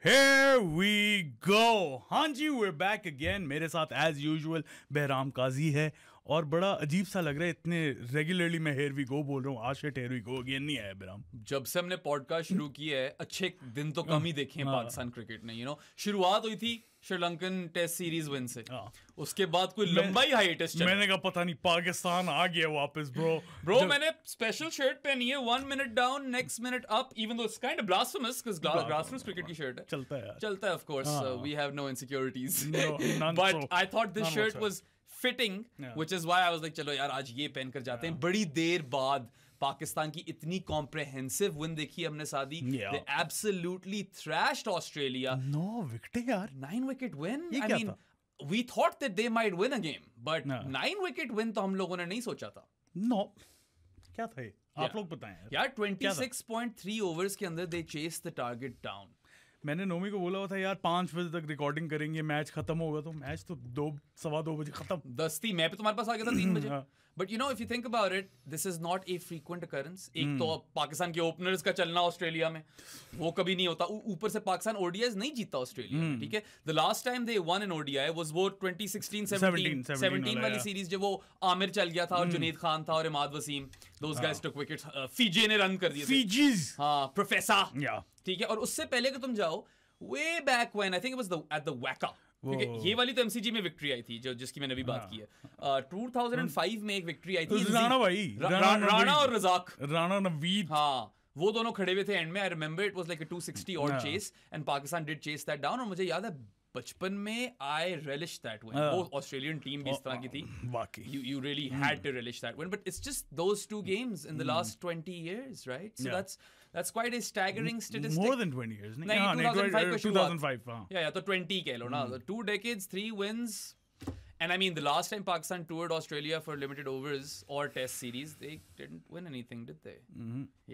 Here we go. हाँ जी, we're back again. मेरे साथ as usual बहराम काजी है और बड़ा अजीब सा लग रहा है, इतने रेगुलरली मैं here we go बोल रहा हूँ, आज से here we go again नहीं आया बहराम। जब से हमने पॉडकास्ट शुरू किया है अच्छे दिन तो कम ही देखे हैं पाकिस्तान क्रिकेट ने, शुरुआत हुई थी श्रीलंकन टेस्ट सीरीज विन से, उसके बाद कोई लंबा ही हाइएटस चला। मैंने कहा पता नहीं पाकिस्तान आ गया वापस ब्रो। मैंने स्पेशल शर्ट पहनी है, 1 minute down next minute up, even though it's kind of blasphemous because grassroots cricket की शर्ट है। चलता है of course, we have no insecurities, but I thought this shirt was fitting, which is why I was like चलो यार आज ये पहन कर जाते हैं। बड़ी देर बाद पाकिस्तान की इतनी कॉम्प्रहेंसिव विन देखी हमने सादी, they absolutely thrashed Australia. 9 wicket यार, 9 wicket win. I mean, we thought that they might win a game, but 9 wicket win तो हम लोगों ने नहीं सोचा था। क्या था ये? आप लोग बताएं यार 26.3 overs के अंदर they chased the target down. मैंने नोमी को बोला हुआ था यार 5 बजे तक रिकॉर्डिंग करेंगे, मैच खत्म होगा, तो मैच तो 2-2:15 बजे खत्म। 10 थी, मैं भी तुम्हारे पास आ गया था 3 बजे। But if you think about it, this is not a frequent occurrence. एक तो पाकिस्तान के ओपनर्स का चलना ऑस्ट्रेलिया में, वो कभी नहीं होता। ऊपर से पाकिस्तान ओडीआईज नहीं जीता ऑस्ट्रेलिया में, ठीक है। The last time they one in ODI was वो 2016-17 वाली सीरीज, जब वो आमिर चल गया था और जुनेद खान था और Imad Wasim, those guys took wickets. Fiji ने रन कर दिए थे। हाँ, प्रोफेसर, ठीक है। और उससे पहले कि तुम जाओ, way back when, I think it was at the WACA, ये वाली तो एमसीजी में विक्ट्री आई थी जिसकी मैंने अभी बात की है। 2005 में एक विक्ट्री आई थी, राणा और राणा नवीद, हाँ, वो दोनों खड़े हुए थे एंड में। I remember it was like a 260 odd chase and Pakistan did chase that down. और मुझे याद है बचपन में आई relish that win. वो ऑस्ट्रेलियन टीम भी इस तरह की थी, you really had to relish that win, but it's just those two games in the last 20 years, right? So that's quite a staggering statistic. More than 20 years. नहीं, 2005 हाँ। या तो 20 कह लो ना। 2 decades, 3 wins. And I mean, the last time Pakistan toured Australia for limited overs or test series, they didn't win anything, did they?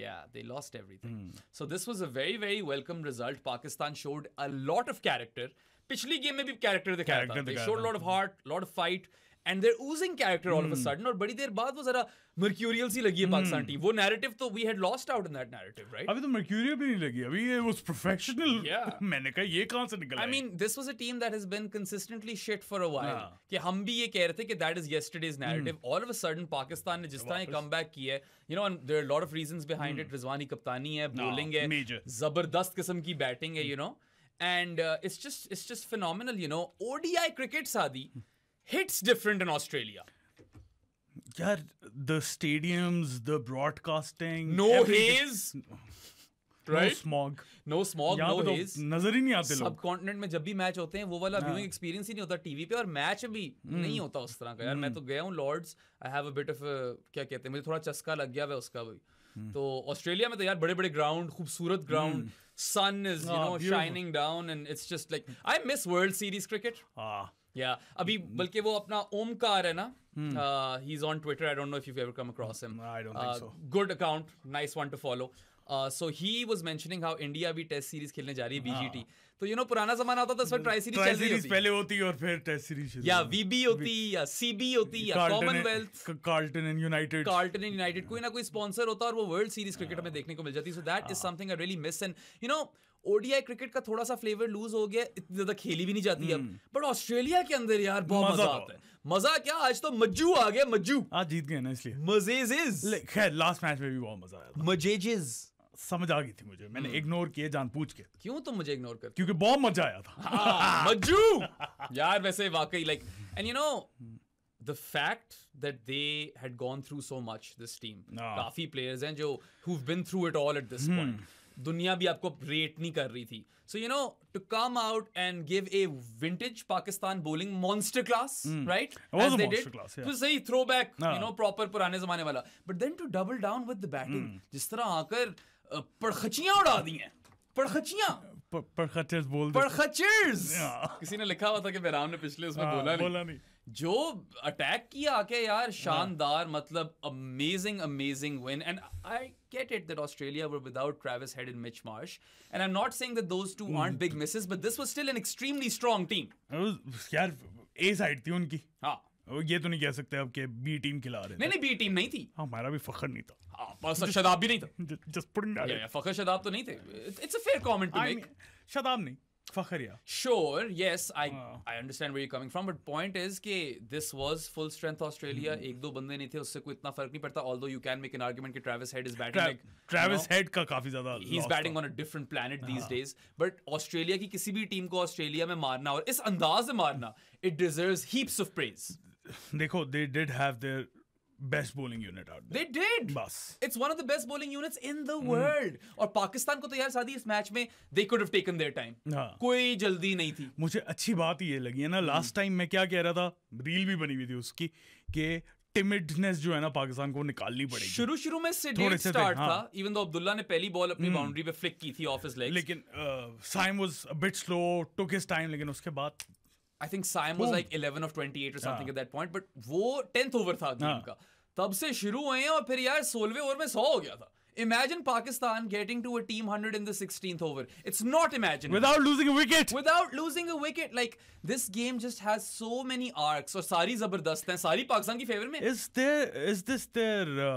Yeah, they lost everything. So this was a very, very welcome result. Pakistan showed a lot of character. पिछली game में भी character दिखाया था। They showed a lot of heart, lot of fight, and they're oozing character all of a sudden. और बड़ी देर बाद वो जरा mercurial सी लगी है पाकिस्तान टीम। वो narrative तो we had lost out in that narrative, right? अभी तो mercurial भी नहीं लगी, अभी it was professional. मैंने कहा ये कहाँ से निकला? I mean, this was a team that has been consistently shit for a while. कि हम भी ये कह रहे थे कि that is yesterday's narrative. All of a sudden Pakistan ने जिस तरह comeback किया है, and there are a lot of reasons behind it. Rizwani कप्तानी है, bowling है, जबरदस्त किस्म की बैटिंग है, and it's just phenomenal, ODI cricket सादी hits different in Australia. Yeah, the stadiums, the broadcasting, no haze, right? No smog, no haze. नजर ही नहीं आते लोग। सब कॉन्टिनेंट में जब भी मैच होते हैं वो वाला व्यूइंग एक्सपीरियंस ही नहीं होता टीवी पे, और मैच भी नहीं होता उस तरह का। यार मैं तो गया हूँ Lord's, I have a bit of क्या कहते हैं, मुझे थोड़ा चस्का लग गया है उसका भी। तो ऑस्ट्रेलिया में तो यार बड़े बड़े ग्राउंड, खूबसूरत ground, sun is shining down, and it's just like I miss World Series cricket. अभी बल्कि वो अपना ओमकार है ना, he's on Twitter, I don't know if you've ever come across him. I don't think so. Good account, nice one to follow. So he was mentioning how India भी test series खेलने जा रही है, BGT। तो पुराना जमाना होता था इसमें ट्राई सीरीज चल रही होती, पहले होती और फिर टेस्ट सीरीज, या VB होती या CB होती या कॉमनवेल्थ, कार्ल्टन एंड यूनाइटेड, कोई ना कोई स्पॉन्सर होता और वो वर्ल्ड सीरीज क्रिकेट में देखने को मिल जाती। So that is something I really miss. And ODI cricket का थोड़ा सा फ्लेवर लूज हो गया, इतनी ज्यादा खेली भी नहीं जाती अब, बट ऑस्ट्रेलिया के अंदर यार बहुत मजा आता है। मजा क्या, आज तो मज्जू आ गया, मज्जू आज जीत गए ना, इसलिए मजेजिज। खैर लास्ट मैच में भी बहुत मजा आया था, मजेजिज समझ आ गई थी मुझे, मैंने इग्नोर किए जानबूझ के। क्यों तुम मुझे इग्नोर कर? क्योंकि बहुत मजा आया था। मज्जू यार, वैसे वाकई like, and the fact that they had gone through so much, this team, काफी players हैं जो who've been through it all at this point. दुनिया भी आपको रेट नहीं कर रही थी। So to come out and give a vintage Pakistan bowling monster class, right? As they did, तो सही throwback, proper पुराने जमाने वाला। But then to double down with the batting, जिस तरह आकर पड़खचियां उड़ा दी हैं, पड़खचर्स बोल पड़खचर्स। किसी ने लिखा हुआ था कि बहराम ने पिछले उसमें बोला नहीं। जो अटैक किया आके यार, शानदार, मतलब amazing win. And I get it that Australia were without Travis Head and Mitch Marsh, and I'm not saying that those two aren't big misses, but this was still an extremely strong team. यार A side थी उनकी। हाँ, ये तो नहीं कह सकते अब कि बी टीम खिला रहे। नहीं बी टीम नहीं थी, हमारा भी फखर नहीं था, शदाब भी नहीं था, just putting that, Fakhar Shadab तो नहीं थे। It's a fair comment to make. Shadab नहीं, फखरिया. Sure, yes, I understand where you're coming from, but point is कि this was full strength Australia. एक दो बंदे नहीं थे, उससे कोई इतना फर्क नहीं पड़ता. Although you can make an argument कि Travis Head is batting like, Travis Head का काफी ज़्यादा he's batting on a different planet these days. But Australia की किसी भी टीम को ऑस्ट्रेलिया में मारना और इस अंदाज में मारना, it deserves heaps of praise. देखो, they did have their best bowling unit out there. They did. बस. It's one of the best bowling units in the world. और पाकिस्तान को तो यार सादी इस मैच में they could have taken their time. कोई जल्दी नहीं थी. मुझे अच्छी बात ये लगी है ना, लास्ट टाइम मैं क्या कह रहा था, रील भी बनी हुई थी उसकी, कि टिमिडनेस जो है ना पाकिस्तान को निकालनी पड़ेगी. शुरू में से डेट स्टार्ट था, इवन दो अब्दुल्ला ने पहली बॉल अपनी बाउंड्री पे फ्लिक की थी ऑफ हिज लेग्स. लेकिन Saim was a bit slow, took his time, लेकिन उसके बाद I think Saim was like 11 of 28 or something at that point, but वो 10th ओवर था गेम का. तब से शुरू हुए हैं और फिर यार 16वें ओवर में 100 हो गया था. Imagine Pakistan getting to a team 100 in the 16th over. It's not imaginable. Without losing a wicket. Without losing a wicket. Like, this game just has so many arcs. और सारी जबरदस्त हैं. सारी पाकिस्तान की फेवर में. Is this their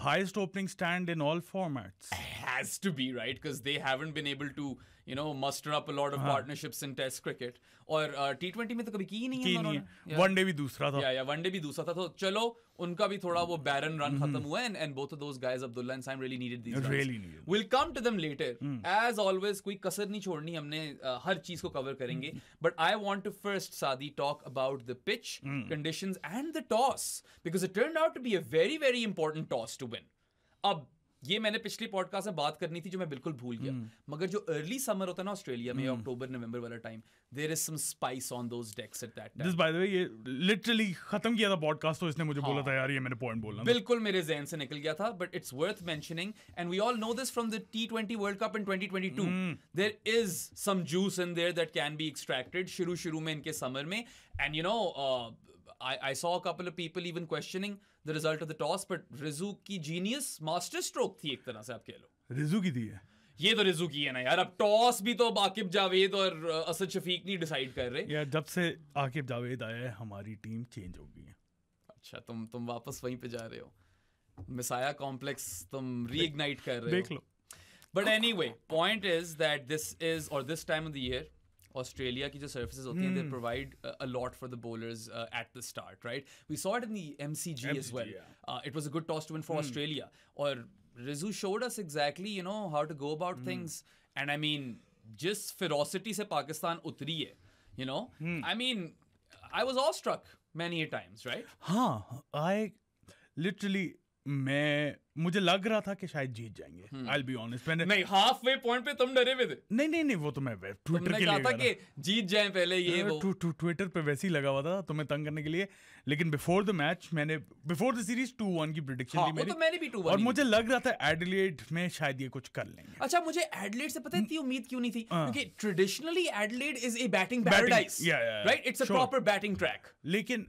highest opening stand in all formats? Has to be, right? Because they haven't been able to, you know, muster up a lot of partnerships in Test cricket. और T20 में तो कभी की ही नहीं है उन्होंने. One day भी दूसरा था. Yeah, one day भी दूसरा था. तो चलो उनका भी थोड़ा वो barren run खत्म हुआ है, and both of those guys, Abdullah and Saim, really needed these runs. Really needed. We'll come to them later. As always, कोई कसर नहीं छोड़नी, हमने हर चीज को cover करेंगे. But I want to first, Saadi, talk about the pitch conditions and the toss, because it turned out to be a very, very important toss to win. अब ये मैंने पिछली पॉडकास्ट में बात करनी थी जो मैं बिल्कुल भूल गया. मगर जो अर्ली समर होता है ना ऑस्ट्रेलिया में, अक्टूबर नवंबर वाला time, there is some spice on those decks at that time. This by the way, ये लिटरली खत्म किया था पॉडकास्ट, तो इसने मुझे बोला था यार ये मैंने पॉइंट बोलना. बिल्कुल मेरे ज़हन से निकल गया था, but it's worth mentioning, and we all know this from the T20 world cup in 2022. There is some juice in there that can be extracted शुरू में इनके समर में. And you know, I saw a couple of people even questioning the result of the toss, but Rizz की genius master stroke थी एक तरह से, आप कह लो. Rizz की थी है. ये तो Rizz की है ना यार. अब टॉस भी तो आकिब जावेद और असद शफीक नहीं डिसाइड कर रहे. यार जब से आकिब जावेद आया है हमारी टीम चेंज हो गई है. अच्छा, तुम वापस वहीं पे जा रहे हो. मिसाया कॉम्प्लेक्स तुम रीइग्नाइट कर रहे हो. देख लो. But anyway, point is that this time of the year, Australia की जो surfaces होती हैं, they provide a lot for the bowlers at the start, right? We saw it in the MCG as well. It was a good toss to win for Australia. और Rizz showed us exactly, you know, how to go about things. And I mean, जिस ferocity से पाकिस्तान उतरी है, you know, I mean, I was awestruck many a times, right? हाँ, मुझे लग रहा था कि शायद जीत जाएंगे. I'll be honest. नहीं, हाफ वे पॉइंट पे तुम डरे हुए थे. नहीं, वो तो मैं ट्विटर के लिए कहा था कि जीत जाएं पहले ये वो. ट्विटर पे वैसे ही लगा हुआ था तुम्हें तंग करने के लिए. लेकिन बिफोर द मैच मैंने बिफोर द सीरीज 2-1 की प्रेडिक्शन दी मेरी. तो मैंने भी 2-1 और मुझे लग रहा था एडिलेड में शायद ये कुछ कर लेंगे. अच्छा, मुझे एडिलेड से पता है इतनी उम्मीद क्यों नहीं थी, क्योंकि traditionally Adelaide is a batting paradise, right? It's a proper batting track. लेकिन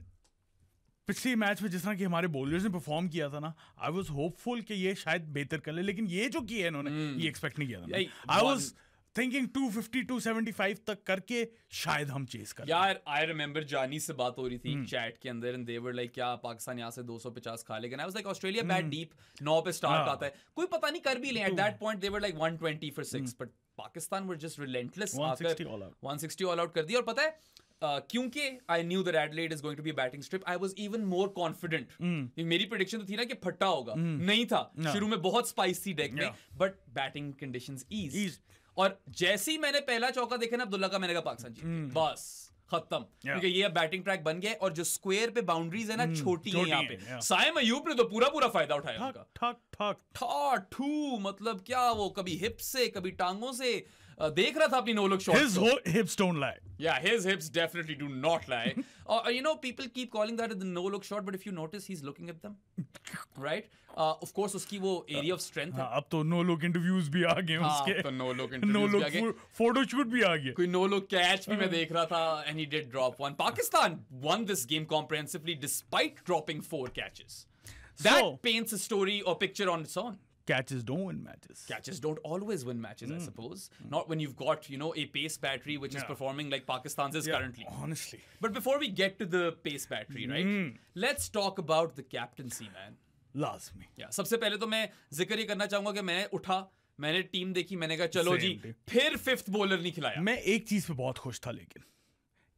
पिछली मैच में जिस तरह की हमारे बॉलर्स ने परफॉर्म किया था ना, आई वाज होपफुल कि ये शायद बेहतर कर ले. लेकिन ये जो किया है इन्होंने, ये एक्सपेक्ट नहीं किया था. आई वाज थिंकिंग 250 275 तक करके शायद हम चेस कर. यार आई रिमेंबर जानीस से बात हो रही थी चैट के अंदर, एंड दे वर लाइक क्या पाकिस्तान यहाँ से 250 खा लेगा. आई was like Australia bat deep, 9 पे स्टार्ट आता है, कोई पता नहीं कर भी ले. At that point they were like 120 for 6, but Pakistan were just relentless. 160 all out कर दिया. और पता है क्योंकि I knew that Adelaide is going to be batting strip, I was even more confident. मेरी प्रेडिक्शन तो थी ना कि फट्टा होगा, नहीं था. शुरू में बहुत स्पाइस थी डेक में, बट बैटिंग कंडीशंस ईज. और जैसे ही मैंने पहला चौका देखा ना अब्दुल्ला का, मैंने कहा पाकिस्तान जीत, बस खत्म. क्योंकि ये अब बैटिंग ट्रैक बन गया, और जो स्क्वायर पे बाउंड्रीज है ना, छोटी है यहाँ पे. साइम अयूब ने तो पूरा फायदा उठाया उनका. ठक मतलब क्या, वो कभी हिप से कभी टांगों से देख रहा था अपनी no look shot. His hips don't lie. Yeah, his hips definitely do not lie. You know, people keep calling that the no look shot, but if you notice, he's looking at them, right? Of course, उसकी वो area of strength है. अब तो no look interviews भी आ गए उसके. तो no look interviews भी आ गए. Photo shoot भी आ गए. कोई no look catch भी मैं देख रहा था, and he did drop one. Pakistan won this game comprehensively despite dropping 4 catches. That paints a story or picture on its own. Catches don't win matches. Catches don't always win matches, I suppose. Not when you've got, you know, a pace battery which is performing like Pakistan's is currently. Honestly. But before we get to the pace battery, right? Let's talk about the captaincy, man. Lazmi. Yeah. सबसे पहले तो मैं जिक्र ये करना चाहूंगा कि मैं उठा, मैंने टीम देखी, मैंने कहा चलो जी, फिर 5th बॉलर नहीं खिलाया। मैं एक चीज पे बहुत खुश था लेकिन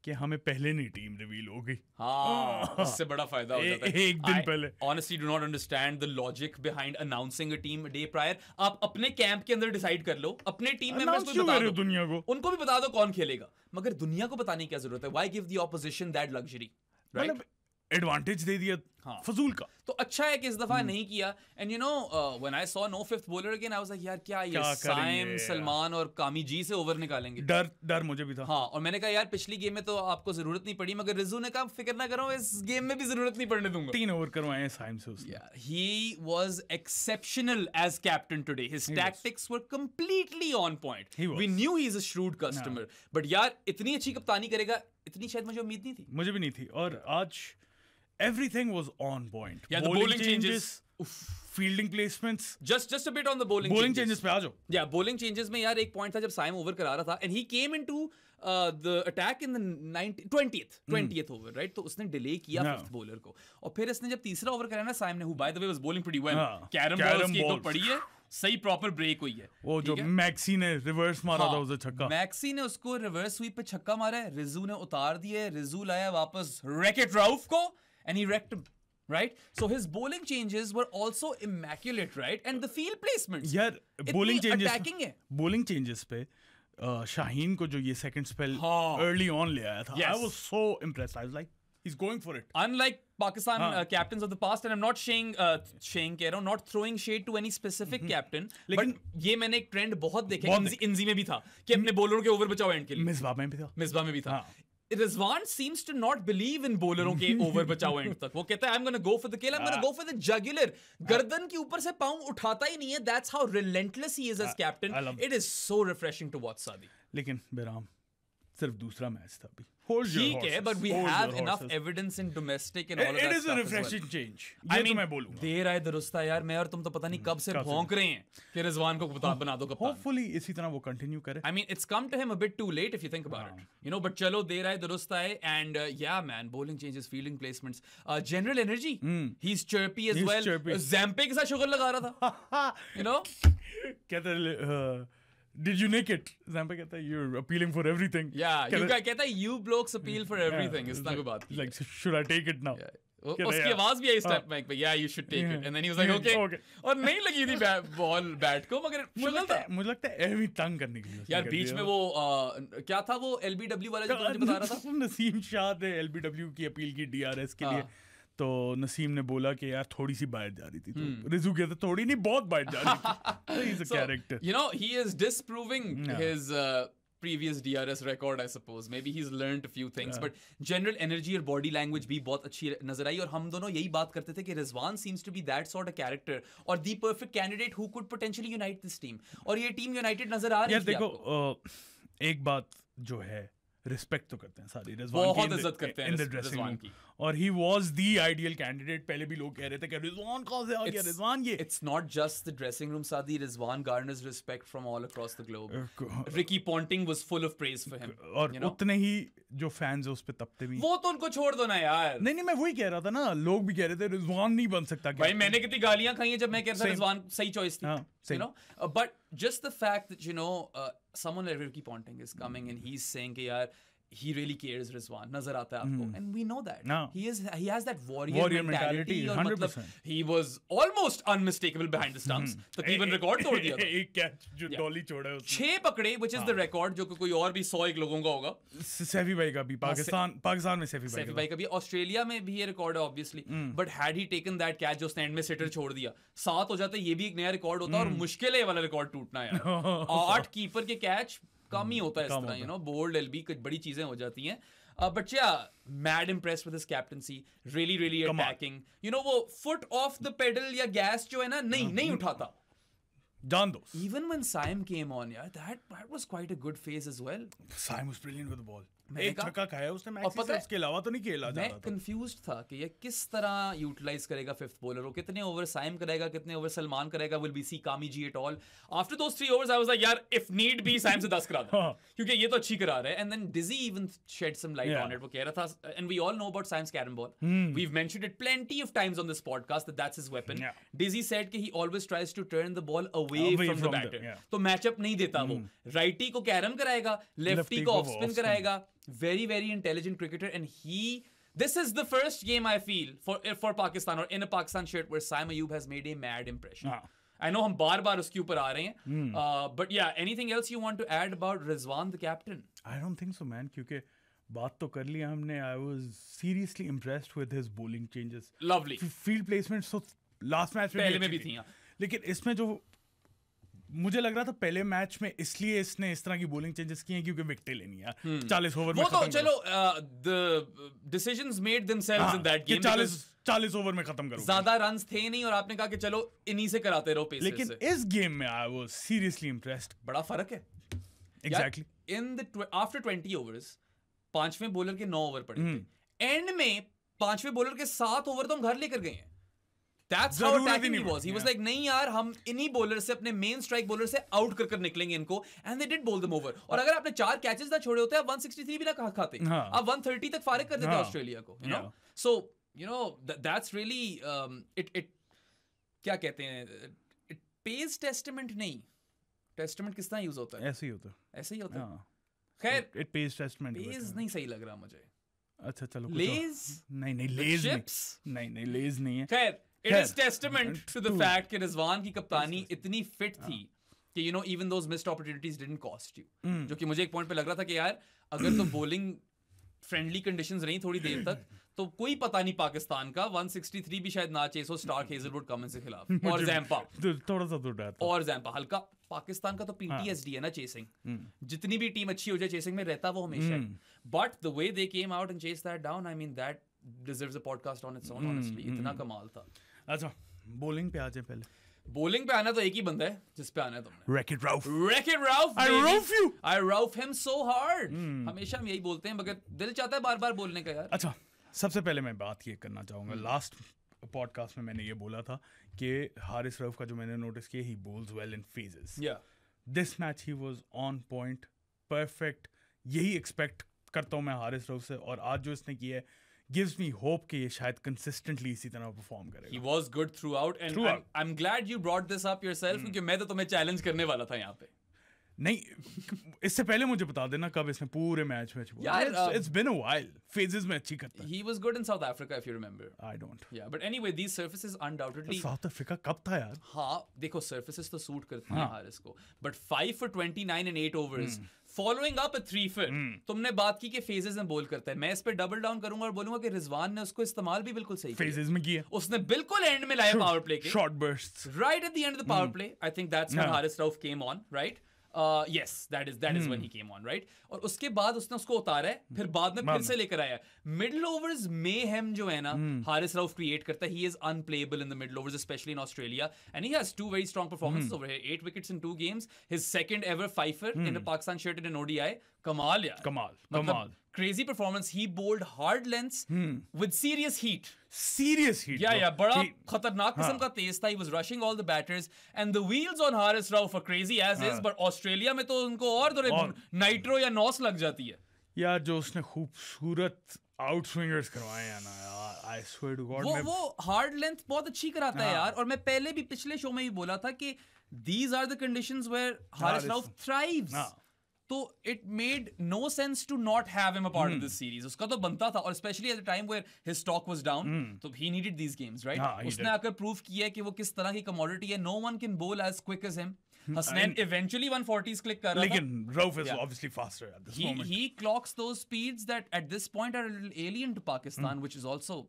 कि हमें पहले नहीं टीम रिवील हो गई। हाँ, उससे बड़ा फायदा हो जाता है। एक दिन पहले। Honestly do not understand the logic behind announcing a team a day prior. आप अपने कैंप के अंदर डिसाइड कर लो, अपने टीम मेंबर्स को बता दो, दुनिया को, उनको भी बता दो कौन खेलेगा, मगर दुनिया को बताने की क्या जरूरत है? Why give the opposition that luxury, right? Advantage दे दिया फजूल का। तो अच्छा है कि इस दफा नहीं किया। And you know when I saw no 5th bowler again I was like यार क्या ये साइम, सलमान और कामी जी से ओवर निकालेंगे? डर मुझे भी था। हाँ, और मैंने कहा यार पिछली गेम में तो आपको जरूरत नहीं पड़ी, मगर रिजू ने कहा फिक्र ना करो, इस गेम में भी जरूरत नहीं पड़ने दूंगा। 3 ओवर करवाए साइम से उसने। He was exceptional as captain today. His tactics were completely on point. We knew he's a shrewd customer. But यार इतनी अच्छी कप्तानी करेगा, इतनी शायद मुझे उम्मीद नहीं थी। मुझे भी नहीं थी। और आज everything was on point. Yeah, the bowling changes, fielding placements. Just a bit on the bowling changes पे आ जाओ। Yeah, bowling changes में यार एक point था जब साइम ओवर करा रहा था and he came into the attack in the 20th over, right? तो उसने डिले किया 5th बॉलर को, और फिर इसने जब तीसरा ओवर कराया ना साइम ने, who by the way was bowling pretty well, carrom balls की तो पड़ी है, सही प्रॉपर ब्रेक हुई है। वो जो मैक्सी ने रिवर्स मारा था उसे छक्का, मैक्सी ने उसको रिवर्स स्वीप पे छक्का मारा है, रिजू ने उतार दिया, रिजू लाया वापस रैकेट राउफ को and he wrecked him, right? So his bowling changes were also immaculate, right? And the field placements, यार bowling changes, attacking है। bowling changes पे शाहीन को जो ये second spell early on ले आया था, I was so impressed. I was like, he's going for it. Unlike Pakistan captains of the past, and I'm not saying कह रहा हूँ, not throwing shade to any specific captain, but ये मैंने एक trend बहुत देखा, इंजी में भी था कि अपने बॉलरों के ओवर बचाओ एंड के लिए, मिसबा में भी था। Rizwan seems to not believe in bowlerों के ओवर बचाओ एंड तक। वो कहता है I'm gonna go for the kill, I'm gonna go for the jugular। गर्दन के ऊपर से पाँव उठाता ही नहीं है। That's how relentless he is as captain. It is so refreshing to watch Sadi। लेकिन बेराम सिर्फ दूसरा मैच था अभी। ठीक है, but we have enough evidence in domestic and all of that stuff. It is a refreshing change. I mean, मैं बोलूँगा। देर आए दुरुस्त है यार, मैं और तुम तो पता नहीं कब से भौंक रहे हैं कि रिजवान को बना दो कप्तान। Hopefully इसी तरह वो continue करे। I mean, it's come to him a bit too late if you think about it. You know, but चलो देर आए दुरुस्त आए, and yeah man, bowling changes, fielding placements, general energy. He's chirpy as well. Zampe के साथ sugar लगा रहा था। You know? कहते Did you nick it? Zampa कहता है you're appealing for everything. Yeah, कहता है you blokes appeal for everything. इस तरह की बात। Like should I take it now? उसकी आवाज भी आई स्टेप में कि yeah you should take it, and then he was like okay. और नहीं लगी थी बॉल बैट को, मगर मुझे लगता है एवी तंग करने के लिए यार बीच में वो क्या था वो LBW वाला जो तुझे बता रहा था, नसीम शाह ने LBW की अपील की DRS के लिए, तो नसीम ने बोला कि यार थोड़ी सी बाहर जा रही थी, तो रिजू कहता थोड़ी नहीं बहुत बाहर जा रही थी। He's a character. You know, he is disproving his previous DRS record, I suppose. Maybe he's learned a few things, but general energy और body language भी बहुत अच्छी नजर आई, और हम दोनों यही बात करते थे कि Rizwan seems to be that sort of character और the perfect candidate who could potentially unite this team, और ये टीम united नजर आ रही है। यार देखो एक बात जो है, रिस्पेक्ट तो करते हैं सारी रिजवान की, बहुत इज्जत करते हैं इन द ड्रेसिंग रूम की, और he was the ideal candidate. पहले भी लोग कह रहे थे कि रिजवान कहां से आ गया, रिजवान ये। It's not just the dressing room Saadi, Rizwan garners respect from all across the globe. Ricky Ponting was full of praise for him, और उतने ही जो फैंस है उस पे तपते भी। वो तो उनको छोड़ दो ना यार। नहीं मैं वही कह रहा था ना, लोग भी कह रहे थे रिजवान नहीं बन सकता। भाई मैंने कितनी गालियां खाई हैं जब मैं कह रहा था रिजवान सही चॉइस थी, you know, but just the fact that you know someone like Ricky Ponting is coming and he's saying कि यार he really cares, Rizwan नजर आता है आपको, and we know that he has that warrior mentality, और मतलब he was almost unmistakable behind the stumps, तकरीबन record तोड़ दिया था। एक कैच जो डॉली छोड़ा है उसने 6 पकड़े, which is the record जो कोई और भी 100 लोगों का होगा। सैफी भाई का भी, पाकिस्तान में सैफी भाई का भी, ऑस्ट्रेलिया में भी ये रिकॉर्ड है obviously, but had he taken that catch जो उसने एंड में सेटर छोड़ दिया, 7 हो जाता, ये भी एक नया रिकॉर्ड होता, और मुश्किल है ये वाला रिकॉर्ड टूटना यार। 8 कीपर के कैच कम ही होता है इस तरह, you know, बोल्ड LB कुछ बड़ी चीजें हो जाती हैं। But yeah, mad impressed with his captaincy, really attacking. You know, वो foot off the pedal या gas जो है ना, नहीं उठाता। जान दो। Even when Saim came on, yeah, that was quite a good phase as well. Saim was brilliant with the ball. एक छक्का खाया उसने मैच से, उसके अलावा तो नहीं खेला जा रहा था। मैं कंफ्यूज्ड था कि ये किस तरह यूटिलाइज करेगा फिफ्थ बॉलर, वो कितने ओवर साइम करेगा, कितने ओवर सलमान करेगा, विल बी सी कामी जी at all. After those 3 overs I was like यार इफ नीड बी साइम से 10 करा दे क्योंकि ये तो अच्छी करा रहा है। And then Dizzy even shed some light on it, वो कह रहा था and we all know about Saim's carrom ball, we have mentioned it plenty of times on this podcast that that's his weapon. Dizzy said कि he always tries to turn the ball away from the batter, तो matchup नहीं देता वो, righty को carrom कराएगा, lefty को off spin कराएगा। Very very intelligent cricketer, and this is the first game I feel for Pakistan or in a Pakistan shirt where Saim Ayub has made a mad impression. I know हम बार-बार उसके ऊपर आ रहे हैं, but yeah, anything else you want to add about Rizwan the captain? I don't think so man, क्योंकि बात तो कर लिया हमने। I was seriously impressed with his bowling changes. Lovely. Field placements तो लास्ट मैच में पहले में भी थी, लेकिन इसमें जो मुझे लग रहा था पहले मैच में इसलिए इसने इस तरह की बॉलिंग चेंजेस की हैं क्योंकि विकेट लेनी है 40 ओवर में। वो तो चलो the decisions made themselves in that game, 40 over में खत्म करो, ज्यादा रन्स थे नहीं और आपने कहा कि चलो इन्हीं से कराते रहो पेस। लेकिन इस गेम में आई वाज सीरियसली इंप्रेस्ड। बड़ा फर्क है exactly. In the after 20 overs 5वें बॉलर के 9 ओवर पड़े थे, एंड में 5वें बॉलर के 7 ओवर तो हम घर लेकर गए हैं। That's how attacking he was. He was like नहीं यार हम इन्हीं बॉलर से, अपने मेन स्ट्राइक बॉलर से आउट कर निकलेंगे इनको, and they did bowl them over. और अगर आपने 4 कैचेस ना छोड़े होते आप 163 भी ना खाते, आप 130 तक फारिग कर देते ऑस्ट्रेलिया को, you know. So you know that's really it क्या कहते हैं, it pays testament नहीं, testament किस तरह यूज होता है? ऐसे ही होता है, ऐसे ही होता है। खैर it pays testament, pays नहीं सही लग रहा मुझे। अच्छा चलो, लेज नहीं लेज नहीं लेज नहीं है। खैर it is testament to the fact कि रिजवान की कप्तानी इतनी फिट थी कि you know even those missed opportunities didn't cost you, जो कि मुझे एक पॉइंट पे लग रहा था कि यार अगर तो बॉलिंग फ्रेंडली कंडीशंस रही थोड़ी देर तक तो कोई पता नहीं पाकिस्तान का 163 भी शायद ना चेस हो स्टार्क हेजलवुड कमिंस के खिलाफ, और जैम्पा थोड़ा सा तो डर था, और जैम्पा हल्का। पाकिस्तान का तो PTSD है ना चेसिंग, जितनी भी टीम अच्छी हो जाए चेसिंग में रहता वो हमेशा, but the way they came out and chase that down, I mean that deserves a podcast on its own honestly, इतना कमाल था। अच्छा बॉलिंग पे आ जाए, पहले बॉलिंग पे आना तो एक ही बंदा है जिस पे आना है तुमने, Wreck-It Ralph। I Ralph him so hard। हमेशा हम यही बोलते हैं मगर दिल चाहता है बार-बार बोलने का यार। अच्छा सबसे पहले मैं बात ये करना चाहूंगा, लास्ट पॉडकास्ट में मैंने ये बोला था कि हारिस रऊफ का जो मैंने नोटिस किया, he bowls well in phases. This match he was on point, perfect. यही एक्सपेक्ट करता हूँ मैं हारिस रऊफ से, और आज जो इसने किया है gives me hope कि ये शायद consistently इसी तरह परफॉर्म करेगा। He was good throughout and I'm glad you brought this up yourself क्योंकि मैं तो तुम्हें चैलेंज करने वाला था यहाँ पे। नहीं इससे पहले मुझे बता देना कब इसने पूरे मैच में it's been a while, phases में अच्छी करता है। He was good in South Africa if you remember। I don't। Yeah, but anyway these surfaces undoubtedly। South Africa कब था यार? हाँ देखो surfaces तो सूट करती हैं हारिस को, but 5 for 29 in 8 overs following up a 3 for। तुमने बात की कि phases में बोल करता है, मैं इस पे डबल डाउन करूंगा और बोलूंगा कि रिजवान ने उसको इस्तेमाल भी बिल्कुल सही phases में किया, उसने बिल्कुल एंड में लाया पावर प्ले के short bursts right at the end of the power play। I think that's when Haris Rauf came on, right? Yes, that is when he came on, right? और उसके बाद उसने उसको उतारा है, फिर बाद में फिर से लेकर आया। मिडिल ओवर्स mayhem जो है ना हारिस रऊफ क्रिएट करता है, he is unplayable in the middle overs, especially in Australia, and he has 2 very strong performances over here, 8 wickets in 2 games, his second ever fifer in a Pakistan shirt in an ODI। कमाल यार, कमाल crazy performance। He bowled hard lengths with serious heat। Yeah, बड़ा खतरनाक किस्म का तेज था। He was rushing all the batters and the wheels on Haris Rauf are crazy as is, but Australia में तो उनको और नाइट्रो या नॉस लग जाती है यार। जो उसने खूबसूरत आउट स्विंगर्स करवाए हैं ना यार, I swear to God, वो हार्ड लेंथ बहुत अच्छी कराता है यार। और मैं पहले भी पिछले शो में भी बोला था कि these are the conditions where Haris Rauf thrives। तो it made no sense to not have him a part of this series। उसका तो बनता था, और especially at the time where his stock was down, तो he needed these games, right? उसने आकर prove किया कि वो किस तरह की commodity है। No one can bowl as quick as him। Hasnain eventually 140s click कर रहा था, लेकिन Rauf is obviously faster at this moment। He clocks those speeds that at this point are a little alien to Pakistan, which is also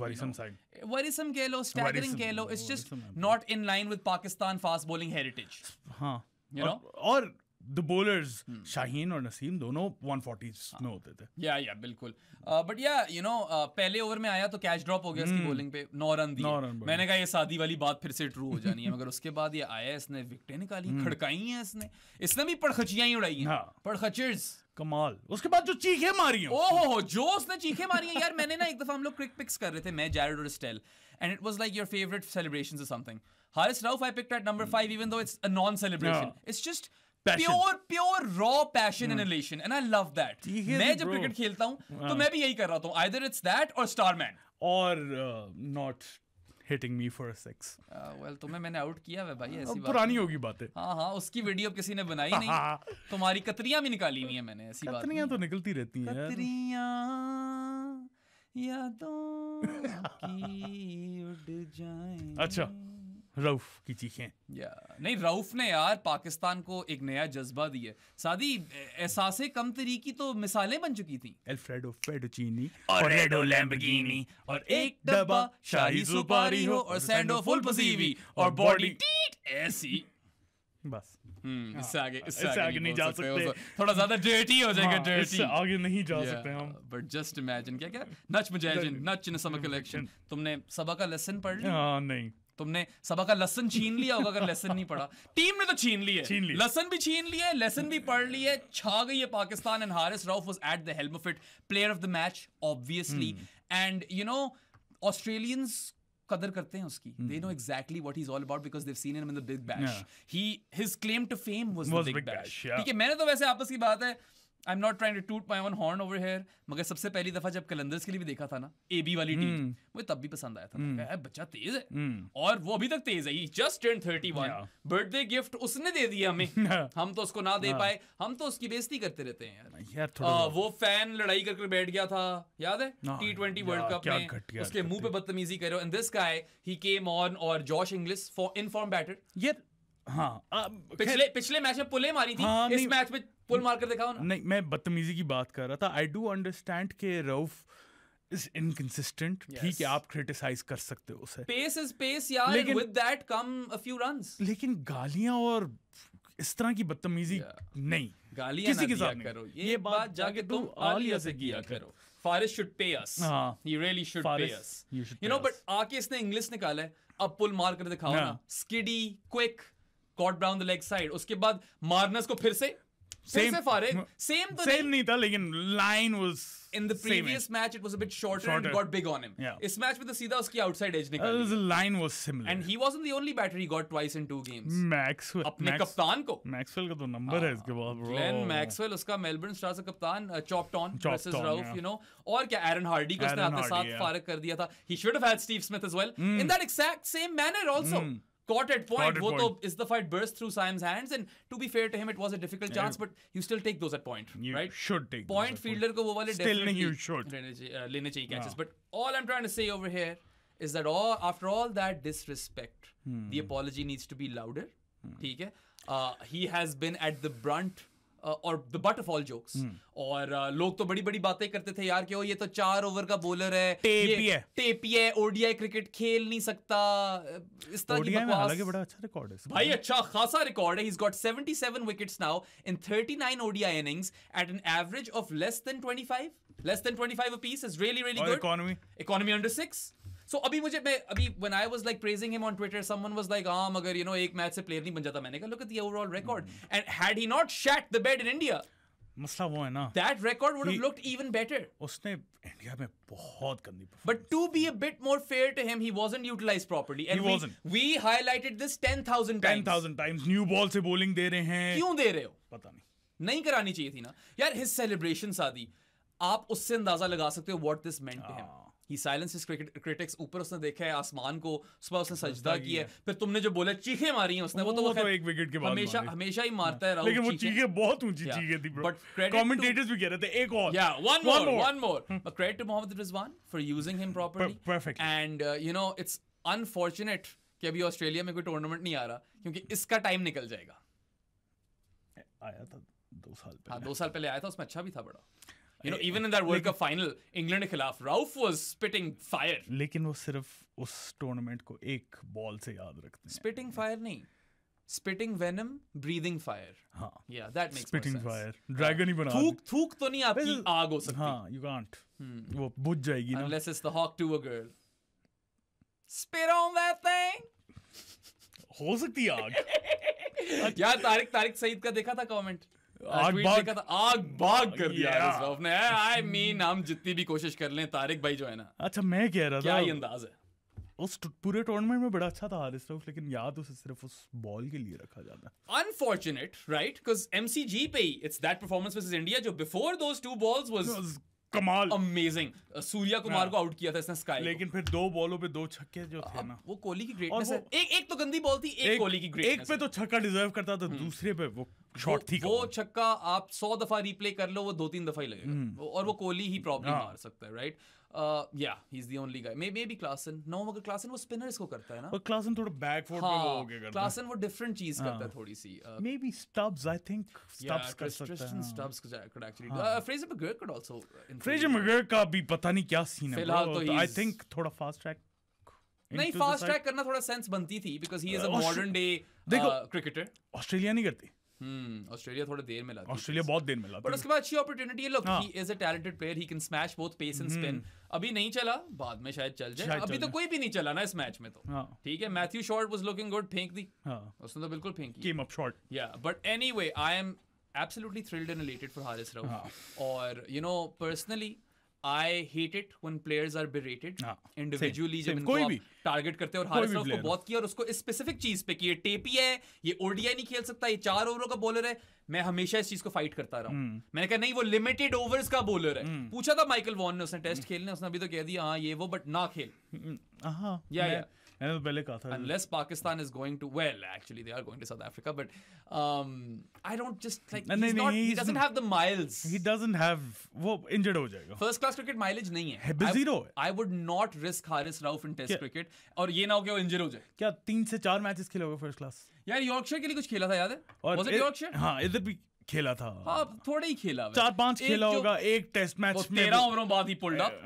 worrisome side। Worrisome कह लो, staggering कह लो, it's just not in line with Pakistan fast bowling heritage। हाँ, you know, और the bowlers Shaheen और नसीम दोनों 140s में होते थे। या बिल्कुल। बट या यू नो पहले ओवर में आया तो कैच ड्रॉप हो गया इसकी बॉलिंग पे, 9 रन दिए। मैंने कहा ये शादी वाली बात फिर से ट्रू हो जानी है, मगर उसके बाद ये आया, इसने विकेटें निकाली, खड़काई हैं इसने भी पड़खचियां ही उड़ाई हैं, पड़खचर्स। कमाल। उसके बाद जो चीखें मारी हैं, ओहो जो उसने चीखें मारी हैं यार। मैंने ना एक दफा हम लोग क्रिक पिक्स कर रहे थे, मैं, जैरेड और स्टेल, and it was like your favourite celebrations और something. Haris Rauf I picked at number 5 even though it's a non celebration. It's just pure raw passion and elation, and I love that. मैं जब cricket खेलता हूँ तो मैं भी यही कर रहा हूँ, either it's that or Starman और not hitting me for a 6. well तुम्हें मैंने आउट किया है भाई, ऐसी बात पुरानी होगी बातें। हाँ उसकी वीडियो किसी ने बनाई नहीं, तुम्हारी कतरियां भी निकाली हुई है मैंने, ऐसी बात। कतरियां तो निकलती रहती हैं यार। कतरियां यादों की उड़ जाएं। अच्छा, रऊफ की चीखें। नहीं, रऊफ ने यार पाकिस्तान को एक नया जज्बा दिया। सादी एहसासे कम तरी की तो मिसालें बन चुकी थी। अल्फ्रेडो फेटोचीनी और रेडो लैम्बोर्गिनी और एक डब्बा शाही सुपारी हो और सैंडो फुल पसीवी और बॉडी टीट ऐसी। बस इससे आगे नहीं जा सकते, थोड़ा ज्यादा डर्टी हो जाएगा, डर्टी। इससे आगे नहीं जा सकते हम। बट जस्ट इमेजिन, क्या नच मुजाहिदीन नच इन समर कलेक्शन। तुमने सबा का लेसन पढ़ लिया? नहीं। तुमने सबा का लेसन छीन लिया होगा अगर लेसन नहीं पढ़ा। टीम ने तो छीन लिया, लेसन भी छीन लिया, लेसन भी पढ़ लिया, छा गई है Pakistan. And Haris Rauf was at the helm of it, player of the match obviously. And you no Australians कदर करते हैं उसकी। They know exactly what he's all about because they've seen him in the Big Bash. His claim to fame was the Big Bash. ठीक है, मैंने तो वैसे आपस की बात है, I'm not trying to toot my own horn over here, मगर सबसे पहली दफा जब कलंदर्स के लिए भी देखा था ना AB वाली टीम, मुझे तब भी पसंद आया था। बच्चा तेज है और वो अभी तक तेज है। He just turned 31. Birthday gift उसने दे दिया हमें, हम तो उसको ना दे पाए। हम तो उसकी बेइज्जती करते रहते हैं यार। वो फैन लड़ाई करके बैठ गया था, याद है T20 वर्ल्ड कप में, उसके मुंह पे बदतमीजी करो। And this guy he came on, और Josh Inglis in form batter यार। पिछले मैच में पुले मारी थी, इस मैच में पुल मार कर दिखाओ ना। नहीं, मैं बदतमीजी की बात कर रहा था। आई डू अंडरस्टैंड के रऊफ इज इनकंसिस्टेंट। ठीक है, आप क्रिटिसाइज कर सकते हो उसे। पेस इज पेस यार, with that come a few runs. लेकिन गालियां और इस तरह की बदतमीजी नहीं, गालियां किसी के साथ करो। ये बात जाके तुम आलिया से किया करो। Faris should pay us, he really should pay us, you know. But आके इसने इंग्लिश निकाला है, अब पुल मार कर दिखाओ ना। Skiddy, quick, caught down the leg side. उसके बाद मार्नस को फिर से सेम नहीं था, लेकिन line was in the previous match it was a bit shorter and got big on him. इस मैच में तो सीधा उसकी आउटसाइड एज निकली। The line was similar and he wasn't the only batter he got twice in 2 games. अपने कप्तान को, Maxwell का तो नंबर है इसके बाद ब्रो। ग्लेन मैक्सवेल उसका मेलबर्न स्टार्स का कप्तान, chopped on versus Rauf, you know. और क्या एरन हार्डी को उसने अपने साथ फारग कर दिया था। He should have had Steve Smith as well in that exact same manner also. Caught at point. वो तो is the fight burst through Saim's hands, and to be fair to him, it was a difficult chance, but you still take those at point, right? Should take point fielder को वो वाले still नहीं, you should लेने चाहिए catches. But all I'm trying to say over here is that after all that disrespect, the apology needs to be louder. ठीक है? He has been at the brunt और the butt of all jokes. और लोग तो बड़ी बड़ी बातें करते थे यार कि ये तो 4 ओवर का बॉलर है, टेपी है, ओडीआई क्रिकेट खेल नहीं सकता, इस तरह की बकवास। हालांकि बड़ा अच्छा रिकॉर्ड है भाई, अच्छा खासा रिकॉर्ड है। He's got 77 wickets now in 39 ODI innings at an average of less than 25 apiece is really good. Economy under 6. So अभी when I was like praising him on Twitter, someone was like, मगर you know एक match से player नहीं बन जाता। मैंने कहा look at the overall record, and had he not shat the bed in India, मसला वो है ना, that record would have looked even better. उसने इंडिया में बहुत गंदी But to be a bit more fair to him, he wasn't utilized properly, and we highlighted this 10,000 times. New ball से bowling दे रहे हैं, क्यों दे रहे हो पता नहीं करानी चाहिए थी ना यार। his celebration सादी, आप उससे अंदाजा लगा सकते हो what this meant to him. He silenced his critics. ऊपर उसने देखा है आसमान को, सुबह उसने सजदा किया है। फिर तुमने जो बोला चीखें मारी हैं उसने, वो तो एक विकेट के बाद हमेशा ही मारता है। लेकिन वो चीखें बहुत ऊंची चीखें थी ब्रो। कमेंटेटर्स भी कह रहे थे एक और, one more. But credit to Mohammad Rizwan for using him properly. Perfect. And you know, it's unfortunate कि अभी ऑस्ट्रेलिया में कोई टूर्नामेंट नहीं आ रहा, क्योंकि इसका टाइम निकल जाएगा। आया था 2 साल पहले। 2 साल पहले आया था, उसमें अच्छा भी था बड़ा। You know, even in that World Cup final, England के खिलाफ, Rauf was spitting fire. लेकिन वो सिर्फ उस टूर्नामेंट को एक बॉल से याद रखते हैं। Spitting fire नहीं, spitting venom, breathing fire. हाँ, yeah, that makes spitting more sense. fire, dragon ही बना। थूक तो नहीं आपकी आग हो सकती। हाँ, you can't. वो बुझ जाएगी ना। Unless it's the hawk to a girl. Spit on that thing. हो सकती है आग। यार तारिक सईद का देखा था कमेंट, आग बाग कर दिया हारिस रऊफ ने। आई मीन हम जितनी भी कोशिश कर लें, तारिक भाई जो है ना, अच्छा मैं कह रहा था क्या ही अंदाज है उस पूरे टूर्नामेंट में, बड़ा अच्छा था हारिस रऊफ, लेकिन याद उसे सिर्फ उस बॉल के लिए रखा जाता है। Unfortunate, right? बिकॉज एमसीजी पे ही it's that performance versus India जो बिफोर दोस 2 बॉल्स वाज कमाल, अमेजिंग। सूर्या कुमार को आउट किया था इसने स्काई, लेकिन फिर 2 बॉलों पे 2 छक्के जो थे ना, वो कोहली की ग्रेटनेस है। एक तो गंदी बॉल थी, एक कोहली की ग्रेटनेस। एक पे तो छक्का डिजर्व करता था, दूसरे पे वो शॉट थी। वो छक्का आप 100 दफा रिप्ले कर लो, वो 2-3 दफा ही लगेगा, और वो कोहली ही प्रॉब्लम मार सकता है, right? Yeah, he's the only guy. Maybe Klaasen. No, मगर Klaasen वो spinners को करता है ना। और Klaasen थोड़ा बैकफुट पे वो हो गया करता है। Klaasen वो different चीज करता है थोड़ी सी। Maybe Stubbs, I think Stubbs कर सकता है। Tristan Stubbs could actually do. Fraser McGurk could also. Fraser McGurk का भी पता नहीं क्या सीन है। फिलहाल तो I think थोड़ा फास्ट ट्रैक। नहीं, फास्ट ट्रैक करना थोड़ा सेंस बनती थी, because he is a modern day cricketer. Australia नहीं करती। ऑस्ट्रेलिया थोड़ा देर में लाती है। ऑस्ट्रेलिया बहुत देर में लाती है। बट उसके बाद अच्छी अपॉर्चुनिटी है। Look, he is a talented player, he can smash both pace and spin. अभी नहीं चला, बाद में शायद चल जाए। अभी तो कोई भी नहीं चला ना इस मैच में, तो ठीक है। Matthew short was looking good, फेंक दी उसने तो बिल्कुल फेंकी, केम अप शॉर्ट। या but anyway, I am absolutely thrilled and elated for Haris Rauf. और you know, personally I hate it when players are berated individually, जब इनको आप टारगेट करते हैं। और हारिस रऊफ को बहुत किया, और उसको इस स्पेसिफिक चीज पे कि ये टेपी है, ये ओडीआई नहीं खेल सकता, ये 4 ओवरों का बॉलर है। मैं हमेशा इस चीज को फाइट करता रहा हूँ। मैंने कहा नहीं, वो लिमिटेड ओवर्स का बॉलर है। पूछा था माइकल वॉन ने, उसने टेस्ट खेलने, उसने अभी तो कह दिया हाँ ये वो, बट ना खेल। या मैंने तो पहले कहा था, unless Pakistan is going to, well, actually they are going to South Africa, but I don't just like, he doesn't have the miles. He doesn't have, वो injured हो जाएगा। First class cricket mileage नहीं है। Zero है। I would not risk Haris Rauf in Test cricket, और ये ना हो कि वो injured हो जाए। क्या 3 से 4 मैचेस खेले होगा फर्स्ट क्लास? यार यॉर्कशायर के लिए कुछ खेला था, याद है? Was it Yorkshire? हाँ, इधर भी खेला था। हाँ, थोड़ा ही खेला। 4-5 खेला होगा, एक टेस्ट मैच में 13 ओवरों बाद ही pulled up,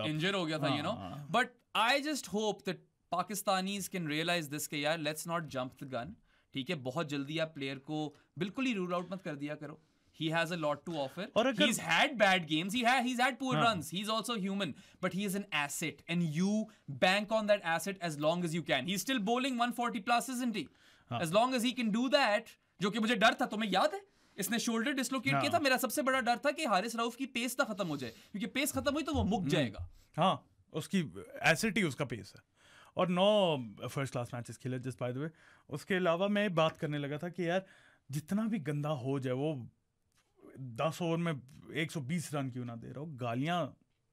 injured हो गया था, you know. But I just hope that Pakistanis can realize this कि यार let's not jump the gun, ठीक है? बहुत जल्दी आप प्लेयर को बिल्कुल ही रूल आउट मत कर दिया करो। He has a lot to offer. He's had bad games. He's had poor runs. He's also human, but he is an asset, and you bank on that asset as long as you can. He's still bowling 140 plus, isn't he? As long as he can do that, जो कि मुझे डर था, तुम्हें याद है? इसने shoulder dislocate किया था। मेरा सबसे बड़ा डर था कि हारिस रऊफ की पेस ना खत्म हो जाए, क्योंकि पेस खत्म हुई तो वो मुक जाएगा। हाँ, उसकी एसेट ही उसका पेस है। और 9 फर्स्ट क्लास मैचेस खेले जस्ट बाय द वे। उसके अलावा मैं बात करने लगा था कि यार जितना भी गंदा हो जाए, वो 10 ओवर में 120 रन क्यों ना दे रहा हो, गालियां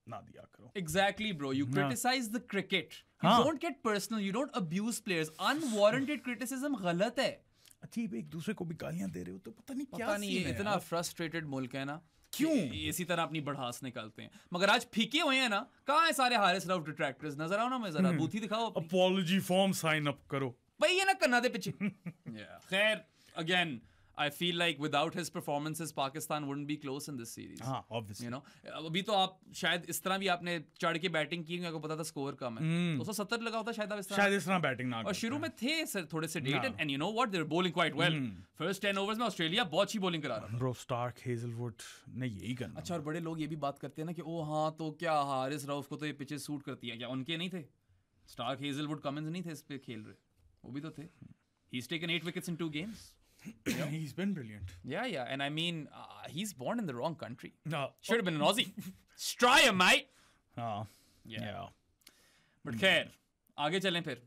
ना दिया करो। Exactly, bro. You criticize the cricket. You don't get personal. You don't abuse players. Unwarranted criticism गलत है। अजीब, एक दूसरे को भी गालियां दे रहे हो तो पता नहीं क्या सीन है। इतना फ्रस्ट्रेटेड मुल्क है ना, क्यों इसी तरह अपनी बढ़ास निकालते हैं। मगर आज फीके हुए हैं ना, कहाँ है सारे हारिस रऊफ डिट्रैक्टर्स? नजर आओ ना, मैं जरा बूथी दिखाओ। अपॉलॉजी फॉर्म साइन अप करो भाई, ये ना करना दे पीछे। खैर, again I feel like without his performances, Pakistan wouldn't be close in this series. हाँ, obviously. You know, अभी तो आप शायद इस तरह भी आपने चढ़ के बैटिंग की, आपको पता था स्कोर कम है, 270 लगा होता शायद इस तरह बैटिंग ना। और शुरू में थे सर थोड़े से date, and you know what, they were bowling quite well. First 10 overs में ऑस्ट्रेलिया बहुत अच्छी बॉलिंग करा रहा। Bro, Stark, Hazelwood ने यही करना। अच्छा, और बड़े लोग ये भी बात करते हैं ना कि ओ हाँ, तो क्या हारिस रऊफ को तो ये पिचेस सूट करती है क्या? उनके नहीं थे, स्टार्क, हेजलवुड, कमिंस नहीं थे इस पे खेल रहे, वो भी तो थे। He's taken 8 wickets in 2 games. Yeah. He's been brilliant. Yeah, and I mean, he's born in the wrong country. No, should have been an Aussie. Stryer, mate. Yeah. But खैर, आगे चलें फिर।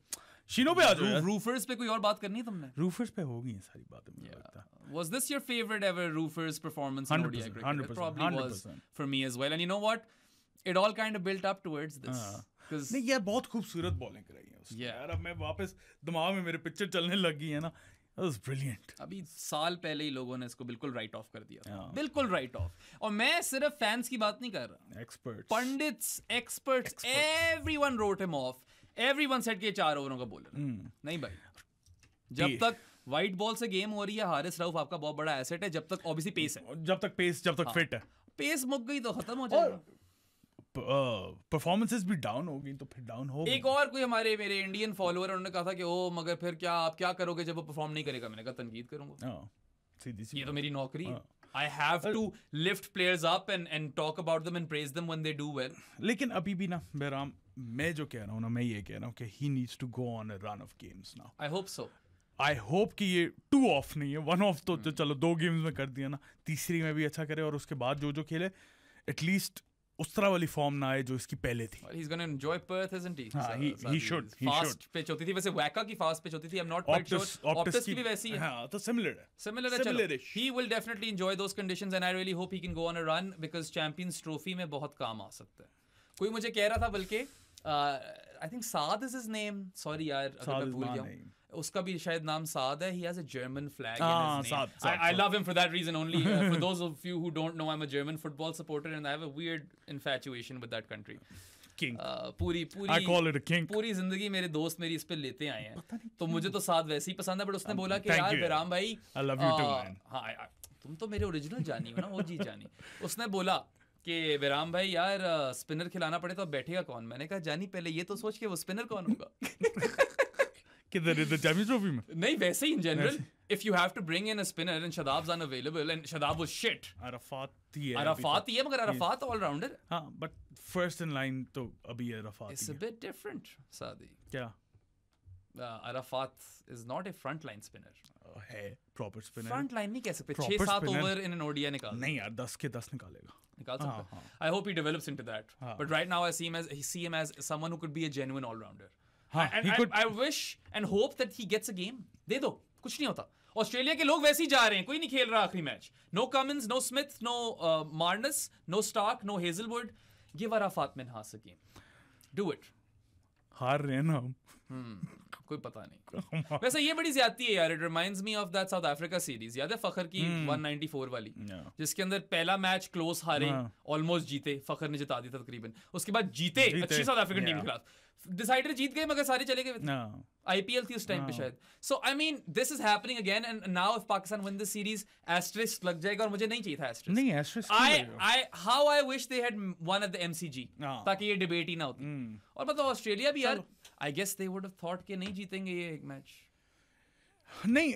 शीनो पे आ जाओ। रूफर्स पे कोई और बात करनी है तुमने? रूफर्स पे होगी सारी बातें, मुझे लगता है। Was this your favorite ever Roofers performance in ODI cricket? 100%, it probably 100%. Was for me as well. And you know what? It all kind of built up towards this. नहीं, यार बहुत खूबसूरत बॉलिंग कराई है उसने। यार अब मैं वापस दिमाग में मेरे पिक्चर चलने लग गई है ना। That was brilliant. अभी साल पहले ही लोगों ने इसको बिल्कुल राइट ऑफ कर दिया था, बिल्कुल राइट ऑफ। और मैं सिर्फ फैंस की बात नहीं कर रहा, experts, pundits, experts, everyone wrote him off, everyone said कि 4 ओवरों का बॉलर। नहीं भाई, जब तक व्हाइट बॉल से गेम हो रही है, हारिस रऊफ आपका बहुत बड़ा एसेट है। जब तक ऑब्वियसली पेस है, जब तक फिट है, पेस मुक गई तो खत्म हो जाएगा। परफॉर्मेंसेस भी डाउन हो गई तो फिर डाउन हो। एक और कोई मेरे इंडियन फॉलोअर, उन्होंने कहा था कि ओ मगर फिर क्या आप क्या करोगे जब वो परफॉर्म नहीं करेगा? मैंने कहा तनकीद करूंगा, ये तो मेरी नौकरी है। I have to lift players up and talk about them and praise them when they do well. लेकिन अभी भी ना बहराम, मैं जो कह रहा हूँ ना, मैं ये कह रहा हूँ कि he needs to go on a run of games now. I hope so. I hope कि ये 2 ऑफ नहीं है, 1 ऑफ तो चलो 2 गेम्स में कर दिया ना, तीसरी में भी अच्छा करे और उसके बाद जो खेले एटलीस्ट उस तरह वाली फॉर्म ना आए जो इसकी पहले थी. Well, he's going to enjoy Perth, isn't he? He should. Fast pitch होती थी वैसे, वैका की fast pitch होती थी. I'm not quite sure. Optus की भी वैसी है. हाँ, तो similar है. चलो. He will definitely enjoy those conditions and I really hope he can go on a run because Champions Trophy में बहुत काम आ सकता है. कोई मुझे कह रहा था बल्कि I think Saad is his name. Sorry यार, अगर मैं भूल गया हूँ. उसका भी शायद नाम साद है. He has a German flag in his name. I love him for that reason only. For those of you who don't know, I'm a German football supporter and I have a weird infatuation with that country. King. पूरी I call it a king. पूरी जिंदगी मेरे दोस्त मेरी इस पे लेते आए हैं. तो मुझे तो साद वैसे ही पसंद है, बट उसने बोला कि यार बेराम भाई, I love you too, man. हाँ, तुम तो मेरे ओरिजिनल जानी हो ना, ओजी जानी. उसने बोला कि बेराम भाई यार स्पिनर खिलाना पड़े तो अब बैठेगा कौन. मैंने कहा जानी पहले ये तो सोच के वो स्पिनर कौन होगा. किधर इधर चैंपियंस ट्रॉफी में? नहीं, वैसे ही in general. If you have to bring in a spinner and Shadab's unavailable and Shadab was shit. Arafat ही है मगर Arafat all rounder. हाँ, but first in line तो अभी Arafat. It's a bit different, Saadi. क्या? Arafat is not a front line spinner. है proper spinner. Front line नहीं कह सकते. 6-7 over in an ODI निकाल. नहीं यार, 10 के 10 निकालेगा. निकाल सकता है. I hope he develops into that. But right now I see him as someone who could be a genuine all rounder. I wish and hope that he gets a game. दे दो, कुछ नहीं होता. ऑस्ट्रेलिया के लोग वैसे ही जा रहे हैं, कोई नहीं खेल रहा आखिरी match. No Cummins, no Smith, no Marnus, no Stark, no Hazelwood. Give Arafat Minhas a game. Do it. हार रहे हैं ना हम. कोई पता नहीं. वैसे ये बड़ी ज्यादती है यार. It reminds me of that South Africa series. याद है फखर की 194 वाली, जिसके अंदर पहला मैच क्लोज हारे, ऑलमोस्ट जीते, फखर ने जिता दिया था तकरीबन. उसके बाद जीते अच्छी साउथ अफ्रीकन टीम के खिलाफ. डिसाइडर जीत गए मगर सारे चले गए. आईपीएल थी उस टाइम पे शायद. So I mean this is happening again and now if Pakistan win this series asterisk लग जाएगा और मुझे नहीं चाहिए था एस्टेरिस्क. नहीं asterisk. I wish they had won at the MCG ताकि ये डिबेट ही ना होती. और मतलब ऑस्ट्रेलिया भी यार, I guess they would have thought कि नहीं जीतेंगे ये एक मैच. नहीं,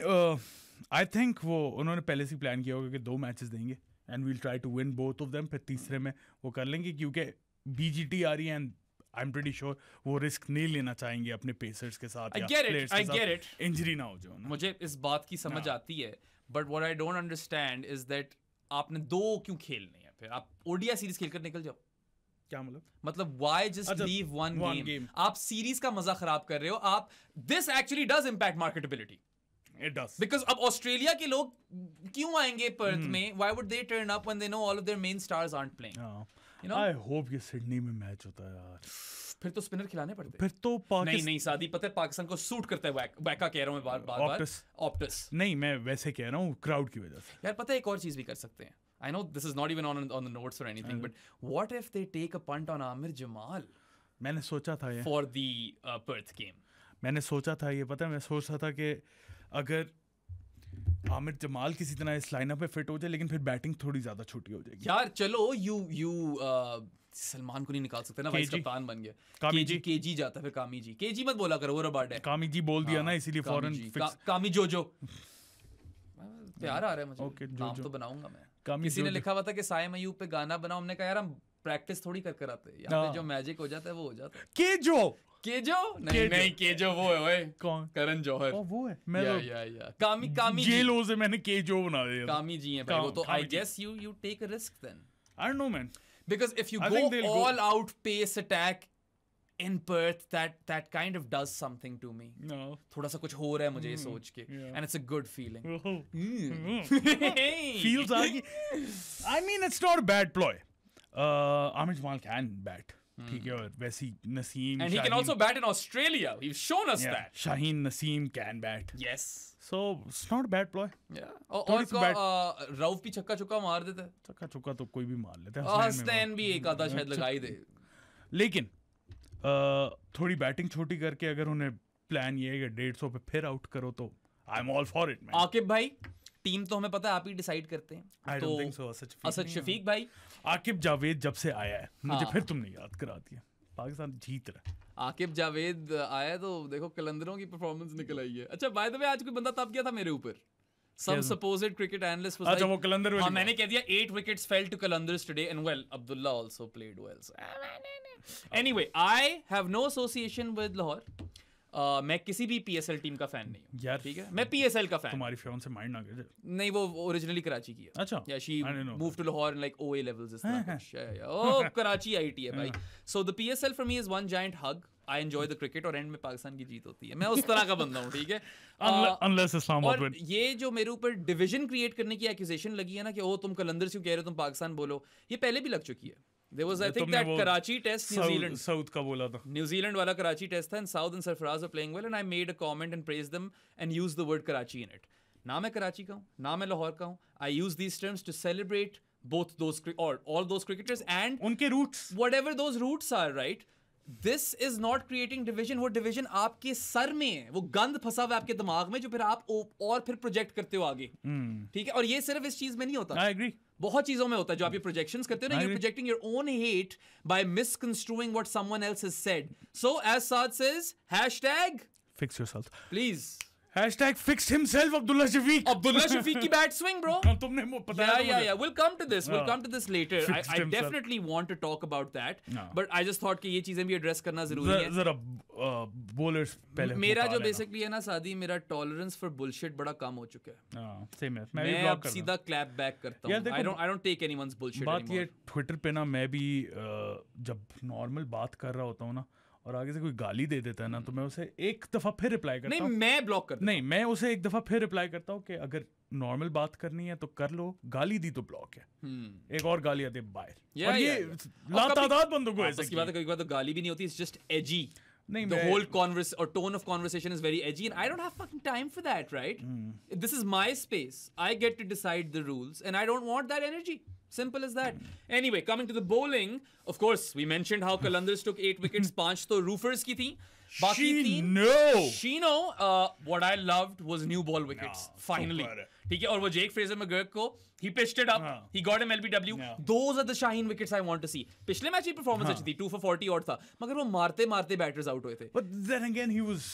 आई थिंक वो उन्होंने पहले से प्लान किया होगा कि 2 मैचेस देंगे and we'll try to win both of them. फिर तीसरे में वो कर लेंगे क्योंकि बीजीटी आ रही है and I am pretty sure वो रिस्क नहीं लेना चाहेंगे अपने पेसर्स के साथ. I get it. इंजरी ना हो जाए. मुझे इस बात की समझ आती है, but what I don't understand is that आपने 2 क्यों खेलने हैं. फिर आप ओडीआई सीरीज खेलकर निकल जाओ. क्या मतलब why just leave one game? आप सीरीज का मजा खराब कर रहे हो. आप this actually does impact marketability. It does. Because अब ऑस्ट्रेलिया के लोग क्यों आएंगे पर्थ में? Why would they turn up when they know all of their main stars aren't playing? You know? I hope ये सिडनी में मैच होता है यार. फिर तो स्पिनर खिलाने पड़ते. फिर तो नहीं सादी, पता है पाकिस्तान को सूट करता है वैका कह रहा हूं मैं बार. ऑप्टस नहीं, मैं वैसे कह रहा हूं क्राउड की वजह से. यार पता है एक और चीज भी कर सकते हैं. I know this is not even on the notes or anything, but what if they take a punt on Amir Jamal? मैंने सोचा था ये for the Perth game. मैंने सोचा था ये, पता है मैं सोच रहा था कि अगर आमिर जमाल किसी तरह इस लाइनअप में फिट हो जाए, लेकिन फिर बैटिंग थोड़ी ज्यादा छोटी हो जाएगी. यार चलो यू सलमान को नहीं निकाल सकते ना, वाइस कप्तान बन गया. केजी जाता है, फिर कामी जी. केजी मत बोला करो, वो रबार्ड है. कामी जी बोल दिया ना, इसीलिए फौरन फिक्स. कामी जोजो प्यार आ रहा है मुझे. नाम तो बनाऊंगा मैं. किसी ने लिखा हुआ था कि साइम अयूब पे गाना बनाओ. हमने कहा यार हम प्रैक्टिस थोड़ी कर आते हैं, यहाँ पे जो मैजिक हो जाता है वो हो जाता है. केजो नहीं केजो वो है. ओए कौन? करण जौहर. वो है. मैं या कामी जेलो से मैंने केजो बना दिया. कामी जी हैं भाई वो तो. I guess you take a risk then. I don't know man. Because if you go all out pace attack in Perth, that kind of does something to me. No. थोड़ा सा कुछ हो रहा है मुझे ये सोच के. And it's a good feeling. Feels like I mean it's not a bad ploy. Amir Jamal can bat. ठीक है. और वैसी Naseem and he can also bat in Australia. He's shown us that. Shaheen Naseem can bat. Yes. So it's not a bad ploy. Yeah. और रऊफ भी छक्का चुक्का मार देता है. छक्का चुक्का तो कोई भी मार लेता है. हसनैन भी एक आधा शायद लगा ही दे. लेकिन थोड़ी बैटिंग छोटी करके अगर उन्हें प्लान ये है कि 150 पे फिर आउट करो तो I am all for it. Aqib भाई टीम तो हमें पता है आप ही डिसाइड करते हैं. I don't think so. Asad Shafiq भाई. आकिब जावेद जब से आया है मुझे फिर तुमने याद करा दिया. पाकिस्तान जीत रहा है. आकिब जावेद आया तो देखो कलंदरों की परफॉर्मेंस निकल आई है. अच्छा बाय द वे आज कोई बंदा तब गया था मेरे ऊपर. Some supposed cricket analyst was अच्छा वो कलंदर वाली. मैंने कह दिया 8 wickets fell to Kalandars today and well Abdullah also played well. So, anyway, I have no association with Lahore. मैं किसी भी PSL टीम का फैन नहीं हूँ यार, ठीक है, मैं PSL का फैन। तुम्हारी फियांसे से माइंड ना गए? नहीं, वो ओरिजिनली कराची की है। अच्छा, yeah she moved to Lahore in like OA levels इस तरह कुछ। ओ कराची IT है भाई। So the PSL for me is one giant hug. I enjoy the cricket और एंड में पाकिस्तान की जीत होती है, मैं उस तरह का बंदा हूँ ठीक है। और ये जो मेरे ऊपर डिवीजन क्रिएट करने की एक्यूजेशन लगी है ना कि ओ तुम कलंदर से कह रहे हो तुम पाकिस्तान बोलो, ये पहले भी लग चुकी है। There was I think that Karachi test, New Zealand South का बोला था, New Zealand वाला Karachi test था, and South and Sarfaraz were playing well, and I made a comment and praised them and used the word Karachi in it. ना मैं कराची का हूँ, ना मैं लाहौर का हूँ। I use these terms to celebrate both those or all those cricketers and उनके roots, whatever those roots are, right? This is not creating division. वो division आपके सर में है, वो गंद फंसा हुआ है आपके दिमाग में जो फिर आप और फिर प्रोजेक्ट करते हो आगे, ठीक है। और ये सिर्फ इस चीज में नहीं होता, I agree, बहुत चीजों में होता है जो आप ये प्रोजेक्शंस करते हो ना, you're projecting your own hate by misconstruing what someone else has said. So as Saad says, hashtag fix yourself, please. Hashtag fixed himself, Abdullah Shafique. Abdullah Shafique की bat swing, bro. तुमने बताया था मुझे. Yeah. We'll come to this. We'll come to this later. I definitely want to talk about that. But I just thought कि ये चीजें भी address करना जरूरी है. जरा bowlers पहले. मेरा जो basically है ना सादी, मेरा tolerance for bullshit बड़ा कम हो चुका है. Same है. मैं अब सीधा clap back करता हूँ. I don't take anyone's bullshit anymore. बात ये Twitter पे ना मैं भी जब normal बात कर रहा होता हूँ ना और आगे से कोई गाली दे देता है ना तो मैं उसे एक दफा फिर रिप्लाई करता हूँ। नहीं, मैं ब्लॉक करता हूँ। नहीं, मैं उसे एक दफा फिर रिप्लाई करता हूँ कि अगर नॉर्मल बात करनी है तो कर लो, गाली दी तो ब्लॉक है। एक और गाली आती है बाहर, और ये लातादाद बंदों को ऐसे की बात है। कभी बात तो गाली भी नहीं होती, इट्स जस्ट एजी। नहीं, the whole tone of conversation is very edgy and I don't have fucking time for that, right? This is my space. I get to decide the rules and I don't want that energy. Simple as that. Anyway, coming to the bowling, of course, we mentioned how Qalandars took 8 wickets, 5 to roofers ki thi. Baki Sheeno, what I loved was new ball wickets. Finally. ठीक है, और वो Jake Fraser McGurk को he pitched it up, he got him LBW. Those are the Shaheen wickets I want to see. पिछले match की performance अच्छी थी, 2 for 40 और था, मगर वो मारते मारते बैटर्स आउट हुए थे. But then again he was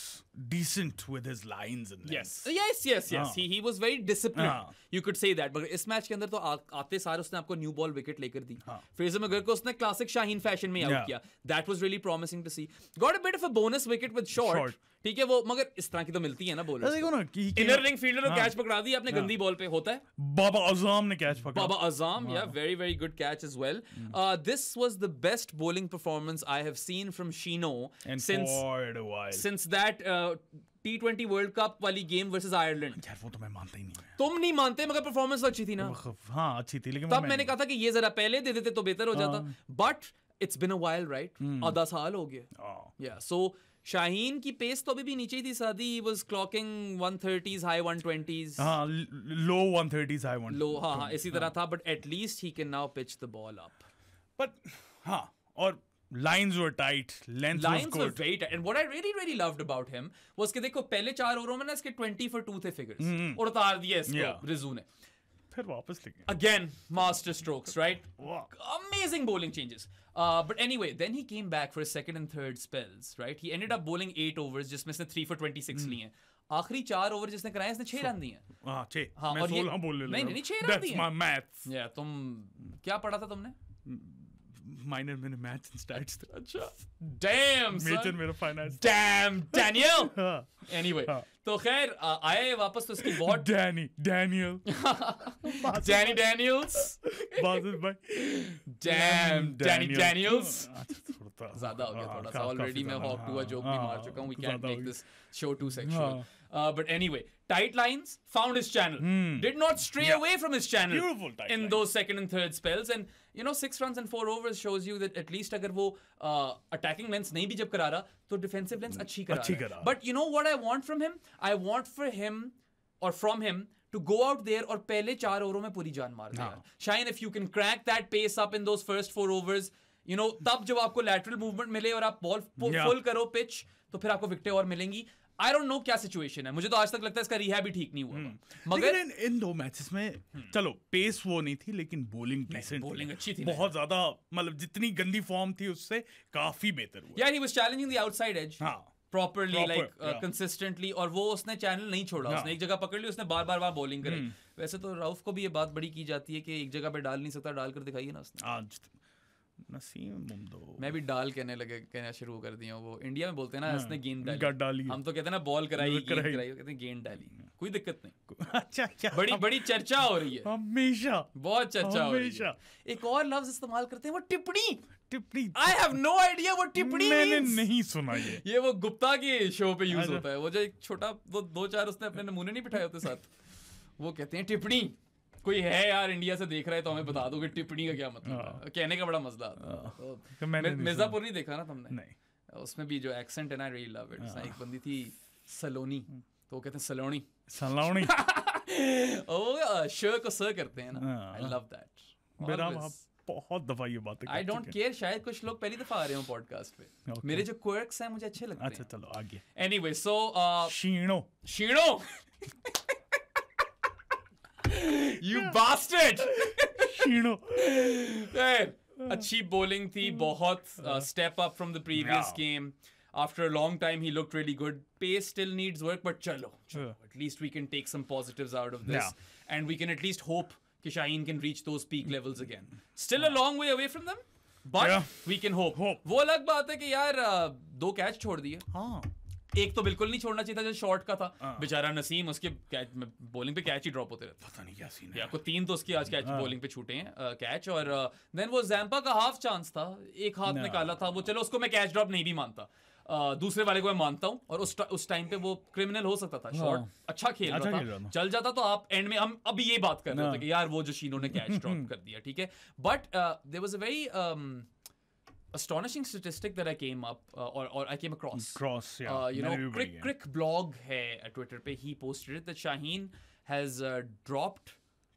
decent with his lines and yes. He was very disciplined. You could say that. मगर इस मैच के अंदर तो आते सारे उसने आपको न्यू बॉल विकेट लेकर दी. फ्रेजर मैकगर्क को उसने क्लासिक शाहीन फैशन में आउट किया. That was really promising to see. Got a bit of a bonus wicket with short. ठीक है, वो मगर इस तरह की तो मिलती है ना बॉलर्स. देखो ना, इनर रिंग फील्डर को कैच पकड़ा दिया आपने गंदी बॉल पे, होता है. बाबर आजम ने कैच पकड़ा. Babar Azam, very good catch as well. This was the best bowling performance I have seen from Sheeno since quite a while. Since that T20 World Cup वाली गेम वर्सेस आयरलैंड. यार वो तो मैं मानता ही नहीं हूं. तुम नहीं मानते, मगर परफॉर्मेंस अच्छी थी ना. हाँ अच्छी थी, लेकिन तब मैंने कहा था कि ये जरा पहले दे देते तो बेहतर हो जाता. But it's been a while, right? आधा साल हो गया. Yeah, so शाहीन की पेस तो अभी भी नीचे ही थी सादी. He was clocking 130s, high 120s. हाँ, low 130s, high 120s. Low, हाँ, इसी तरह था. But at least he can now pitch the ball up. But हाँ, और lines were tight, length was good. Lines were very tight. And what I really loved about him was कि देखो पहले 4 ओवरों में ना इसके 20 for 2 थे figures. और उतार दिया इसको रिजू ने. फिर वापस लेके. Again, master strokes, right? Amazing bowling changes. But anyway, then he came back for his second and third spells, right? He ended up bowling 8 overs, जिसमें से 3 for 26 लिए हैं. आखिरी 4 ओवर जिसने कराए इसने 6 रन दिए हैं. हाँ 6. हाँ, मैं 16 बोलने लगा. नहीं 6 रन दिए. That's my maths. Yeah, तुम क्या पढ़ा था तुमने? Minor मैंने maths and stats थे. अच्छा. Damn son. Major मेरा finance. Damn Daniel. Anyway, तो खैर आए वापस तो इसकी बहुत. Daniels. बाजिद भाई. Damn Daniels. ज़्यादा हो गया थोड़ा सा. Already मैं hawk to a joke भी मार चुका हूँ. We can't make this show too sexual. But anyway, tight lines, found his channel. Did not stray away from his channel. Beautiful tight in those second and third spells. And you know, 6 runs and 4 overs shows you that at least अगर वो attacking lengths नहीं भी जब करा रहा तो defensive lengths अच्छी करा रहा है. But you know what I want from him? I want for him or from him to go out there और पहले 4 ओवरों में पूरी जान मार दे. Shine, if you can crack that pace up in those first 4 overs, you know, तब जब आपको lateral movement मिले और आप ball full करो pitch तो फिर आपको विकेटें और मिलेंगी. I don't know क्या सिचुएशन है. मुझे तो आज तक लगता है इसका रिहैब भी ठीक नहीं हुआ. मगर इन 2 मैचेस में चलो पेस वो नहीं थी, लेकिन बॉलिंग डिसेंट, बॉलिंग अच्छी थी. बहुत ज्यादा, मतलब जितनी गंदी फॉर्म थी उससे काफी बेहतर हुआ. Yeah, he was challenging the outside edge. Properly, like consistently. और वो उसने चैनल नहीं छोड़ा. उसने एक जगह पकड़ ली, उसने बार बॉलिंग कराई. वैसे तो राउफ को भी ये बात बड़ी की जाती है कि एक जगह पे डाल नहीं सकता, डाल कर दिखाइए ना उसने. नसीम मुमदो। मैं भी डाल कहना शुरू कर दिया। वो इंडिया में बोलते हैं ना, इसने गेंद डाली, हम तो कहते हैं ना बॉल कराई, कहते हैं गेंद डाली। कोई दिक्कत नहीं। अच्छा क्या बड़ी चर्चा हो रही है, हमेशा बहुत चर्चा हो रही है। एक और लफ्ज इस्तेमाल करते हैं, वो टिप्पणी। आई हैव नो आइडिया वो टिप्पणी मैंने नहीं सुना ये वो गुप्ता के शो पे यूज होता है। वो जो एक छोटा वो 2-4 उसने अपने नमूने नहीं बिठाए होते साथ, वो कहते हैं टिप्पणी। कोई है यार इंडिया से देख रहा है तो हमें बता दो कि टिप्पणी का क्या मतलब है। कहने का बड़ा मजा आता है। मिर्जापुर नहीं देखा ना तुमने? नहीं। उसमें भी जो एक्सेंट है ना, रियली लव इट। एक बंदी थी सलोनी, तो वो कहते हैं सलोनी। ओ श को स करते हैं ना। I love that. मेरा बहुत दफा ये बात है। आई डोंट केयर, शायद कुछ लोग पहली दफा आ रहे हो पॉडकास्ट पे। मेरे जो क्वर्क्स हैं मुझे अच्छे लगते हैं। अच्छा चलो आगे। Anyway so Sheeno You bastard! Sheeno अच्छी bowling थी, बहुत step up from the previous game. After a long time, he looked really good. Pace still needs work, but chalo. At least we can take some positives out of this, and we can at least hope that Shaheen can reach those peak levels again. Still a long way away from them, but we can hope. वो अलग बात है कि यार 2 catch छोड़ दिए। हाँ। एक तो बिल्कुल नहीं छोड़ना चाहिए था जो शॉर्ट का था। बेचारा नसीम, उसके बॉलिंग पे कैच ही ड्रॉप होते रहते। पता नहीं क्या सीन है। को 3 तो उसकी आज कैच बॉलिंग पे छूटे हैं कैच। और देन वो जैम्पा का हाफ चांस था, एक हाथ निकाला था वो। चलो उसको मैं कैच ड्रॉप नहीं भी मानता, दूसरे वाले को मैं मानता हूँ। और उस टाइम पे वो क्रिमिनल हो सकता था। शॉट अच्छा खेल रहा था, चल जाता तो आप एंड में हम अभी ये बात कर रहे होते कि यार वो जो शीनो ने कैच ड्रॉप कर दिया, ठीक है। But there was a very astonishing statistic that I came up or I came across. You know, Crick blog hai Twitter pe, he posted it that Shaheen has dropped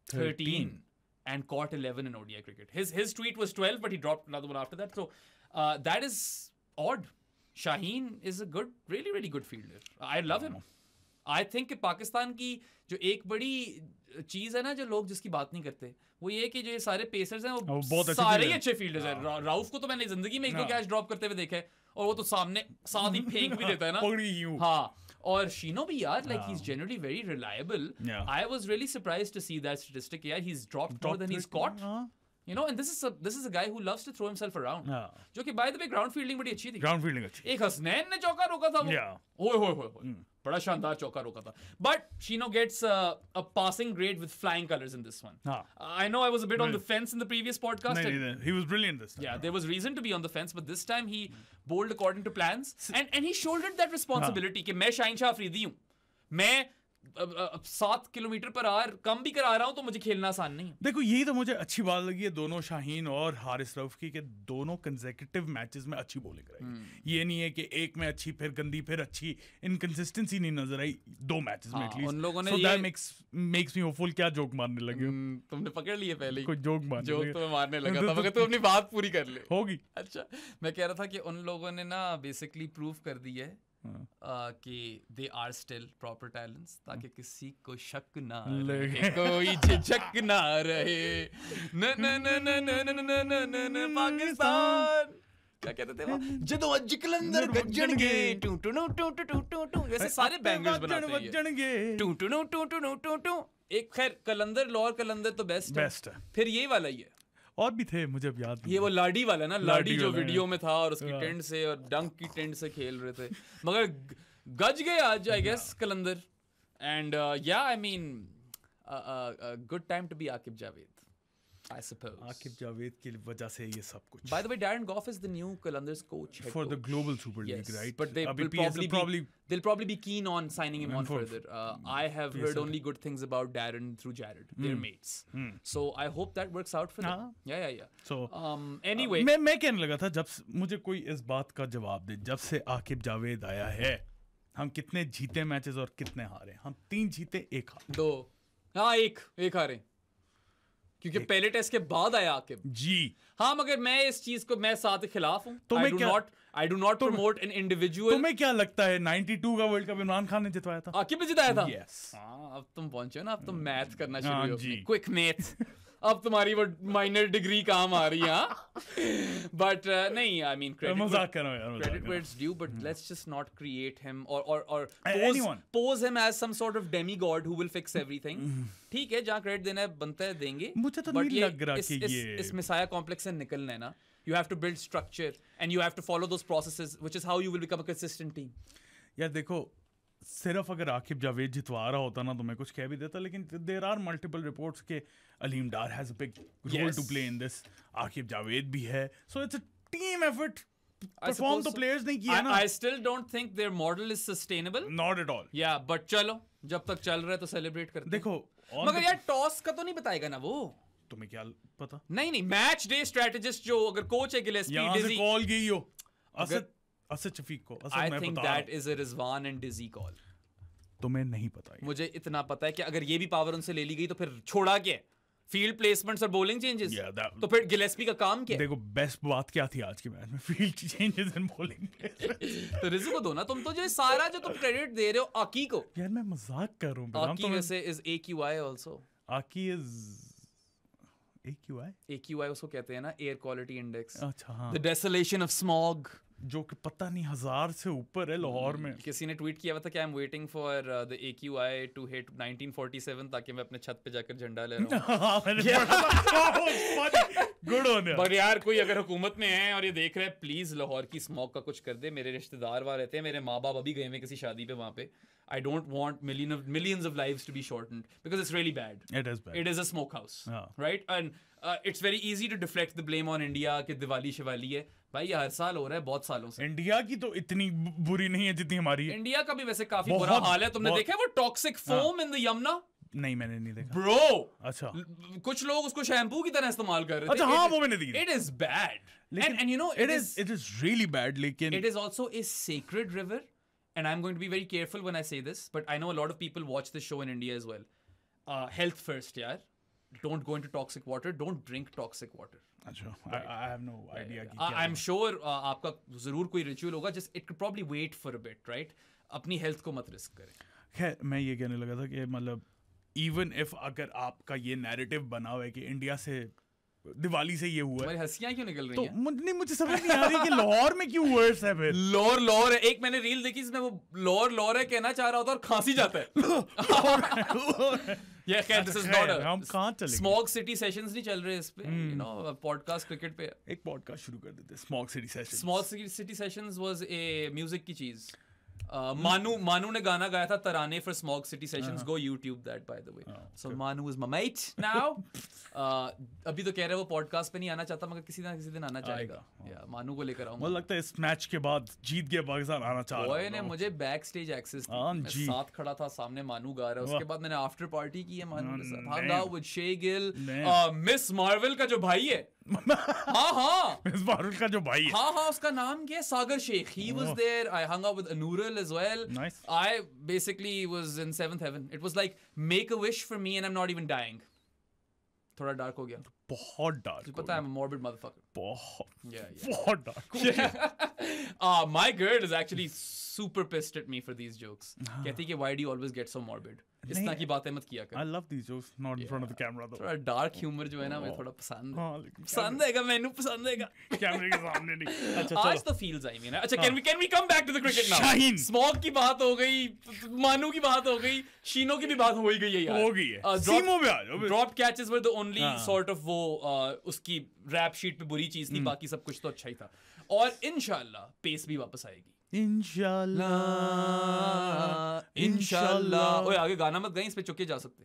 13 and caught 11 in ODI cricket. His tweet was 12, but he dropped another one after that. So that is odd. Shaheen is a good, really, really good fielder. I love him. I think कि पाकिस्तान की जो एक बड़ी चीज है ना, जो लोग जिसकी बात नहीं करते, वो ये कि जो ये सारे पेसर्स हैं वो सारे ही अच्छे फील्डर्स हैं। राउफ को तो मैंने जिंदगी में 1-2 कैच ड्रॉप करते हुए देखा है, और वो तो साथ ही फेंक भी देता है ना। हाँ, और शीनो भी यार, like he's generally very reliable. I was really surprised to see that statistic. Yeah, he's dropped more than he's caught. You know, and this is a guy who loves to throw himself around. जो कि by the way ground fielding बड़ी अच्छी थी। Ground fielding अच्छी। एक हसनैन ने चौका रोका था वो। ओए बड़ा शानदार चौका रोका था। But Sheeno gets a passing grade with flying colors in this one. I know I was a bit on the fence in the previous podcast. He was brilliant this time. Yeah, there was reason to be on the fence, but this time he bowled according to plans, and he shouldered that responsibility कि मैं शाहीन शाह अफरीदी हूँ, मैं 7 kilometre per hour कम भी करा रहा हूं तो मुझे खेलना आसान नहीं है। देखो यही तो मुझे अच्छी बात लगी है दोनों शाहीन और हारिस रऊफ की, कि दोनों कंसेक्यूटिव मैचेस में अच्छी बॉलिंग कराई। ये नहीं है कि एक में अच्छी फिर गंदी फिर अच्छी, इनकंसिस्टेंसी नहीं नजर आई 2 मैचेस में एटलीस्ट। उन लोगों ने so that makes me hopeful। क्या जोक मारने लगे? तुमने पकड़ लिए पहले ही कोई जोक तो मैं मारने लगा था, मगर तू अपनी बात पूरी कर ले। होगी। अच्छा, मैं कह रहा था कि उन लोगों ने ना बेसिकली प्रूव कर दी है कि they are still proper talents, ताकि किसी को शक ना रहे, कोई झिझक ना रहे। न न न न न न न न न पाकिस्तान क्या कहते थे वो, जदों अज कलंदर गज्जणगे टू टू टू टू टू टू टू, वैसे सारे बैंगर्स बनाते हैं टू टू टू टू टू टू। एक खैर कलंदर, लॉर कलंदर तो बेस्ट है, फिर ये वाला ही है। और भी थे मुझे अब याद नहीं। ये वो लाडी वाला ना, लाडी जो वीडियो में था और उसकी टेंट से और डंक की टेंट से खेल रहे थे, मगर गज गए आज I guess Qalandar. And yeah I mean good time to be Aqib Javed, I suppose. Aqib Javed की वजह से ये सब कुछ। By the way, Darren Goff is the new Qalandar's coach. For the Global Super League, right? But they'll probably be keen on signing him on further. I have heard only good things about Darren through Jared. They're mates. So I hope that works out for them. Yeah. So anyway, मैं कहने लगा था, जब मुझे कोई इस बात का जवाब दे, जब से आकिब जावेद आया है हम कितने जीते मैचेस और कितने हारे? हम 3 जीते 1 हारे। 2 हाँ, एक हारे, क्योंकि पहले टेस्ट के बाद आया आकिब जी। हाँ, मगर मैं इस चीज को मैं साथ खिलाफ हूँ। I do not promote an individual. तुम्हें क्या लगता है 92 का वर्ल्ड कप इमरान खान ने जितवाया था? आकिब ने जिताया था। Yes. हाँ, अब तुम पहुंचे ना, अब तुम मैथ करना शुरू हो, क्विक मैथ। अब तुम्हारी वो माइनर डिग्री काम आ रही है. But नहीं, I mean credit where it's due, but let's just not create him or pose him as some sort of demigod who will fix everything. ठीक है, जहाँ क्रेडिट देना है बनता है देंगे. मुझे तो नहीं लग रहा कि ये इस मिसाया कॉम्प्लेक्स से निकलना है ना. You have to build structure and you have to follow those processes, which is how you will become a consistent team. यार देखो, सिर्फ अगर आकिब जावेद जितवा रहा होता ना तो मैं कुछ कह भी देता, लेकिन देयर आर मल्टीपल रिपोर्ट्स के Aleem Dar has a big role to play in this. Aqib Javed भी है, so it's a team effort. Perform तो प्लेयर्स नहीं किया ना. I still don't think their model is sustainable. Not at all. Yeah, but चलो, जब तक चल रहा है तो सेलिब्रेट करते हैं. देखो, मगर यार टॉस का तो नहीं बताएगा ना वो. तुम्हें क्या पता? नहीं, मैच डे स्ट्रेटेजिस्ट जो अगर कोच है गिलेस्पी, डिजी कॉल गई हो असद शफीक को. I think that is a Rizwan and Dizzy call. तुम्हें नहीं पता. मुझे इतना पता है कि अगर ये भी पावर उनसे ले ली गई तो फिर छोड़ा क्या? फील्ड प्लेसमेंट्स और बॉलिंग चेंजेस. तो फिर गिलेस्पी का काम क्या? देखो, बेस्ट बात क्या थी आज के मैच में? Field changes and bowling. तो रिज़ को दो ना. तुम तो जो सारा जो तुम क्रेडिट दे रहे हो आकी को. यार मैं मजाक कर रहा हूं. आकी वैसे is AQI also. AQI is AQI उसको कहते हैं ना, एयर क्वालिटी इंडेक्स. अच्छा, हाँ. द डेसोलेशन ऑफ स्मॉग, जो कि पता नहीं 1000 से ऊपर है लाहौर में. किसी ने ट्वीट किया हुआ था कि I am waiting for the AQI to hit 1947 ताकि मैं अपने छत पे जाकर झंडा ले रहा हूं. गुड ऑन यार. पर यार कोई अगर हुकूमत में है और ये देख रहा है, प्लीज लाहौर की स्मॉग का कुछ कर दे. मेरे रिश्तेदार वहाँ रहते हैं, मेरे माँ बाप अभी गए हुए किसी शादी पे वहाँ पे. I don't want millions of lives to be shortened because it's really bad. It is bad. It is a smokehouse, right? And it's very easy to deflect the blame on India कि दिवाली शिवाली है. भाई ये हर साल हो रहा है बहुत सालों से. इंडिया की तो इतनी बुरी नहीं है जितनी हमारी है. इंडिया का भी वैसे काफी बुरा हाल है. तुमने देखा है वो toxic foam in the Yamuna? नहीं, मैंने नहीं देखा. Bro, अच्छा, कुछ लोग उसको शैम्पू की तरह इस्तेमाल कर रहे थे. अच्छा, हाँ, वो मैंने देखी. It is bad. And you know it is really bad. लेकिन it is also a sacred river. And I'm going to be very careful when I say this, but I know a lot of people watch this show in India as well. Health first, yaar. Don't go into toxic water. Don't drink toxic water. अच्छा, I have no idea. I'm sure आपका जरूर कोई ritual होगा. Just it could probably wait for a bit, right? अपनी health को मत risk करें. खैर, मैं ये कहने लगा था कि मतलब even if अगर आपका ये narrative बना हुआ है कि इंडिया से दिवाली से ये हुआ है, तुम्हारी हंसियां क्यों निकल रही हैं? तो मुझे समझ नहीं आ रही कि लाहौर में क्यों वर्स है फिर. लॉर है. एक मैंने रील देखी जिसमें वो लॉर है कहना चाह रहा होता और खांसी जाता है. Yeah, this is not हम कहाँ चले? स्मॉग सिटी सेशंस नहीं चल रहे इस पे, you know, पॉडकास्ट क्रिकेट पे. एक पॉडकास्ट शुरू कर देते. Smog city sessions. Smog city sessions was a music की चीज. मानू ने गाना गाया था तराने for smog city sessions. Go YouTube that by the way. So Maanu is my met now. अभी तो कह रहे हैं वो पॉडकास्ट पे नहीं आना चाहता, मगर किसी ना किसी दिन आना चाहेगा. या मानू को लेकर आऊंगा. मुझे लगता है इस मैच के बाद जीत गया पाकिस्तान आना चाह रहा है. ने मुझे बैक स्टेज एक्सेस दी. मैं साथ खड़ा था, सामने मानू गा रहा है. उसके बाद मैंने आफ्टर पार्टी की है मानू के साथ. हंग आउट विद शे गिल. मिस मार्वल का जो भाई है. हाँ मिस मार्वल का जो भाई है. हाँ, उसका नाम क्या है? सागर Sheikh. He was there. I hung out with Anurul as well. Nice. I basically was in seventh heaven. It was like make a wish for me and I'm not even dying. थोड़ा डार्क हो गया. बहुत dark. पता है, I'm a morbid motherfucker. बहुत dark. My girl is actually super pissed at me for these jokes. कहती कि why do you always get so morbid? इस तरह की बातें मत किया कर. I love these jokes, not in front of the camera though. थोड़ा डार्क ह्यूमर जो है ना, मुझे थोड़ा पसंद है. पसंद है, मैंने पसंद है. कैमरे के सामने नहीं. अच्छा, आज तो फील्स आई मीन. अच्छा, can we come back to the cricket now? Shaheen. Smog की बात हो गई, मानू की बात हो गई, शीनो की भी बात हो ही गई है यार. हो गई है. सीमो पे आ जाओ. Drop catches were the only sort of वो उसकी रैप शीट पे बुरी चीज थी. बाकी सब कुछ तो अच्छा ही था. और इंशाल्लाह पेस भी वापस आएगी. इंशाल्लाह. ओए आगे गाना मत गाएं, इस पे चुके जा सकते.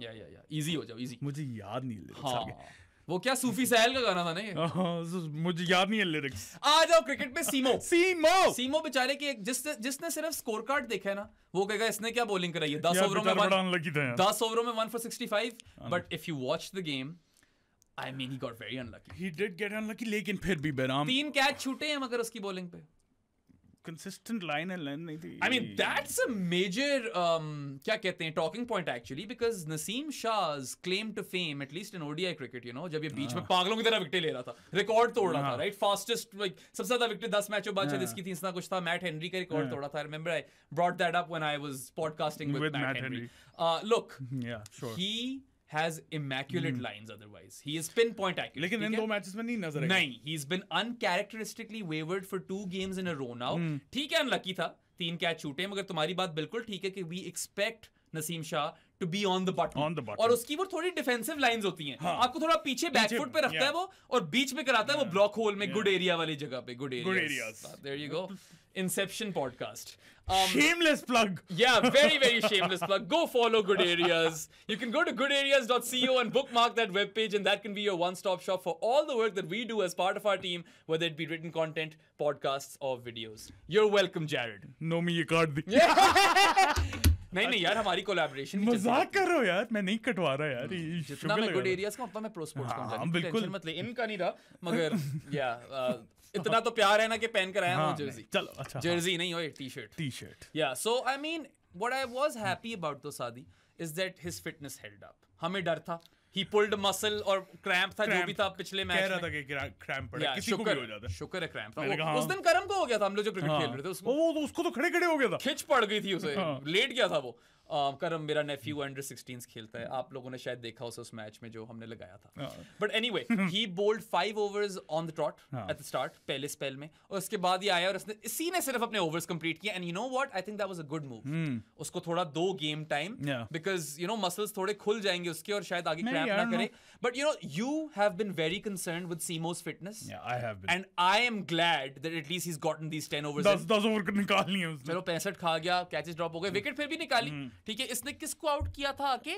या इजी हो जाओ, इजी. मुझे याद नहीं लिरिक्स. हाँ, वो क्या सूफी सहल का गाना था ना ये. मुझे याद नहीं है लिरिक्स. आ जाओ क्रिकेट पे. सीमो बेचारे की जिसने सिर्फ स्कोर कार्ड देखा है ना, वो कहेगा इसने क्या बॉलिंग कराई है. 10 ओवरों में 1 for 65. But if you watch the game, I mean, he got very unlucky. He did get unlucky, लेकिन फिर भी बेराम. 3 कैच छूटे हैं मगर उसकी बॉलिंग पे. Consistent line and length नहीं थी. I mean, that's a major क्या कहते हैं talking point actually, because Naseem Shah's claim to fame, at least in ODI cricket, you know, जब ये बीच में पागलों की तरह विकेट ले रहा था, रिकॉर्ड तोड़ रहा था, right? Fastest, like सबसे ज्यादा विकेट 10 मैचों बाद शायद इसकी थी, इतना कुछ था. मैट हेनरी का रिकॉर्ड तोड़ा था. I remember I brought that up when I was podcasting with Matt Henry. Look, yeah, sure. He has immaculate lines otherwise. He is pinpoint accurate. लेकिन इन 2 मैचेस में नहीं नजर आया. नहीं, he's been uncharacteristically wavered for 2 games in a row now. ठीक है, unlucky था, 3 catch छूटे, मगर तुम्हारी बात बिल्कुल ठीक है कि we expect Naseem Shah to be on the button. और उसकी वो थोड़ी डिफेंसिव लाइंस होती हैं. आपको थोड़ा पीछे बैकफुट पे रखता है वो, और बीच में कराता है वो ब्लॉक होल में, गुड एरिया वाली जगह पे. Good areas. There you go. Inception podcast. Shameless plug. Yeah, very, very shameless plug. Go follow Good Areas. You can go to goodareas.co and bookmark that webpage, and that can be your one-stop shop for all the work that we do as part of our team, whether it be written content, podcasts, or videos. You're welcome, Jared. No me ये काट दी. नहीं यार, हमारी collaboration मजाक कर रहे हो यार, मैं नहीं कटवा रहा यार. जितना मैं गुड एरियाज का उतना मैं ProSports का हूं. बिल्कुल मत ले, इनका नहीं रहा, मगर या इतना तो प्यार है ना कि पहन कर आया हूं जर्सी. चलो अच्छा, जर्सी नहीं हो, T-shirt. Yeah, so I mean, what I was happy about though Saadi is that his fitness held up. हमें डर था. He pulled a muscle और क्रैम्प था, जो भी था पिछले मैच में. कह रहा था कि क्रैम्प पड़ा, किसी को भी हो जाता है. शुक्र है क्रैम्प था. उस दिन करम को हो गया था, हम लोग जो क्रिकेट खेल रहे थे, उसको तो खड़े हो गया था. खिंच पड़ गई थी उसे, लेट गया था वो. करम मेरा नेफ्यू अंडर 16 खेलता है, आप लोगों ने शायद देखा उस मैच में जो हमने लगाया था. But anyway, he bowled 5 overs on the trot at the start, पहले स्पेल में, और उसके बाद ही आया और उसने इसी ने सिर्फ अपने ओवर्स कंप्लीट किए. And you know what, I think that was a good move. उसको थोड़ा 2 game time, because you know muscles थोड़े खुल जाएंगे उसके और शायद आगे क्रैम्प ना करे. But you know, you have been very concerned with Simo's fitness. Yeah, I have been. And I am glad that at least he's gotten these 10 overs. 10 over निकाल लिए उसने. चलो 65 खा गया, कैचेस ड्रॉप हो गए, विकेट फिर भी निकाली. ठीक है, इसने किसको आउट किया था आके?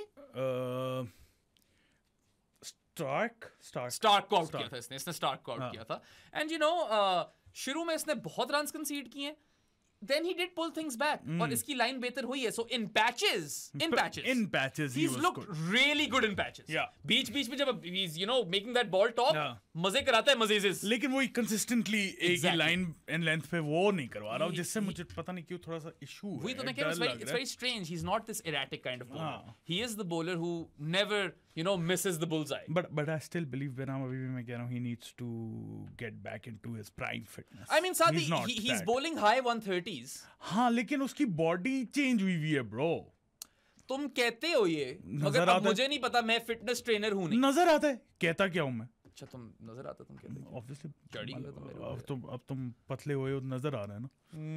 स्टार्क को आउट किया था इसने स्टार्क को आउट किया था. एंड यू नो, शुरू में इसने बहुत रन्स कंसीड किए हैं. Then he did pull things back. और इसकी लाइन बेहतर हुई है. So in patches, he's looked really good in patches. Yeah. बीच में जब he's making that ball top, मजे कराता है मजे. लेकिन वो consistently एक ही लाइन एंड लेंथ पे वो नहीं करवा रहा, जिससे मुझे पता नहीं क्यों थोड़ा सा इशू है. वही तो मैं कह रहा हूं, it's very strange. He's not this erratic kind of bowler. He is the bowler who never misses the bullseye. But I still believe अभी भी मैं कह रहा हूं, he needs to get back into his prime fitness. I mean, Saadi, he's bowling high 130s. हाँ, लेकिन उसकी body change हुई है ब्रो. तुम कहते हो ये, मगर अब मुझे नहीं पता, मैं फिटनेस ट्रेनर हूं नहीं. नजर आता है, कहता क्या हूं मैं. अच्छा, तुम नजर आता, तुम कहते हो ऑब्वियसली. अब तुम पतले हुए हो, नजर आ रहे हैं ना.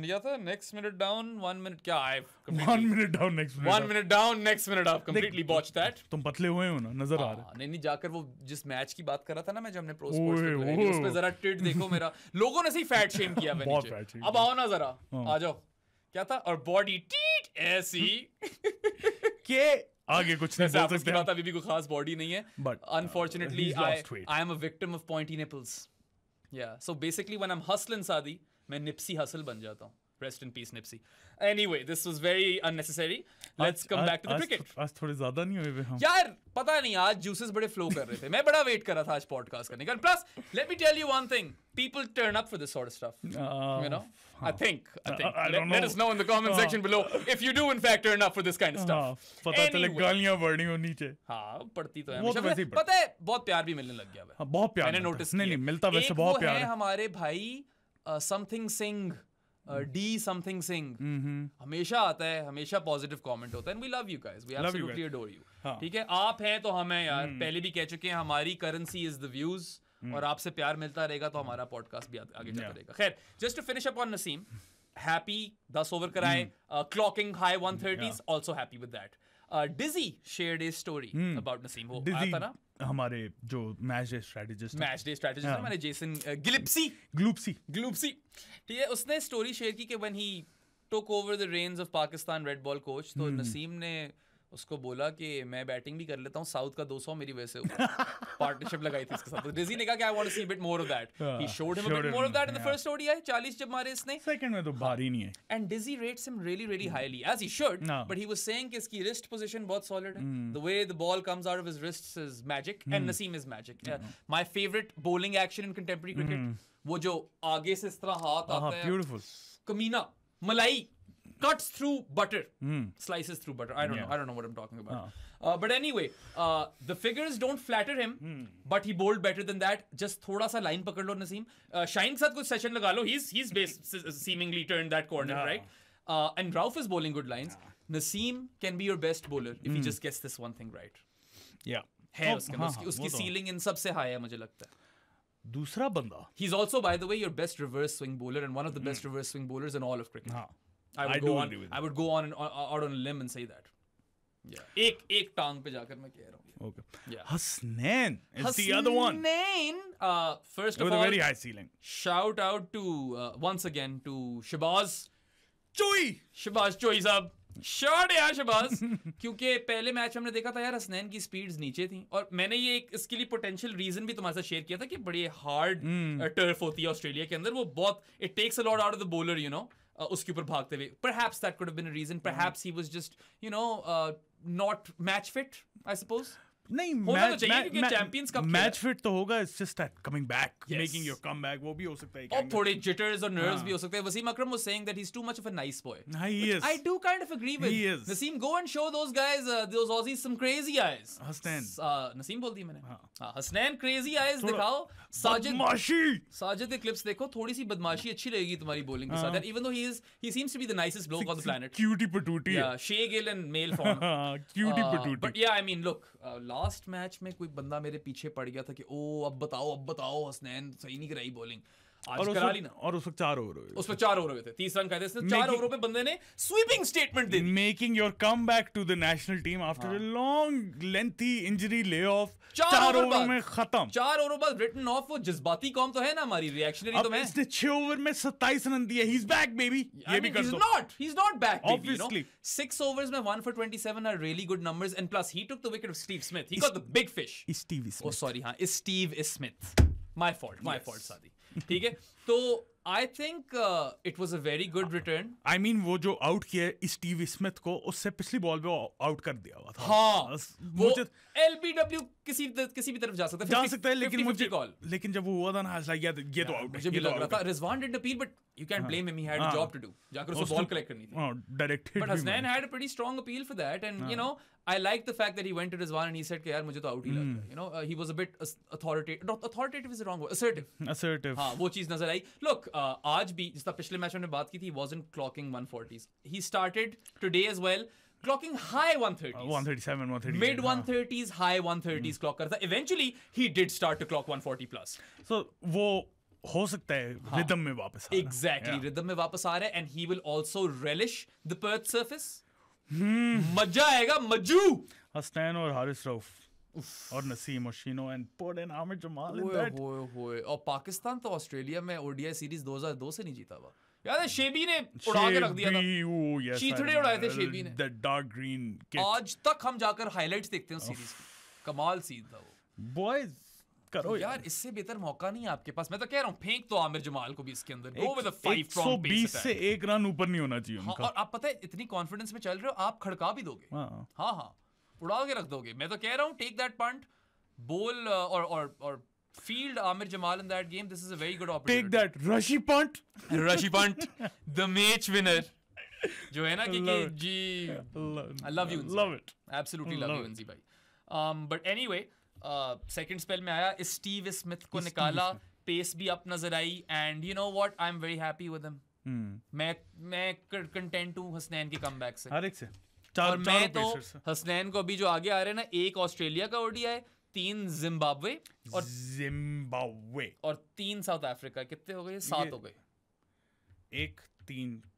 या था नेक्स्ट मिनट डाउन 1 मिनट, क्या I 1 minute down next minute, 1 minute down next minute up, completely botch that. तुम पतले हुए हो ना, नजर आ रहा है. नहीं जाकर वो जिस मैच की बात कर रहा था ना मैं, जब हमने प्रोस्पोर्ट्स पे उस पे जरा टिट देखो मेरा, लोगों ने सही फैट शेम किया मैंने नीचे. अब आओ ना जरा, आ जाओ. क्या था, और बॉडी टीट ऐसी के आगे कुछ नहीं बोल सकते. बात अभी भी कोई खास बॉडी नहीं है, but unfortunately I am a victim of pointy nipples. Yeah so basically when I am hustling Saadi, मैं निप्सी हसल बन जाता हूँ. Rest in peace, Nipsey. Anyway, this was very unnecessary. Let's come back to the cricket. आज थोड़े ज़्यादा नहीं हुए हम. यार पता नहीं, आज juices बड़े flow कर रहे थे. मैं बड़ा wait कर रहा था आज podcast करने का. Plus, let me tell you one thing. People turn up for this sort of stuff. You know? I think. Let us know in the comment section below if you do in fact turn up for this kind of stuff. पता चले गालियाँ पड़नी हो नीचे. हाँ, पड़ती तो है. पता है, बहुत प्यार भी मिलने लग गया है. बहुत प्यार. मैंने notice किया. नहीं मिलता वैसे बहुत प्यार है. हमारे भाई something Singh. D something Singh हमेशा आता है, हमेशा पॉजिटिव कमेंट होता है. and we love you guys, we absolutely adore you. ठीक है, आप हैं तो हम हैं यार. पहले भी कह चुके हैं, हमारी करेंसी इज द व्यूज, और आपसे प्यार मिलता रहेगा तो हमारा पॉडकास्ट भी आगे जाता रहेगा. खैर, just to finish up on Naseem, happy 10 over कराए, clocking high 130s, also happy with that. Dizzy shared a story about Naseem. वो आया था ना, हमारे जो मैच डे स्ट्रेटजिस्ट मैंने जेसन ग्लूप्सी ठीक है, उसने स्टोरी शेयर की कि when he took over the reins of Pakistan red ball coach, तो नसीम ने उसको बोला कि मैं बैटिंग भी कर लेता हूँ, साउथ का 200 मेरी वजह से पार्टनरशिप लगाई थी इसके साथ. तो डिजी ने कहा कि I want to see a bit more of that. He showed him a bit more of that in the first ODI. 40 जब मारे इसने, सेकंड में तो भारी नहीं है. And Dizzy rates him really really highly, as he should. But he was saying कि इसकी रिस्ट पोजीशन बहुत सॉलिड है. The way the ball comes out of his wrists is magic, and Naseem is magic. My favourite bowling action in contemporary cricket, वो जो आगे से इस तरह हाथ आता है, ब्यूटीफुल कमीना मलाई, cuts through butter, slices through butter. I don't know what I'm talking about. But anyway, the figures don't flatter him, but he bowled better than that. Just thoda sa line pakad lo Naseem. Shine ke sath kuch session laga lo. He's seemingly turned that corner, right? And Rauf is bowling good lines. Naseem can be your best bowler if he just gets this one thing right. है उसके अंदर, उसकी ceiling इन सबसे high है मुझे लगता है. दूसरा बंदा, he's also by the way your best reverse swing bowler and one of the best reverse swing bowlers in all of cricket. I would go on out on a limb and say that. एक टांग पे जाकर मैं कह रहा हूँ. Okay. Hasnain is the other one. Hasnain, first of with all, a very high ceiling. Shout out to once again to Shabaz Choi साहब. Shot यार शबाज. क्योंकि पहले मैच हमने देखा था यार हसनैन की स्पीड्स नीचे थी, और मैंने ये इसके लिए पोटेंशियल रीजन भी तुम्हारे साथ शेयर किया था कि बड़ी हार्ड टर्फ होती है ऑस्ट्रेलिया के अंदर. वो बहुत it takes a lot out of the bowler, you know, उसके ऊपर भागते हुए. Perhaps that could have been a reason. Perhaps he was just, you know, not match fit I suppose. नहीं, मैच फिट तो होगा. It's just that coming back, making your comeback, वो भी हो सकता है. और थोड़े जिटर्स और नर्व्स भी हो सकते हैं. Wasim Akram was saying that he is too much of a nice boy. He is. I do kind of agree with. Naseem, go and show those guys, those Aussies some crazy eyes. Hasnain, Naseem बोल दिया मैंने. हाँ, Hasnain crazy eyes दिखाओ. साजिद के clips देखो, थोड़ी सी बदमाशी अच्छी लगेगी तुम्हारी बॉलिंग के साथ. Even though he seems to be the nicest bloke on the planet. Cutie patootie. Yeah, Shea Gill and male form. Cutie patootie. But yeah, I mean, look, last match में कोई बंदा मेरे पीछे पड़ गया था कि अब बताओ हसनैन सही नहीं कराई बॉलिंग. आज करा ली ना. और उस वक्त 4 ओवर हुए. उस पर 4 ओवर हुए थे. 30 रन कहते हैं. 4 ओवरों पे बंदे ने स्वीपिंग स्टेटमेंट दे दी. Making your comeback to the national team after a long lengthy injury layoff. 4 over में खत्म. 4 ओवर बाद रिटन ऑफ. वो जज्बाती कौम तो है ना हमारी, रिएक्शनरी तो है. इसने 6 ओवर में 27 रन दिए. He is back baby. ये भी कर दो. He's not back baby, you know? 6 overs में 1 for 27 are really good numbers, and plus he took the wicket of Steve Smith. He got the big fish. Steve Smith. Oh sorry, हाँ, Steve Smith. My fault Sadi. ठीक है. तो I think it was a very good return. I mean, वो जो out किया Steve Smith को, उससे पिछली बॉल पे आउट कर दिया हुआ था. हाँ, वो LBW किसी भी तरफ जा सकता है, लेकिन जब वो हुआ था ना, ये तो आउट है. मुझे भी लग रहा था. Rizwan didn't appeal, but you can't blame him. He had a job to do. जाकर उसको बॉल कलेक्ट करनी थी. Directed. But Hasnain had a pretty strong appeal for that, and you know, I like the fact that he went to Rizwan and he said कि यार मुझे तो out ही लगता है. You know, he was a bit authoritative is the wrong word. Assertive. हाँ, वो चीज नजर आई. Look, आज भी जिस तरह पिछले मैच में बात की थी, he wasn't clocking 140s. He started today as well clocking high 130s. 137, 130. Mid 130s, high 130s clock करता. Eventually, he did start to clock 140 plus. So वो हो सकता है रिदम में वापस आ. Exactly, रिदम में वापस आ रहा है, and he will also relish the Perth surface. मजा आएगा मज्जू. हसनैन और हारिस रऊफ और नसीम और Sheeno and put in Aamir Jamal in that. और पाकिस्तान तो ऑस्ट्रेलिया में ओडीआई सीरीज 2002 से नहीं जीता हुआ. याद है शेबी ने उड़ा के रख दिया था. चीथड़े उड़ाए थे शेबी ने. That dark green. आज तक हम जाकर हाइलाइट्स देखते हैं उस सीरीज की. कमाल सीन था वो. बॉयज करो यार, इससे बेहतर मौका नहीं है आपके पास. मैं तो कह रहा हूँ, फेंक तो आमिर जमाल को भी इसके अंदर. गो विद अ 5 from 120 से 1 रन ऊपर नहीं होना चाहिए उनका. और आप पता है इतनी कॉन्फिडेंस में चल रहे हो, आप खड़का भी दोगे. हाँ, उड़ा के रख दोगे. मैं तो कह रहा हूँ, टेक दैट पंट, बोल और field Amir Jamal in that game. This is a very good opportunity. Take that Rashi punt, the match winner. जो है ना कि जी, I love you. Love it. Absolutely love you, Inzi bhai. But anyway, second spell में आया, Steve Smith को निकाला, pace भी up नजर आई, and you know what? I'm very happy with him. मैं content हूँ हसनैन के comeback से. हर एक से. और मैं तो हसनैन को अभी जो आगे आ रहे हैं ना, 1 ऑस्ट्रेलिया का ODI, 3 जिम्बाब्वे और 3 साउथ अफ्रीका. कितने हो गए? 7 हो गए. 1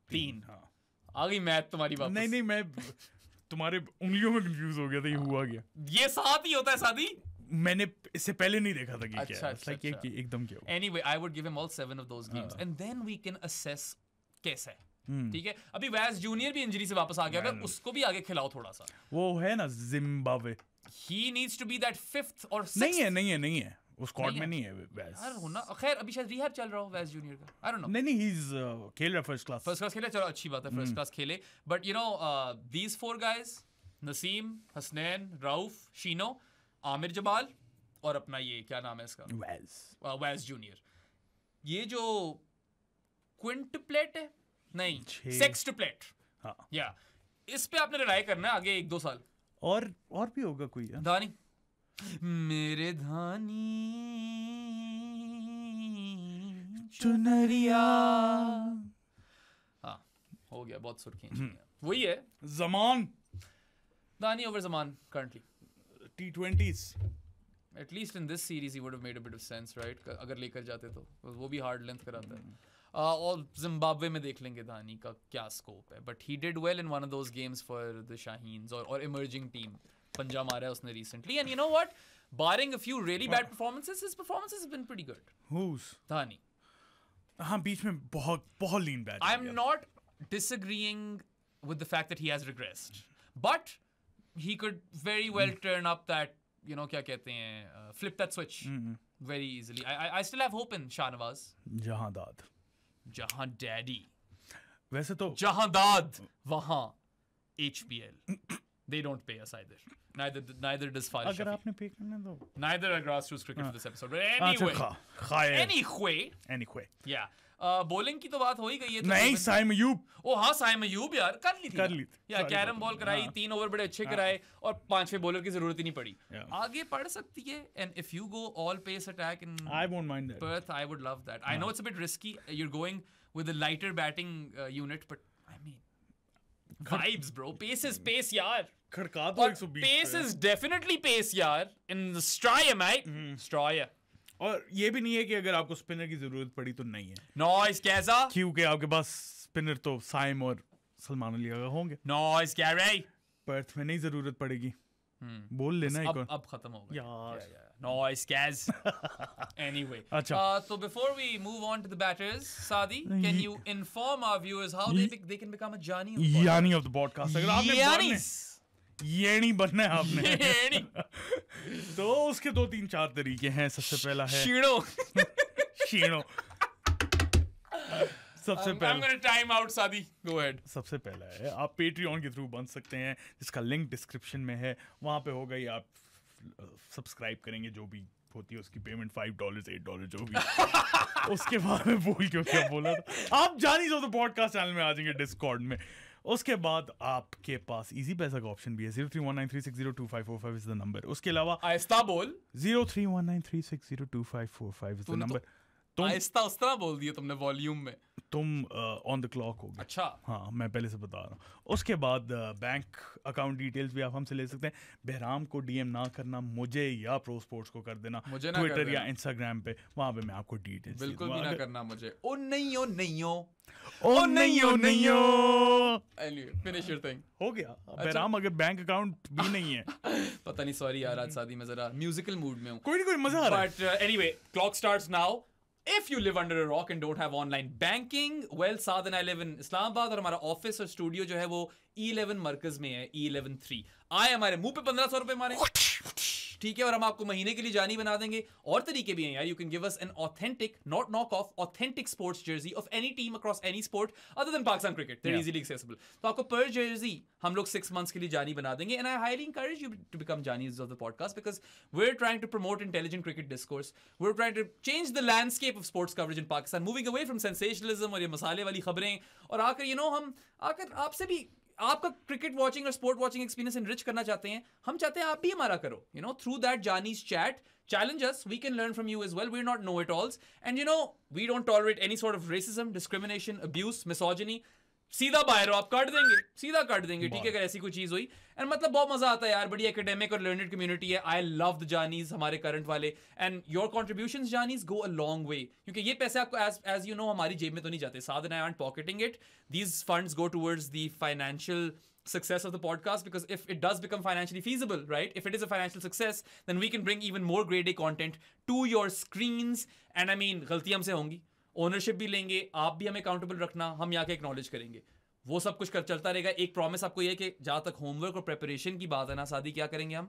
3. हाँ, आ गई मैथ तुम्हारी वापस. नहीं, मैं तुम्हारे उंगलियों में कंफ्यूज हो गया था. ये हुआ गया. ये 7 ही होता है शादी. मैंने इससे पहले नहीं देखा था कि क्या. अच्छा. एकदम क्या. Anyway, I would give him all 7 of those games, and then we can assess कैसा है. ठीक है. अभी वैस जूनियर भी इंजरी से वापस आ गया था. उसको भी आगे खिलाओ थोड़ा सा. वो है ना Zimbabwe. He needs to be that 5th or 6th. नहीं है. वो स्क्वाड में नहीं है वैस. यार होना. खैर अभी शायद रिहैब चल रहा हो वैस जूनियर का. I don't know. नहीं, ही इज खेल रहा फर्स्ट क्लास खेले. चलो अच्छी बात है, फर्स्ट क्लास खेले. But you know, these 4 guys, Naseem, Hasnain, Rauf, Sheeno, Aamir Jamal और अपना ये क्या नाम है इसका, वैस जूनियर. ये जो क्विंटप्लेट है, नहीं सेक्सटप्लेट. हाँ, या इस पे आपने लड़ाई करना है आगे 1-2 साल. और भी होगा कोई है? धानी मेरे धानी चुनरिया. हाँ, हो गया. बहुत सुर्खियां. वही है जमान. दानी over Zaman currently. T20s. At least in this series he would have made a bit of sense, right? अगर लेकर जाते तो वो भी hard length कराता है. और जिम्बाब्वे में देख लेंगे धानी का क्या स्कोप है. But he did well in one of those games for the Shaheens or emerging team. पंजा मारा है उसने recently. And you know what? Barring a few really bad performances, his performances have been pretty good. Who's? Dhani. हाँ बीच में बहुत lean bat. I'm not disagreeing with the fact that he has regressed. But he could very well turn up that, you know, क्या कहते हैं, flip that switch very easily. I still have hope in Shahnawaz. Jahan Daddy. वैसे तो Jahandad वहाँ HBL. They don't pay us either. Neither does Haris अगर Rauf. आपने पे करना तो Neither are grassroots cricket for this episode. But anyway. Yeah. Bowling की तो बात हो ही गई है. नहीं साइम अयूब. ओ हाँ साइम अयूब यार कर ली थी. या कैरम बॉल कराई, 3 ओवर बड़े अच्छे कराए और 5वें बॉलर की जरूरत ही नहीं पड़ी. आगे पढ़ सकती है. And if you go all pace attack in I won't mind that. Perth, I would love that. I know it's a bit risky. You're going with a lighter batting unit, but I mean vibes, bro. Pace is pace, yaar. खड़का तो 120. Pace is definitely pace, yaar. In the Straya, mate. Straya. और ये भी नहीं है कि अगर आपको spinner की जरूरत पड़ी तो नहीं है. Nice, कैसा? क्योंकि आपके पास स्पिनर तो साइम और सलमान अली का होंगे. Nice, Gary. पर्थ में नहीं जरूरत पड़ेगी. बोल लेना एक और. अब खत्म हो गया. यार. Nice, Gaz. Anyway. अच्छा. So before we move on to the batters, Saadi, can you inform our viewers how they can become a Jani of the podcast? यानी of the podcast. अगर आपने ये नहीं बनना है आपने. तो उसके 2-3-4 तरीके हैं. सबसे पहला है शीनो. सबसे पहला I'm gonna time out, Saadi. Go ahead. सबसे पहला है आप पेट्रियन के थ्रू बन सकते हैं, जिसका लिंक डिस्क्रिप्शन में है. वहां पे होगा ही आप सब्सक्राइब करेंगे, जो भी होती है उसकी पेमेंट $5 $8 जो भी. उसके बाद में भूल क्यों क्या बोला था. आप जानी जो तो पॉडकास्ट चैनल में आ जाएंगे डिस्कॉर्ड में. उसके बाद आपके पास इजी पैसा का ऑप्शन भी है. 0319360255 इज द नंबर. उसके अलावा आहिस्ता बोल. 0319360255 इज द नंबर. आहिस्ता उस तरह बोल दिया तुमने वॉल्यूम में. तुम ऑन द क्लॉक हो गए. अच्छा. हाँ मैं पहले से बता रहा हूँ. उसके बाद बैंक अकाउंट डिटेल्स भी आप हमसे ले सकते हैं. बहराम को डीएम ना करना, मुझे या प्रो स्पोर्ट्स को कर देना ट्विटर या इंस्टाग्राम पे. वहां पे मैं आपको डिटेल्स बिल्कुल भी ना करना मुझे. ओ नहीं ओ नहीं ओ फिनिश योर थिंग. हो गया. बहराम अगर बैंक अकाउंट भी नहीं है पता नहीं. सॉरी यार, आज शादी में जरा म्यूजिकल मूड में हूँ. कोई मजा आ रहा है. But anyway, clock starts now. If you live under a rock and don't have online banking, well, Saad and I live in Islamabad और हमारा ऑफिस और स्टूडियो जो है वो E11 मरकज में है. E11-3 आए हमारे मुंह पे 1500 रुपए मारे, ठीक है, और हम आपको महीने के लिए जानी बना देंगे. और तरीके भी हैं यार. You can give us an authentic, not knock off, authentic sports jersey of any team across any sport other than Pakistan cricket. They are easily accessible. तो आपको पर जर्सी हम लोग 6 months के लिए जानी बना देंगे. And I highly encourage you to become Janis of the podcast because we're trying to promote intelligent cricket discourse. We're trying to change the landscape of sports coverage in Pakistan, moving away from sensationalism और ये मसाले वाली खबरें. और आकर हम आकर आपसे भी आपका क्रिकेट वॉचिंग और स्पोर्ट वॉचिंग एक्सपीरियंस एनरिच करना चाहते हैं. हम चाहते हैं आप भी हमारा करो. Through that Jaanis chat, challenge us. We can learn from you as well. We're not know-it-alls. And we don't tolerate any sort of racism, discrimination, abuse, misogyny. सीधा बाहर आप काट देंगे. ठीक है अगर ऐसी कोई चीज हुई. एंड मतलब बहुत मजा आता है यार. बड़ी एकेडमिक और लर्नड कम्युनिटी है. आई लव द जानीज, हमारे करंट वाले. And your contributions Jaanis go a long way, क्योंकि ये पैसे आपको एज यू नो हमारी जेब में तो नहीं जाते. Saad and I aren't pocketing it. These funds go towards the financial success of the podcast, because if it does become financially feasible, right, if it is a financial success, then we can bring even more grade A content to your screens. And I mean, गलती हमसे होंगी, ownership भी लेंगे, आप भी हमें accountable रखना, हम यहाँ के एक्नॉलेज करेंगे. वो सब कुछ चलता रहेगा. एक प्रॉमिस आपको ये है कि जहाँ तक होमवर्क और प्रिपरेशन की बात है ना सादी, क्या करेंगे हम?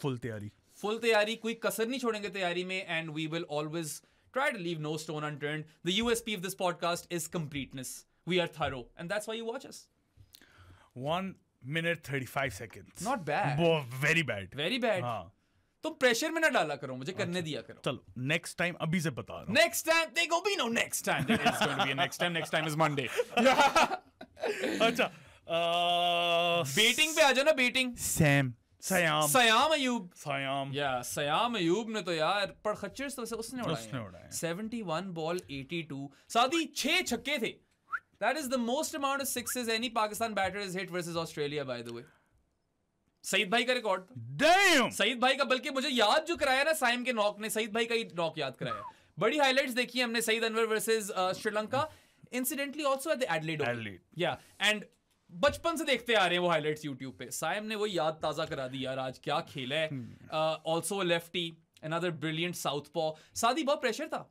फुल तैयारी, कोई कसर नहीं छोड़ेंगे तैयारी में. And we will always try to leave no stone unturned. The USP of this podcast is completeness. We are thorough, and that's why you watch us. 1 minute 35 seconds. Not bad. Very bad. हाँ. तुम pressure में ना डाला करो, मुझे करने दिया करो. चलो नेक्स्ट टाइम अभी से बता रहा हूँ. Next time there go be no next time. There is going to be a next time. Next time is Monday. अच्छा बेटिंग पे आ जाओ ना. बेटिंग सयाम अयूब. या सयाम अयूब ने तो यार पर खच्चर तो उसने उड़ाए. 71 बॉल 82. सादी 6 छक्के थे. That is the most amount of sixes any Pakistan batter has hit versus Australia, by the way. Saeed भाई का रिकॉर्ड था। Damn! सईद भाई का, बल्कि मुझे याद जो कराया ना साइम के नॉक ने, सईद भाई का ही नॉक याद कराया। बड़ी हाइलाइट्स देखी हमने Saeed Anwar versus Sri Lanka, incidentally also at the Adelaide. Yeah and बचपन से देखते आ रहे हैं वो हाइलाइट्स यूट्यूब पे। साइम ने वो याद ताजा करा दी यार, आज क्या खेला है। Also lefty, another brilliant southpaw. सादी बहुत प्रेशर था,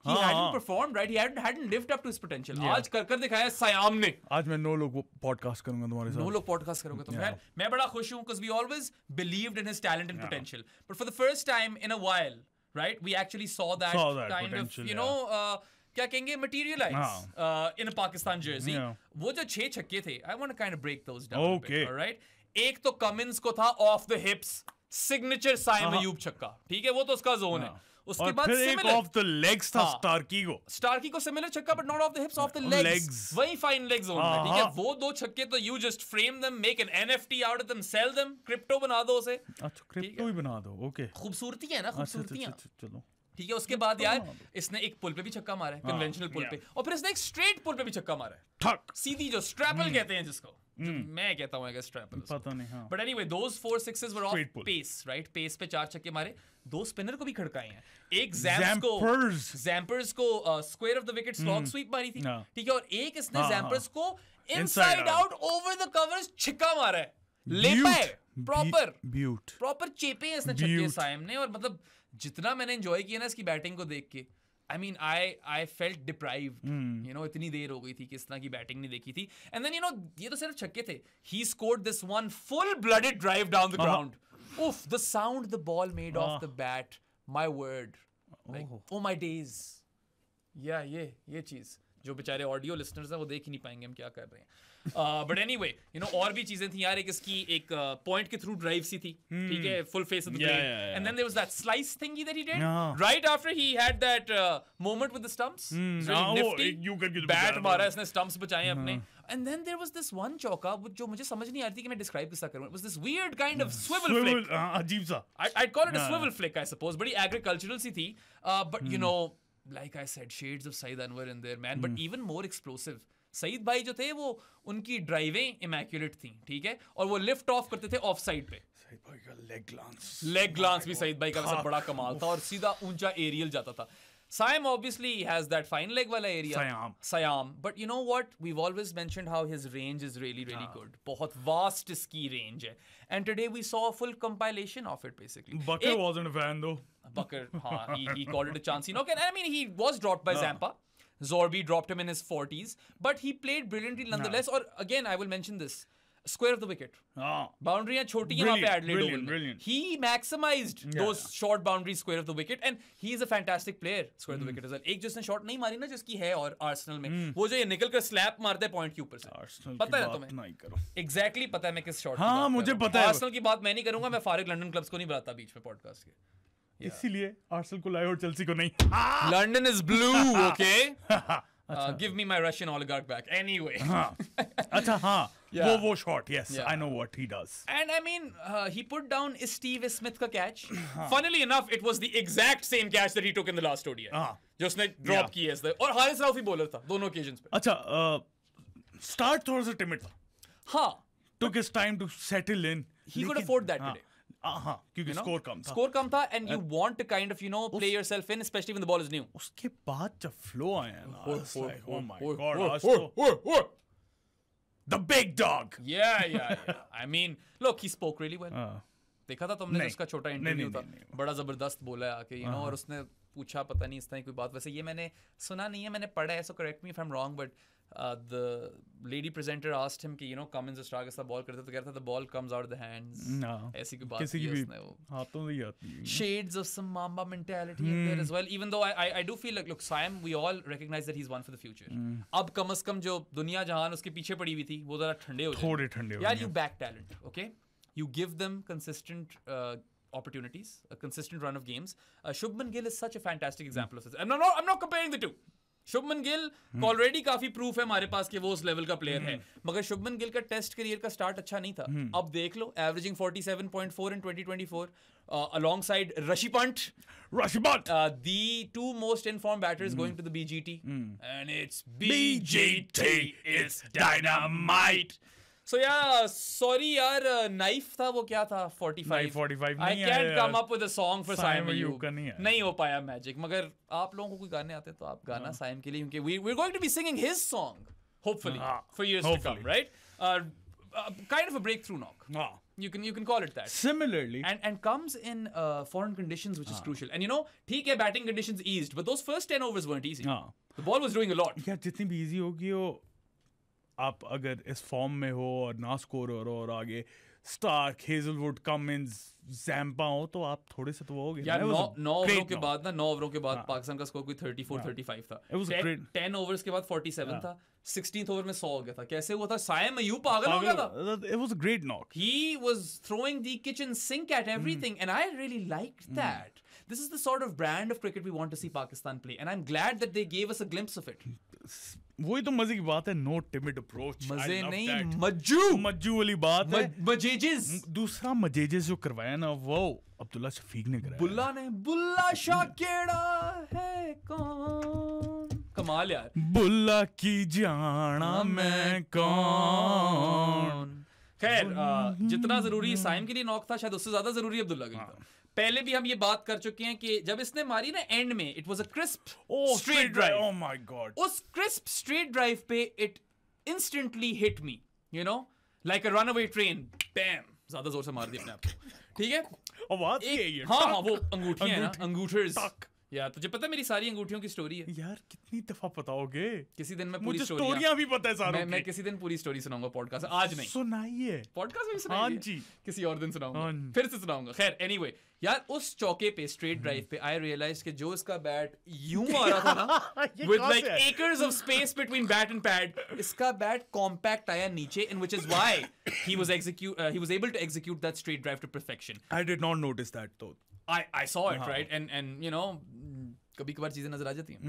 he hadn't performed right, he hadn't lived up to his potential. आज कर दिखाया सयाम ने। आज मैं 9 लोग पॉडकास्ट करूंगा तुम्हारे साथ। 9 लोग पॉडकास्ट करोगे तो मैं बड़ा खुश हूं, because we always believed in his talent and potential, but for the first time in a while, right, we actually saw that kind of, you know, क्या कहेंगे, materialize in a Pakistan jersey. वो जो 6 छक्के थे, I want to kind of break those down a bit, all right? एक तो Cummins को था off the hips, signature Saim Ayub छक्का, ठीक है, वो तो उसका जोन है। उसके बाद एक ऑफ द लेग्स था स्टार्की को सिमिलर छक्का, but not of the हिप्स, of the legs. वही फाइन लेग जोन में, ठीक है। वो 2 छक्के तो you just frame them, make an NFT out of them, sell them, crypto बना दो उसे। अच्छा, क्रिप्टो ही बना दो, ओके। खूबसूरती है ना, खूबसूरतियां। चलो ठीक है। उसके बाद यार इसने एक पुल पे भी छक्का मारा है, कन्वेंशनल पुल पे, और फिर इसने एक स्ट्रेट पुल पे भी छक्का मारा है, सीधी, जो स्ट्रैपल कहते हैं जिसको। मैं कहता हूं स्ट्रैपल, पता नहीं। But anyway, those 4 6s were off pace, right? Pace पे 4 छक्के मारे, 2 स्पिनर को भी खड़काए हैं। एक जैम्पर्स को square off the wicket slog sweep मारी थी, ठीक है, और एक इसने जैम्पर्स को inside out over the covers छक्का मारा है। लेपा है प्रॉपर चेपे हैं इसने छक्के साइम ने। और मतलब जितना मैंने एंजॉय किया ना इसकी बैटिंग को देख के, I mean, I felt deprived. You know, इतनी देर हो गई थी कि इस तरह की बैटिंग नहीं देखी थी। And then, you know, ये तो सिर्फ छक्के थे। He scored this one full-blooded drive down the ground. Oof, the sound the ball made off the bat. My word. Like, oh my days. Yeah, ये चीज़ जो बेचारे ऑडियो लिसनर्स हैं वो देख ही नहीं पाएंगे हम क्या कर रहे हैं। बट एनीवे, यू नो, और भी चीजें थी यार। एक इसकी एक पॉइंट के थ्रू ड्राइव सी थी, ठीक है, full face of the green, and then there was that slice thingy that he did right after he had that moment with the stumps. Nifty bat मारा इसने, स्टंप्स बचाए अपने। And then there was this one चौका जो मुझे समझ नहीं आ रही थी कि मैं डिस्क्राइब किस तरह करूं। It was this weird kind of swivel flick, अजीब सा। I'd call it a swivel flick, I suppose. बड़ी agricultural सी थी, but you know, like I said, shades of Saeed Anwar in there, man. But even more explosive. Saeed भाई जो थे वो, उनकी ड्राइवें immaculate थी, ठीक है, और वो लिफ्ट ऑफ करते थे ऑफ साइड पे। सईद भाई का लेग ग्लांस भी सईद भाई का वैसे बड़ा कमाल था, और सीधा ऊंचा एरियल जाता था। Saim obviously has that fine leg wala area. Siam. But you know what? We've always mentioned how his range is really good. बहुत vast इसकी range है. And today we saw a full compilation of it basically. Bucker wasn't a fan though. Bucker, he called it a chance. You know, I mean, he was dropped by Zampa. Zorbi dropped him in his 40s. But he played brilliantly nonetheless. Or again, I will mention this. Square of the wicket. Boundary छोटी है वहाँ पे Adelaide Oval. He maximized those short boundaries square of the wicket, and he is a fantastic player square of the wicket as well. एक जिसने shot नहीं मारी ना जिसकी है और आर्सेनल में, वो जो ये निकल कर स्लैप मारता है पॉइंट के ऊपर से, पता है तुम्हें? Exactly पता है मैं किस शॉट। हाँ, मुझे पता है। आर्सेनल की बात मैं नहीं करूंगा, मैं फारिग लंदन क्लब्स को नहीं बुलाता बीच में पॉडकास्ट के, इसीलिए आर्सेनल को लाए और चेल्सी को नहीं। London is blue, okay? Give me my Russian oligarch back. Anyway. अच्छा, हाँ, वो shot, yes, I know what he does. And I mean, he put down Steve Smith का catch. Funnily enough, it was the exact same catch that he took in the last ODI. जो उसने drop की है, और हारिस राउफ ही bowler था दोनों occasions पे। अच्छा, start थोड़ा सा timid था। हाँ। Took his time to settle in. He could afford that today. क्योंकि स्कोर कम था, and you want to kind of, you know, play yourself in, especially when the ball is new. उसके बाद जब flow आया ना, oh my god, the big dog. Yeah. I mean, look, he spoke really well. देखा था तुमने उसका छोटा इंटरव्यू था, बड़ा जबरदस्त बोला है आके, you know, और उसने पूछा पता नहीं इस तरह कोई बात, वैसे ये मैंने सुना नहीं है, मैंने पढ़ा है, so correct me if I'm wrong, but the lady presenter asked him कि, you know, Cummins स्टार के साथ बॉल करते तो कह रहा था the ball comes out of the hands. ऐसी कोई बात नहीं है उसने, वो हाथों से ही आती है। Shades of some Mamba mentality in there as well, even though I do feel like, look, Saim, we all recognize that he's one for the future. अब कम से कम जो दुनिया जहान उसके पीछे पड़ी हुई थी वो जरा ठंडे हो जाए, थोड़े ठंडे हो यार। You back talent, okay? You give them consistent opportunities, a consistent run of games. Shubman Gill is such a fantastic example of this. I'm not comparing the two. Shubman Gill already काफी प्रूफ है हमारे पास कि वो उस लेवल का player है, मगर शुभमन गिल का टेस्ट करियर का स्टार्ट अच्छा नहीं था। अब देख लो, averaging 47.4 in 2024 alongside Rishi Pant, the two most informed batters going to the BGT, and it's BGT, it's dynamite. So yeah, sorry यार, knife था वो क्या था 45 I can't come up with a song for Saim Ayub का नहीं हो पाया magic. मगर आप लोगों को कोई गाने आते तो आप गाना साइम के लिए, क्योंकि we're going to be singing his song hopefully for years to come, right? Kind of a breakthrough knock. You can call it that. Similarly, and comes in foreign conditions, which is crucial. And you know, ठीक है, batting conditions eased, but those first 10 overs weren't easy. The ball was doing a lot. Yeah, जितनी भी easy होगी वो, आप अगर इस form में हो और ना स्कोर हो और आगे स्टार्क, हेजलवुड, कमिंस, ज़ैम्पा हो तो आप थोड़े से तो वो हो गए यार। 9 ओवरों के बाद 9 ओवरों के बाद पाकिस्तान का स्कोर कोई 34-35 था। 10 ओवर्स के बाद 47 था। 16th ओवर में 100 हो गया था। कैसे हुआ था? साइम अयूब पागल हो गया था। It was a great knock. He was throwing the kitchen sink at everything, and I really liked that. This is the sort of brand of cricket we want to see Pakistan play, and I'm glad that they gave us a glimpse of it. वही तो मजे की बात है, no timid approach. मजे नहीं, मज्जू वाली बात है। मजेजिस। दूसरा मजेजिस जो करवाया ना वो अब्दुल्ला शफीक ने कराया। बुल्ला शाह केड़ा है कौन? कमाल यार। बुल्ला की जाना मैं कौन। खैर, जितना जरूरी साइम के लिए नॉक था, शायद उससे ज्यादा जरूरी अब्दुल्ला के लिए था। पहले भी हम ये बात कर चुके हैं कि जब इसने मारी ना एंड में, it was a crisp straight drive. Oh my God. उस क्रिस्प स्ट्रेट ड्राइव पे it instantly hit me, you know, like a runaway train. Bam, ज्यादा जोर से मार दिया अपने आप को। ठीक है, आवाज है ये। हाँ, वो अंगूठियां है ना, अंगूठर्स। यार तुझे पता है मेरी सारी अंगूठियों की स्टोरी है यार। कितनी दफा बताओगे? किसी दिन मैं पूरी स्टोरियां भी पता है सारों की। मैं किसी दिन पूरी स्टोरी सुनाऊंगा पॉडकास्ट, आज नहीं। सुनाइए पॉडकास्ट में सुनाइए। हाँ जी, किसी और दिन सुनाऊंगा, फिर से सुनाऊंगा। खैर, एनीवे यार, उस चौके पे स्ट्रेट ड्राइव पे आई रियलाइज कि जो इसका बैट यूं आ रहा था ना with like acres of space between bat and pad, इसका बैट कॉम्पैक्ट आया नीचे, in which is why he was able to execute that straight drive to perfection. I did not notice that though. I saw it, right? And you know, कभी कभार चीजें नजर आ जाती हैं।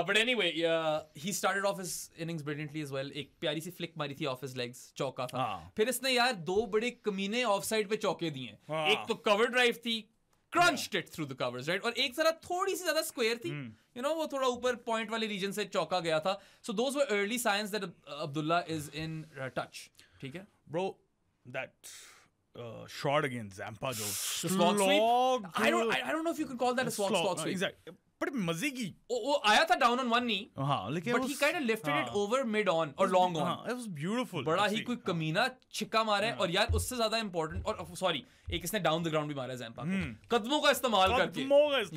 But anyway, he started off his innings brilliantly as well. एक प्यारी सी flick मारी थी off his legs, चौका था। फिर इसने यार 2 बड़े कमीने ऑफ साइड पे चौके दिए। एक तो कवर ड्राइव थी, crunched it through the covers, right? और एक जरा थोड़ी सी ज्यादा स्क्वायर थी, you know, वो थोड़ा ऊपर पॉइंट वाले रीजन से चौका गया था। So those were early signs that Abdullah is in touch. ठीक है bro, that shot against Zampa jo slog sweep. I don't know if you could call that a slog sweep. Exactly. But मजे की वो आया था down on one knee. हाँ, लेकिन but he kind of lifted it over mid on or long on. It was beautiful. बड़ा ही कोई कमीना छिक्का मारा है। और यार उससे ज्यादा important, और sorry, एक इसने down the ground भी मारा है Zampa को, कदमों का इस्तेमाल करके।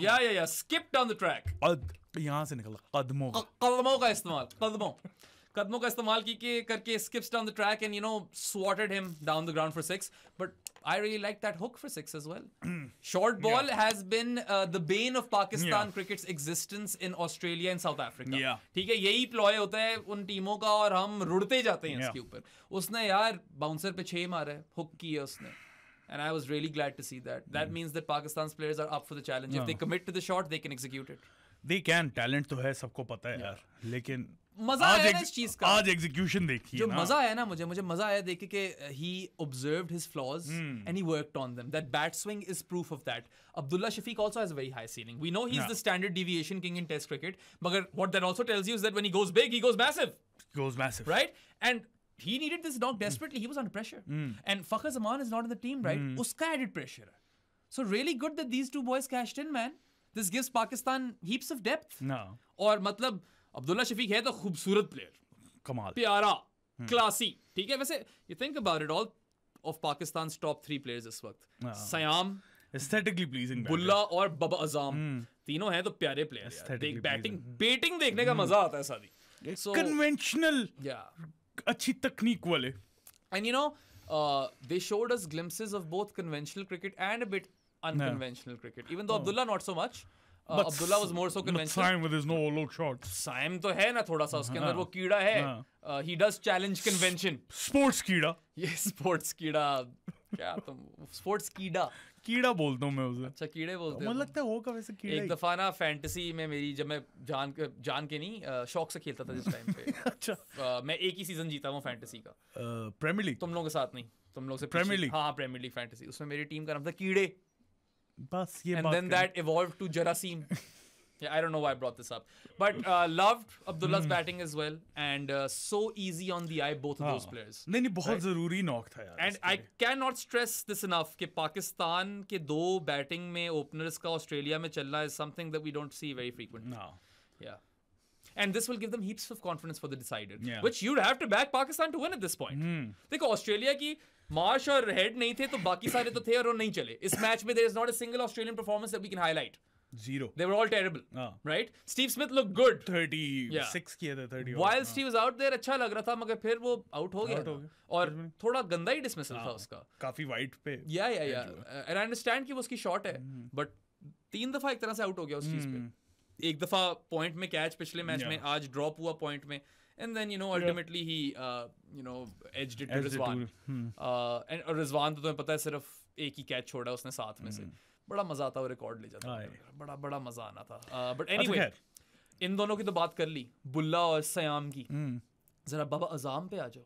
या skip down the track. यहाँ से निकला कदमों का इस्तेमाल, कदमों का इस्तेमाल करके skips down the track and, you know, swatted him down the ground for 6. But I really like that hook for 6 as well. Short ball has been the bane of Pakistan cricket's existence in Australia and South Africa. ठीक है, यही ploy होता है उन टीमों का और हम रुड़ते जाते हैं इसके ऊपर। उसने यार बाउंसर पे 6 मारा है, हुक किया उसने, and I was really glad to see that. That means that Pakistan's players are up for the challenge. If they commit to the shot, they can execute it. They can. Talent तो है, सबको पता है यार, लेकिन मजा आया ना इस चीज का। आज एग्जीक्यूशन देखिए जो मजा आया ना, मुझे मजा आया देख के he observed his flaws and he worked on them. That bat swing is proof of that. Abdullah Shafique also has a very high ceiling. We know he's the standard deviation king in test cricket, but what that also tells you is that when he goes big, he goes massive. Right? And he needed this knock desperately. He was under pressure. And Fakhar Zaman is not in the team, right? Uska added pressure. So really good that these two boys cashed in, man. This gives Pakistan heaps of depth. और मतलब अब्दुल्ला शफीक है तो खूबसूरत player, कमाल, प्यारा, classy. ठीक है, वैसे you think about it, all of Pakistan's top 3 players इस वक्त, सयाम, aesthetically pleasing, बुल्ला और बाबर अज़म, तीनों हैं तो प्यारे प्लेयर। बैटिंग देखने का मजा आता है सारी। Conventional, अच्छी तकनीक वाले। And you know, they showed us glimpses of both conventional cricket and a bit unconventional cricket. Even though Abdullah not so much. Abdullah was more so conventional. Saim with his no look shot. Saim तो है ना थोड़ा सा, उसके अंदर वो कीड़ा है. He does challenge convention. Sports कीड़ा. Yes, sports कीड़ा. क्या तुम sports कीड़ा बोलता हूँ मैं उसे। अच्छा, कीड़े बोलते हो? मुझे लगता है होगा वैसे कीड़ा। एक दफा ना फैंटेसी में मेरी, जब मैं जान के नहीं शौक से खेलता था जिस टाइम पे। अच्छा। मैं एक ही सीजन जीता हूँ फैंटेसी का। Premier league? तुम लोगों के साथ नहीं, तुम लोग से प्रीमियर लीग। हाँ, प्रीमियर लीग फैंटेसी। उसमें मेरी टीम का नाम था कीड़े। बस ये and then that evolved to Jarasim. Yeah, I don't know why I brought this up. But loved Abdullah's batting as well. And so easy on the eye, both of those players. नहीं बहुत ज़रूरी knock था यार. And I cannot stress this enough कि पाकिस्तान के 2 batting में openers का Australia में चलना is something that we don't see very frequently. No. Yeah. And this will give them heaps of confidence for the decider. Yeah. Which you'd have to back Pakistan to win at this point. देखो Australia की Marsh और head नहीं थे तो बाकी सारे तो थे और वो नहीं चले. इस मैच में there is not a single Australian performance that we can highlight. Zero. They were all terrible. Right? Steve Smith looked good. 36 किए थे 30. Whilst he was out there अच्छा लग रहा था मगर फिर वो आउट हो गया और थोड़ा गंदा ही डिसमिसल था उसका. काफी वाइट पे. Yeah. And I understand कि वो उसकी शॉट है but 3 दफा एक तरह से आउट हो गया उस चीज पे. एक दफा पॉइंट में कैच पिछले मैच में, आज ड्रॉप हुआ पॉइंट में. And then ultimately he edged it to Rizwan. And Rizwan तो तुम्हें पता है सिर्फ एक ही कैच छोड़ा उसने 7 में से. बड़ा मजा आता वो रिकॉर्ड ले जाता. बड़ा मजा आना था. बट एनीवे इन दोनों की तो बात कर ली, बुल्ला और सयाम की. जरा बाबा अजाम पे आ जाओ.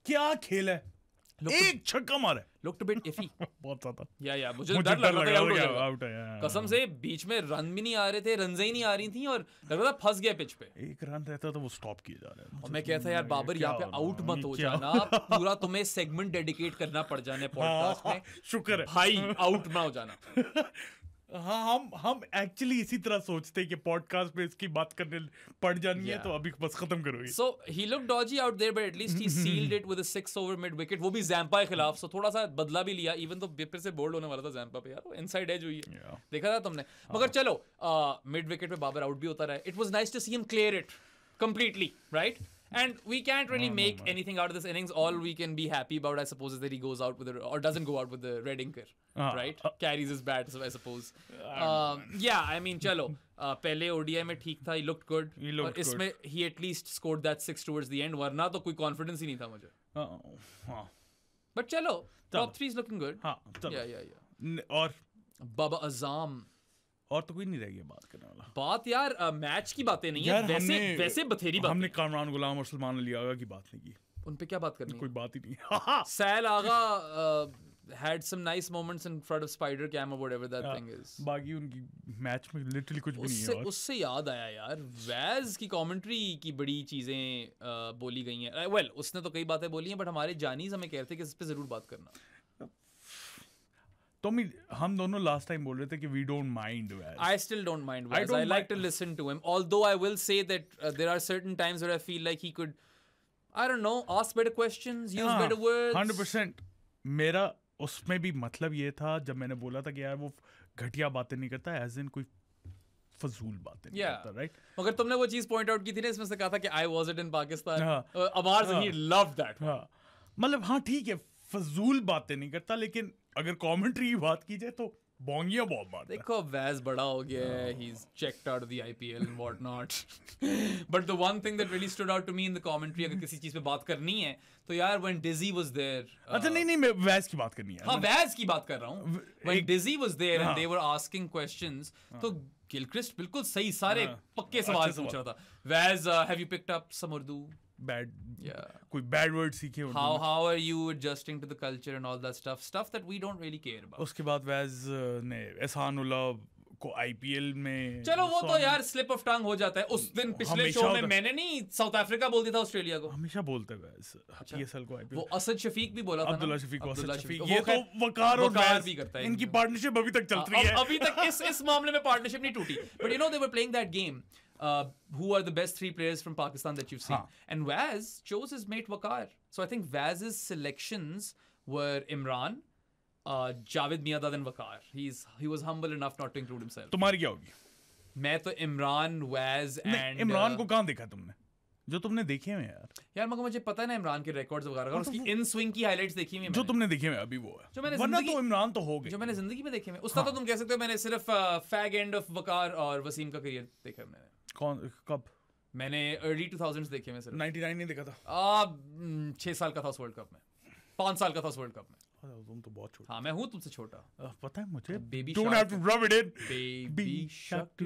क्या खेल है. एक छक्का मारा. Looked a bit iffy. बहुत ज्यादा. या मुझे डर लग रहा था आउट है. कसम से बीच में रन भी नहीं आ रहे थे, रन ही नहीं आ रही थी और लग रहा था फंस गया पिच पे. एक रन रहता तो वो स्टॉप किए जा रहे हैं. और मैं कहता यार बाबर यहाँ पे आउट मत हो जाना, पूरा तुम्हें सेगमेंट डेडिकेट करना पड़ जाने पॉडकास्ट में. शुक्र है भाई आउट ना हो जाना. हाँ हम एक्चुअली इसी तरह सोचते हैं कि पॉडकास्ट में इसकी बात करने पड़ जानी है तो अभी बस खत्म करोगे. So he looked dodgy out there but at least he sealed it with a 6 over mid wicket. वो भी जैम्पा के खिलाफ, so थोड़ा सा बदला भी लिया. even तो फिर से बोल्ड होने वाला था जैम्पा पे यार, इनसाइड एज हुई है. देखा था तुमने. मगर चलो मिड विकेट पे बाबर आउट भी होता रहा. It was nice to see him clear it completely, right? And we can't really make anything out of this innings. All we can be happy about, I suppose, is that he goes out with or doesn't go out with the red inker, right? Carries his bat, so I suppose. Yeah, I mean, chalo. पहले ODI में ठीक था, he looked good. और इसमें he at least scored that 6 towards the end. वरना तो कोई confidence ही नहीं था मुझे. But चलो, top 3 is looking good. Yeah. और बाबा अजाम. और तो कोई नहीं रह गया बात करने वाला. बात यार मैच की बातें नहीं है, वैसे बथेरी बात. हमने कामरान गुलाम और सलमान अली आगा की बात नहीं की. उन पे क्या बात करनी है? कोई बात ही नहीं. Sal Agha had some nice moments in front of Spider Cam or whatever that thing is. बाकी उनकी मैच में लिटरली कुछ भी नहीं है. उससे याद आया यार, वैज की कमेंट्री की बड़ी चीजें बोली गई हैं. वेल उसने तो कई बातें बोली हैं बट हमारे जानीज हमें कह रहे थे कि इस पे जरूर बात करना. तो हम दोनों लास्ट टाइम बोल रहे थे कि we don't mind Waz. I still don't mind Waz. I like to listen to him. Although I will say that there are certain times where I feel like he could, I don't know, ask better questions, use better words. 100%. मेरा उसमें भी मतलब ये था जब मैंने बोला था कि यार वो घटिया बातें नहीं करता, as in कोई फजूल बातें नहीं करता, right? मगर तुमने वो चीज पॉइंट आउट की थी ना, इसमें से कहा था कि I was it in Pakistan. Amar he loved that. मतलब हाँ ठीक है, फजूल बातें नहीं करता, लेकिन अगर कमेंट्री की बात की जाए तो बोंगियां बहुत मारता है. देखो वैज बड़ा हो गया है, he's checked out of the IPL and what not. But the one thing that really stood out to me in the commentary, अगर किसी चीज पे बात करनी है तो यार when Dizzy was there. अच्छा नहीं मैं वैज की बात करनी है. हाँ वैज की बात कर रहा हूँ. When Dizzy was there and they were asking questions, तो गिलक्रिस्ट बिल्कुल सही सारे पक्के सवाल पूछ रहा था. वैज have you picked up some Urdu? Bad, कोई bad word सीखे उन्होंने. How are you adjusting to the culture and all that stuff that we don't really care about. उसके बाद वैज ने एहसानुल्लाह को IPL में, चलो वो तो यार स्लिप ऑफ टंग हो जाता है. उस दिन पिछले शो में मैंने नहीं साउथ अफ्रीका बोल दिया था ऑस्ट्रेलिया को. हमेशा बोलते वैज PSL को IPL. वो असद शफीक भी बोला था. अब्दुल्ला शफीक ये तो वकार और वैज भी करता है. इनकी पार्टनरशिप अभी तक चल रही है. अभी तक इस मामले में पार्टनरशिप नहीं टूटी. But you know they were playing that game. Who are the best 3 players from Pakistan that you've seen? And Waz chose his mate Waqar. So I think Waz's selections were Imran, Javed Miada, then Waqar. He was humble enough not to include himself. तुम्हारी क्या होगी? मैं तो Imran, Waz and Imran को कहाँ देखा तुमने? जो तुमने देखे हैं यार मगर मुझे पता है ना इमरान के रिकॉर्ड्स वगैरह और उसकी इन स्विंग की हाइलाइट्स देखी हुई है. जो तुमने देखे हैं अभी वो है. वरना तो इमरान तो हो गए जो मैंने जिंदगी में देखे हैं. उसका तो तुम कह सकते हो मैंने सिर्फ फैग एंड ऑफ वकार और वसीम का करियर देखा है मैंने. कौन कब? मैंने अर्ली 2000s देखे में सिर्फ. 99 नहीं देखा था. 6 साल का था उस वर्ल्ड कप में. 5 साल का था उस वर्ल्ड कप में. तुम तो बहुत छोटा. हाँ मैं हूँ तुमसे छोटा. पता है मुझे. Baby Don't have to rub it in. Baby shark.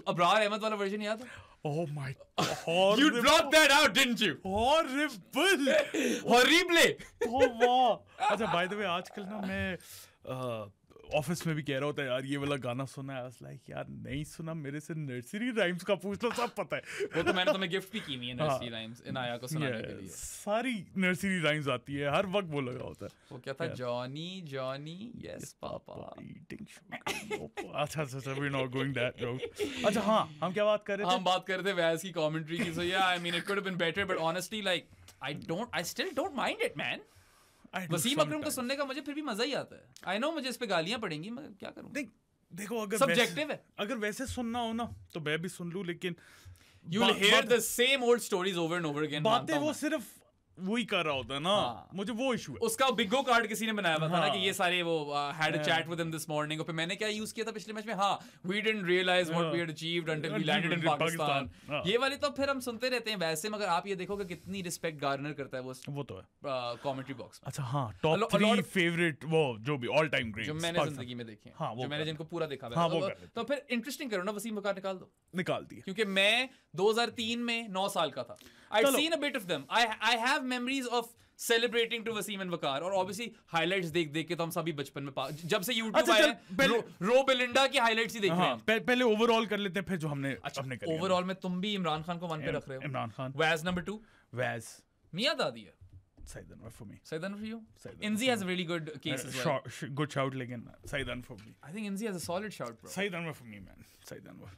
Abrar Ahmed वाला वर्जन याद है? Oh my God. You dropped that out, didn't you? Horrible. Horrible. Oh wow. अच्छा by the way आजकल ना मैं ऑफिस में भी कह रहा होता है यार ये वाला गाना सुना है, लाइक यार नहीं सुना, मेरे से नर्सरी राइम्स का पूछ लो, सब पता है। वो तो मैंने तुम्हें गिफ्ट भी की हुई है नर्सरी राइम्स इनाया को सुनाने के लिए। सारी नर्सरी राइम्स आती है, हर वक्त वो लगा होता है। वो क्या था, Johnny Johnny yes papa eating sugar. अच्छा we are not going that road. अच्छा हाँ, हम क्या बात कर रहे थे? हम बात कर रहे थे वैस की कमेंट्री की। So yeah I mean it could have been better, but honestly like I still don't mind it man. Wasim Akram को सुनने का मुझे फिर भी मजा ही आता है। आई नो मुझे इस पे गालियां पड़ेंगी, मैं क्या करूं। देखो अगर सब्जेक्टिव है, अगर वैसे सुनना हो ना तो मैं भी सुन लूं, लेकिन you will hear the same old stories over and over again। बातें वो सिर्फ वही कर रहा होता है ना। मुझे वो इशू है। उसका बिगो कार्ड किसी ने बनाया हुआ था ना कि ये सारे वो had a chat with him this morning, और फिर मैंने क्या यूज किया था पिछले मैच में, हाँ we didn't realize what we had achieved until we landed in Pakistan। ये वाली तो फिर हम सुनते रहते हैं वैसे, मगर आप ये देखोगे कितनी रिस्पेक्ट गार्नर करता है वो तो है कमेंट्री बॉक्स। अच्छा हाँ, टॉप 3 फेवरेट वो जो भी ऑल टाइम ग्रेट्स जो मैंने जिंदगी में देखे, जो मैंने जिनको पूरा देखा है, तो फिर इंटरेस्टिंग करो ना, वसीम वकार निकाल दिया, क्योंकि मैं 2003 में 9 साल का था। I'd seen a bit of them. I have memories of celebrating to Wasim and Waqar, और obviously highlights देख के तो हम सभी बचपन में जब से YouTube आया है रो बेलिंडा की highlights ही देख रहे हैं। पहले ओवरऑल कर लेते हैं, फिर जो हमने ओवरऑल में तुम भी इमरान खान को 1 पे रख रहे हो। Imran Khan. Waz number 2, Waz मियां दादी है। Said Anwar for me. Said Anwar for you? Inzi has a really good case as well. Good shout, लेकिन Said Anwar for me. I think Inzi has a solid shout, bro. Said Anwar for me, man. Said Anwar.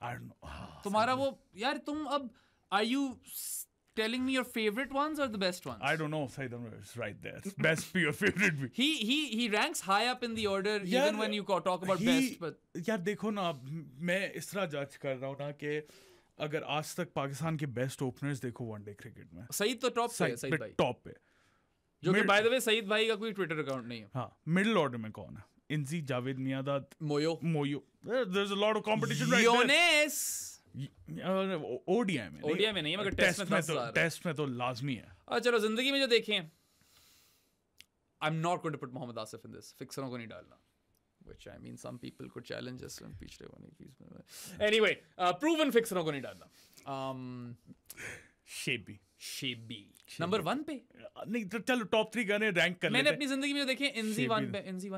I don't know. तुम्हारा वो यार, तुम अब are you telling me your favorite ones or the best ones? I don't know. Said Anwar is right there. Best be your favorite भी. He ranks high up in the order even when you talk about best. But यार देखो ना, मैं इस तरह जज कर रहा हूँ ना कि अगर आज तक पाकिस्तान के बेस्ट ओपनर्स देखो वनडे क्रिकेट में, सईद तो टॉप पे है। सईद भाई टॉप पे, जो कि बाय द वे सईद भाई का कोई ट्विटर अकाउंट नहीं है। हाँ, मिडिल ऑर्डर में कौन है? Inzi, Javed Miandad, Moyo. There's a lot of competition right there. Younis ODI में नहीं है, मगर टेस्ट में तो लाजमी है। चलो जिंदगी में जो देखें, I'm not going to put Mohammad Asif in this। फिक्सरों को नहीं डालना, which I mean some people could challenge us and पिछले वाले फीस में। Anyway, proven फिक्सरों को नहीं डालना। शेबी नंबर 1 पे नहीं, तो चलो टॉप 3 गाने रैंक कर लेते हैं। मैंने अपनी जिंदगी में जो देखे, इंजी 1 पे। इंजी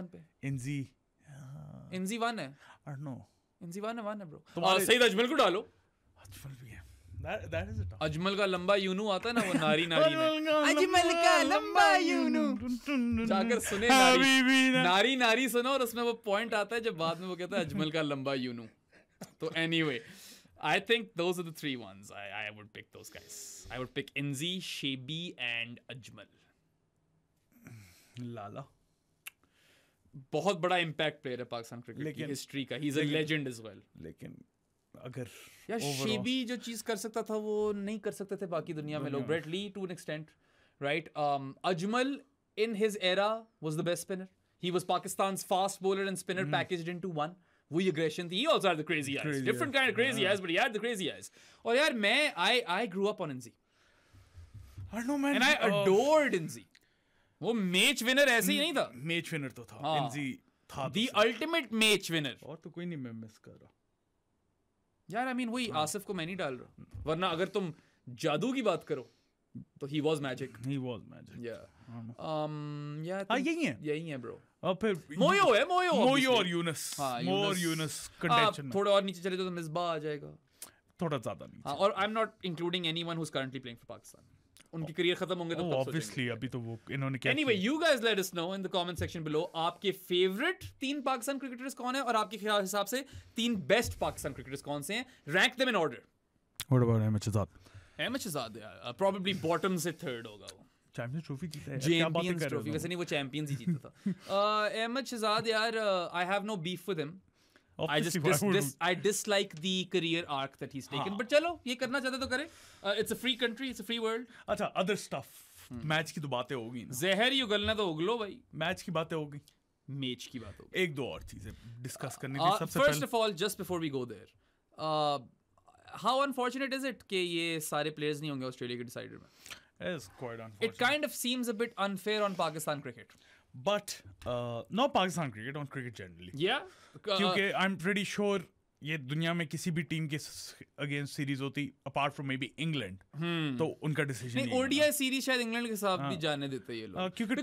1 है। I don't know. इंजी 1 है ब्रो। सईद अजमल को डालो। अजमल भी है। That is it. अजमल का लंबा यूनू आता है ना, वो नारी में। अजमल का लंबा यूनू जाकर सुने, नारी सुनो, और उसमें वो पॉइंट आता है जब बाद में वो कहता है अजमल का लंबा यूनू। तो anyway, I think those are the 3 ones. I would pick those guys. I would pick Inzi, Shebi and Ajmal. लाला बहुत बड़ा इम्पैक्ट प्लेयर है पाकिस्तान क्रिकेट की हिस्ट्री का। He's a legend as well. लेकिन अगर यार शेबी जो चीज कर सकता था वो नहीं कर सकते थे बाकी दुनिया में लोग। Brett Lee to an extent, right? Ajmal in his era was the best spinner. He was Pakistan's fast bowler and spinner packaged into one. वही aggression थी. He also had the crazy eyes. Different kind of crazy eyes, but he had the crazy eyes. और यार I grew up on Inzi. I know man. And I adored Inzi. वो match winner ऐसे ही नहीं था। Match winner तो था। Inzi था। The ultimate match winner. और तो कोई नहीं मैं मिस कर रहा। यार I mean वही आसिफ को मैं नहीं डाल रहा, वरना अगर तुम जादू की बात करो तो he was magic. He was magic. Yeah. यही है ब्रो। और फिर मोयो और यूनुस। मोर यूनुस कंटेंशन में। थोड़ा और नीचे चले तो मिसबाह आ जाएगा। थोड़ा ज्यादा नीचे। और I am not including anyone who is currently playing for Pakistan. उनकी करियर खत्म होंगे तो ऑब्वियसली अभी तो वो इन्होंने क्या। Anyway you guys let us know in the comment section below आपके फेवरेट 3 पाकिस्तान क्रिकेटर्स कौन है, और आपके हिसाब से 3 बेस्ट पाकिस्तान क्रिकेटर्स कौन से हैं। Rank them in order. What about Ahmed Shehzad यार प्रोबेबली बॉटम से 3rd होगा वो। चैंपियंस ट्रॉफी जीता है। चैंपियंस ट्रॉफी वैसे नहीं, वो चैंपियंस ही जीता था। अहमद शहजाद यार I have no beef with him. I dislike the career arc that he's taken. But चलो ये करना चाहते तो करे। It's a free country, it's a free world. अच्छा other stuff. मैच की तो बातें होगी ना। जहर ही उगलना तो उगलो भाई। मैच की बातें होगी। मैच की बात होगी। 1-2 और चीजें डिस्कस करने की सबसे पहले। First of all, just before we go there, how unfortunate is it कि ये सारे players नहीं होंगे ऑस्ट्रेलिया के डिसाइडर में? It's quite unfortunate. It kind of seems a bit unfair on Pakistan cricket. But not Pakistan cricket, on cricket generally. Yeah. क्योंकि I'm pretty sure ये दुनिया में किसी भी टीम के अगेंस्ट सीरीज होती apart from maybe England, तो उनका डिसीजन नहीं। ODI सीरीज शायद इंग्लैंड के साथ भी जाने देते ये लोग, क्योंकि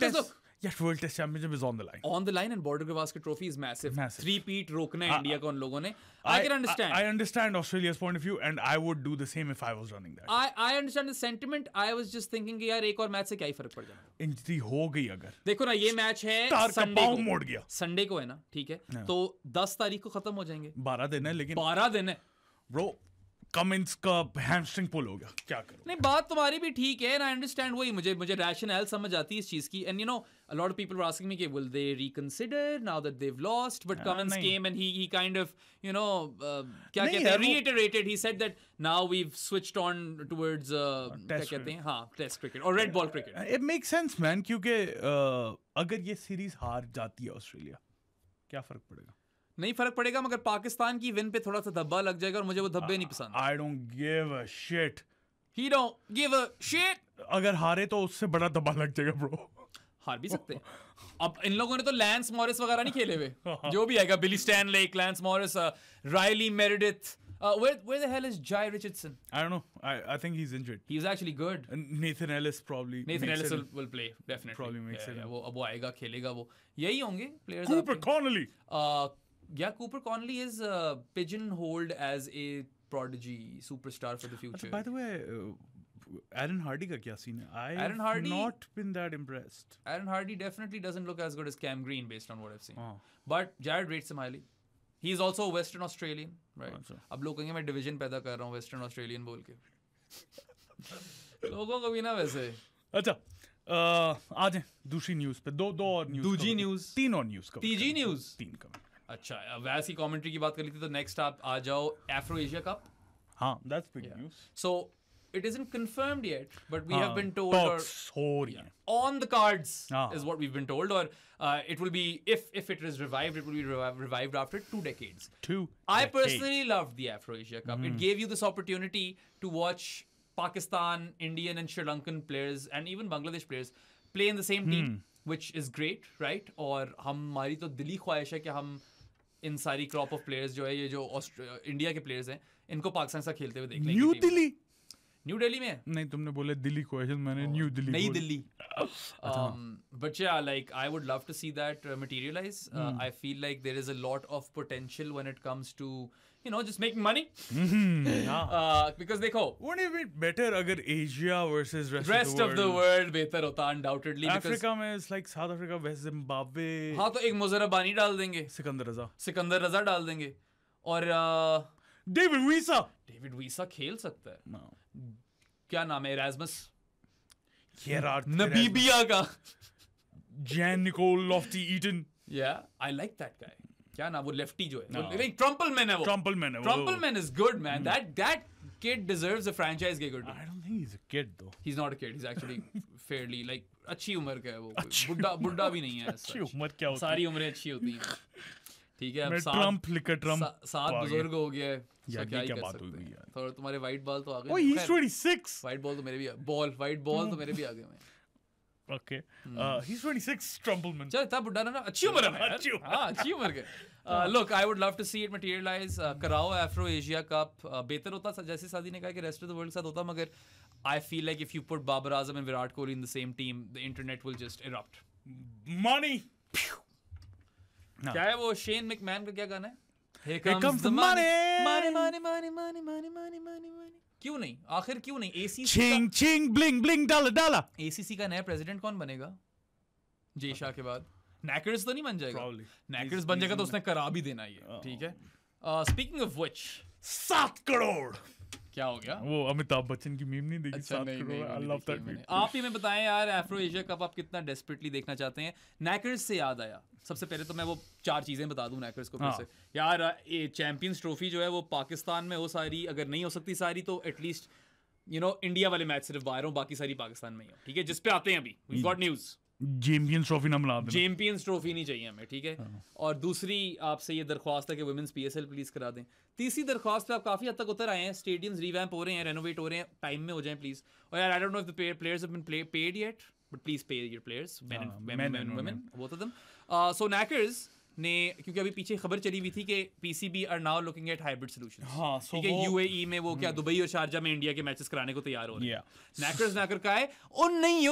Yes, World Test Championship is on the line. On the line, and Border Gavaskar Trophy is massive. Three-peat रोकना है इंडिया को उन लोगों ने. I can understand. I understand Australia's point of view, and I would do the same if I was running that. I understand the sentiment. I was just thinking कि यार एक और मैच से क्या ही फर्क पड़ जाएगा. इंजरी हो गई अगर. देखो ना, ये मैच है संडे को. मोड़ गया. संडे को है ना, ठीक है. तो 10 तारीख को खत्म हो जाएंगे. 12 दिन है, लेकिन 12 दिन है. Bro, कमिंस का हैमस्ट्रिंग पुल हो गया, क्या करूं? नहीं, बात तुम्हारी भी ठीक है, आई अंडरस्टैंड. वही मुझे रैशनल समझ आती है इस चीज की. And you no, a lot of people were asking me कि will they reconsider now that they've lost, but Cummins came and he kind of, you know, क्या कहते हैं, reiterated. He said that now we've switched on towards क्या कहते हैं, हाँ, test cricket और red ball cricket. It makes sense, man, क्योंकि अगर ये सीरीज हार जाती है ऑस्ट्रेलिया, क्या फर्क पड़ेगा? नहीं फर्क पड़ेगा, मगर पाकिस्तान की विन पे थोड़ा सा धब्बा लग जाएगा, और मुझे वो धब्बे नहीं पसंद. I don't give a shit. He don't give a shit. अगर हारे तो उससे बड़ा धब्बा लग जाएगा ब्रो. हार भी सकते हैं. अब इन लोगों ने तो लैंस मॉरिस वगैरह नहीं खेले हुए. जो भी आएगा, Billy Stanlake, Lance Morris, Riley Meredith. Where the hell is Jai Richardson? I don't know. I think he's injured. He's actually good. Nathan Ellis probably. Nathan Ellis will play definitely. Probably makes it. वो आएगा, खेलेगा वो. यही होंगे players. Cooper Connolly. Yeah, Cooper Connolly is pigeonholed as a prodigy superstar for the future. By the way, Aaron Hardy का क्या scene है? Aaron Hardy not been that impressed. Aaron Hardy definitely doesn't look as good as Cam Green based on what I've seen. But Jared rates him highly. He's also a Western Australian, right? अब लोग कहेंगे मैं division पैदा कर रहा हूँ Western Australian बोल के. लोगों को भी ना वैसे. अच्छा, आ जाए दूसरी न्यूज़ पे. दो और न्यूज़. दूसरी न्यूज़. तीन और न्यूज़. तीजी न्यूज़. तीन का. अच्छा, वैसी कमेंट्री की बात कर ली थी, तो नेक्स्ट आप आ जाओ AFRO-ASIA Cup. हाँ, that's big news. So it isn't confirmed yet, but we have been told, talks हो रही हैं. On the cards is what we've been told, or it will be, if it is revived, it will be revived after 2 decades. I personally loved the AFRO-ASIA Cup. It gave you this opportunity to watch Pakistan, Indian and Sri Lankan players and even Bangladesh players play in the same team, which is great, right? और हमारी तो दिली ख्वाहिश है कि हम इन सारी crop of players जो है, ये जो इंडिया के प्लेयर्स हैं, इनको पाकिस्तान से खेलते हुए देख लेंगे. न्यू दिल्ली में नहीं, तुमने बोले दिल्ली क्वेश्चन, मैंने न्यू दिल्ली. नई Delhi. But yeah, like I would love to see that materialize. I feel like there is a lot of potential when it comes to, you know, just making money. Because देखो, wouldn't it be better अगर Asia versus rest of the world बेहतर होता undoubtedly. Africa में is like South Africa versus Zimbabwe. हाँ, तो एक Muzarabani डाल देंगे, सिकंदर रजा डाल देंगे, और डेविड वीसा खेल सकता है. क्या नाम है, एरास्मस, नबीबिया का, Jan Nicol Loftie Eaton. I like that guy. क्या नाम, वो लेफ्टी जो है, ट्रम्पलमैन है वो. ट्रम्पलमैन is good, man. That kid deserves a franchise gig or two. I don't think he's a kid though. He's not a kid. He's actually fairly like अच्छी उम्र का है वो. बुढ़ा भी नहीं है. अच्छी उम्र क्या होती है? सारी उम्रें अच्छी होती हैं. ठीक है, अब सात बुजुर्ग हो गया है. क्या बात हो गई यार. थोड़ा तुम्हारे वाइट बॉल तो आ गए. He's 26. वाइट बॉल तो मेरे भी वाइट बॉल तो मेरे भी आ गए हैं. Okay. He's 26, Trumpelman. चल, इतना बुढ़ा ना, अच्छी उम्र है. अच्छी उम्र के. Look, I would love to see it materialize. कराओ AFRO-ASIA Cup. बेहतर होता, जैसे सादी ने कहा कि रेस्ट ऑफ द वर्ल्ड के साथ होता, मगर I feel like if you put Babar Azam and Virat Kohli in the same team, the internet will just erupt. Money. क्या है वो शेन मैकमैन का क्या गाना है? Here comes the money. क्यों नहीं, आखिर क्यों नहीं? ACC चिंग चिंग ब्लिंग ब्लिंग डाला. ACC का नया प्रेसिडेंट कौन बनेगा? जे शाह के बाद नैकर्स तो नहीं बन जाएगा. नैकर्स बन जाएगा तो उसने करा भी देना ये. ठीक है. स्पीकिंग ऑफ व्हिच, 7 करोड़ क्या हो गया? वो अमिताभ बच्चन की मीम नहीं देखी? 7 crore. I love that meme. आप ही में बताएं यार, AFRO-ASIA कप आप कितना डेस्परेटली देखना चाहते हैं? नैकर्स से याद आया, सबसे पहले तो मैं वो 4 चीजें बता दूं नैकर्स को फिर से. यार, ये चैंपियंस ट्रॉफी जो है वो पाकिस्तान में हो सारी, अगर नहीं हो सकती सारी तो एटलीस्ट यू नो इंडिया वाले मैच सिर्फ बाहर हो, बाकी सारी पाकिस्तान में ही हो. ठीक है, जिस पे आते हैं अभी, we got news. Champions trophy ना मिला देना. चैंपियंस ट्रॉफी नहीं चाहिए हमें. ठीक है. और दूसरी आपसे ये दरख्वास्त है कि वुमेन्स PSL प्लीज करा दें. तीसरी दरख्वास्त पे आप काफी हद तक उतर आए हैं. स्टेडियम्स रिवैम्प हो रहे हैं, रेनोवेट हो रहे हैं, टाइम में हो जाएं प्लीज. और यार, I don't know if the players have been paid yet, but please pay your players, men and women, both of them. So Knackers ने, क्योंकि अभी पीछे खबर चली हुई थी कि PCB are now looking at hybrid solutions. ठीक है, UAE में वो क्या दुबई और शारजा में इंडिया के मैचेस कराने को तैयार हो रहे हैं. Knackers का है, ओ नहीं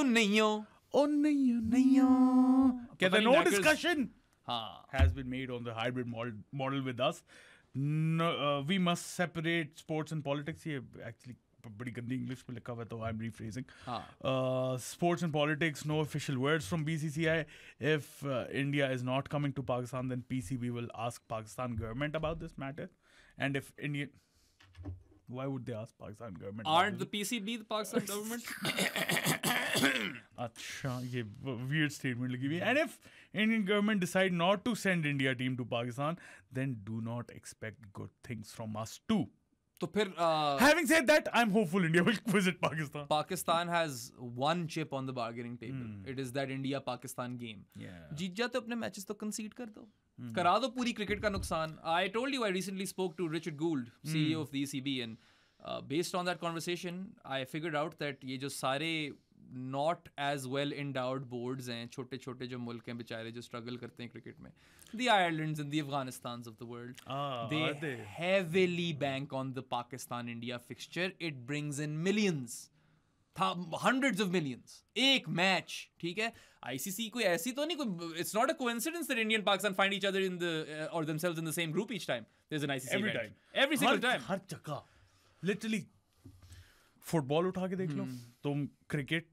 Oh no. No discussion has been made on the hybrid model with us. No, we must separate sports and politics. ये actually बड़ी गंदी इंग्लिश में लिखा हुआ है तो I'm rephrasing. Sports and politics, no official words from BCCI. If India is not coming to Pakistan, then PCB will ask Pakistan government about this matter. And if India, why would they ask Pakistan government? Aren't the PCB the Pakistan government? अच्छा ये weird statement लगी हुई है. And if Indian government decide not to send India team to Pakistan, then do not expect good things from us too. तो फिर Having said that, I'm hopeful India will visit Pakistan. Pakistan has one chip on the bargaining table. It is that India-Pakistan game. जीत जाते अपने matches तो concede कर दो. करा दो पूरी क्रिकेट का नुकसान. I told you I recently spoke to Richard Gould, CEO of the ECB, and based on that conversation, I figured out that ये जो सारे not as well endowed boards हैं, छोटे छोटे जो मुल्क हैं बेचारे जो struggle करते हैं क्रिकेट में, the Irelands and the Afghanistans of the world, they heavily bank on the Pakistan-India fixture. It brings in millions, hundreds of millions. एक match, ठीक है? ICC कोई ऐसी तो नहीं कोई. It's not a coincidence that India and Pakistan find each other in the or themselves in the same group each time. There's an ICC every event. time, every single time. हर जगह, literally. Football उठा के देख लो, तुम cricket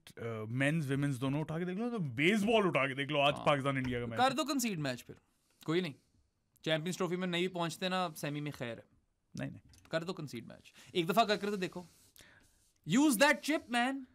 mains women's दोनों उठा के देख लो, तो बेसबॉल उठा के देख लो. आज पाकिस्तान इंडिया का मैच कर दो कंसीड मैच. फिर कोई नहीं, चैंपियंस ट्रॉफी में नहीं पहुंचते ना, सेमी में खैर है. नहीं कर दो कंसीड मैच एक दफा करके तो देखो. Use that chip man.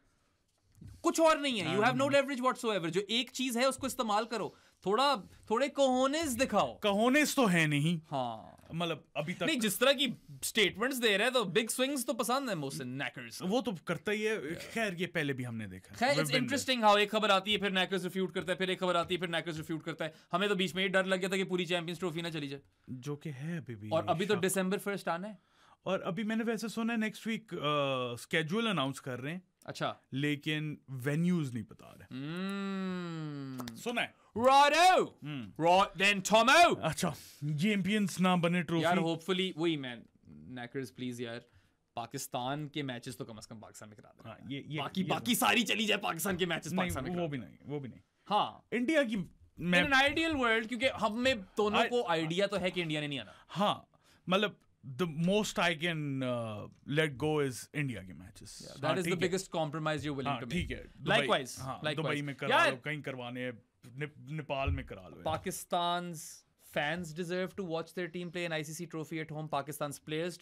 कुछ और नहीं है. You have no leverage whatsoever. जो एक चीज है उसको इस्तेमाल करो. थोड़े कोहोनेस दिखाओ. कोहोनेस तो है नहीं. हाँ मतलब अभी तक नहीं. जिस तरह की स्टेटमेंट्स दे रहे हैं तो बिग स्विंग्स तो पसंद है मोहसिन नैकर्स. वो तो करता ही है. खैर ये पहले भी हमने देखा. खैर इट्स इंटरेस्टिंग हाउ एक खबर आती है फिर नैकर्स रिफ्यूट करता है, फिर एक खबर आती है फिर नैकर्स रिफ्यूट करता है. हमें तो बीच में ही डर लग गया था कि पूरी चैंपियंस ट्रॉफी ना चली जाए, जो कि है अभी भी. और अभी तो दिसंबर 1 आना है. और अभी मैंने वैसे सुना है नेक्स्ट वीक स्केड्यूल अनाउंस कर रहे हैं. अच्छा, लेकिन वेन्यूज नहीं बता रहे. सुना है. Right then Tomo. अच्छा, चैंपियंस ना बने ट्रॉफी. यार होपफुली वही मैन नैकर्स प्लीज यार पाकिस्तान के मैचेस तो कम से कम पाकिस्तान में करा देना. हाँ, ये बाकी सारी चली जाए पाकिस्तान के मैचेस पाकिस्तान में. वो भी नहीं. हाँ, इंडिया की in an ideal world, क्योंकि हम में दोनों को आइडिया तो है कि इंडिया ने नहीं आना. हाँ, मतलब the most I can let go is India के matches. That is the biggest compromise you're willing to make. ठीक है. Likewise. दुबई में करा लो, कहीं करवाने, नेपाल में करा लो. Pakistan's fans deserve to watch their team play an ICC trophy at home. Pakistan's players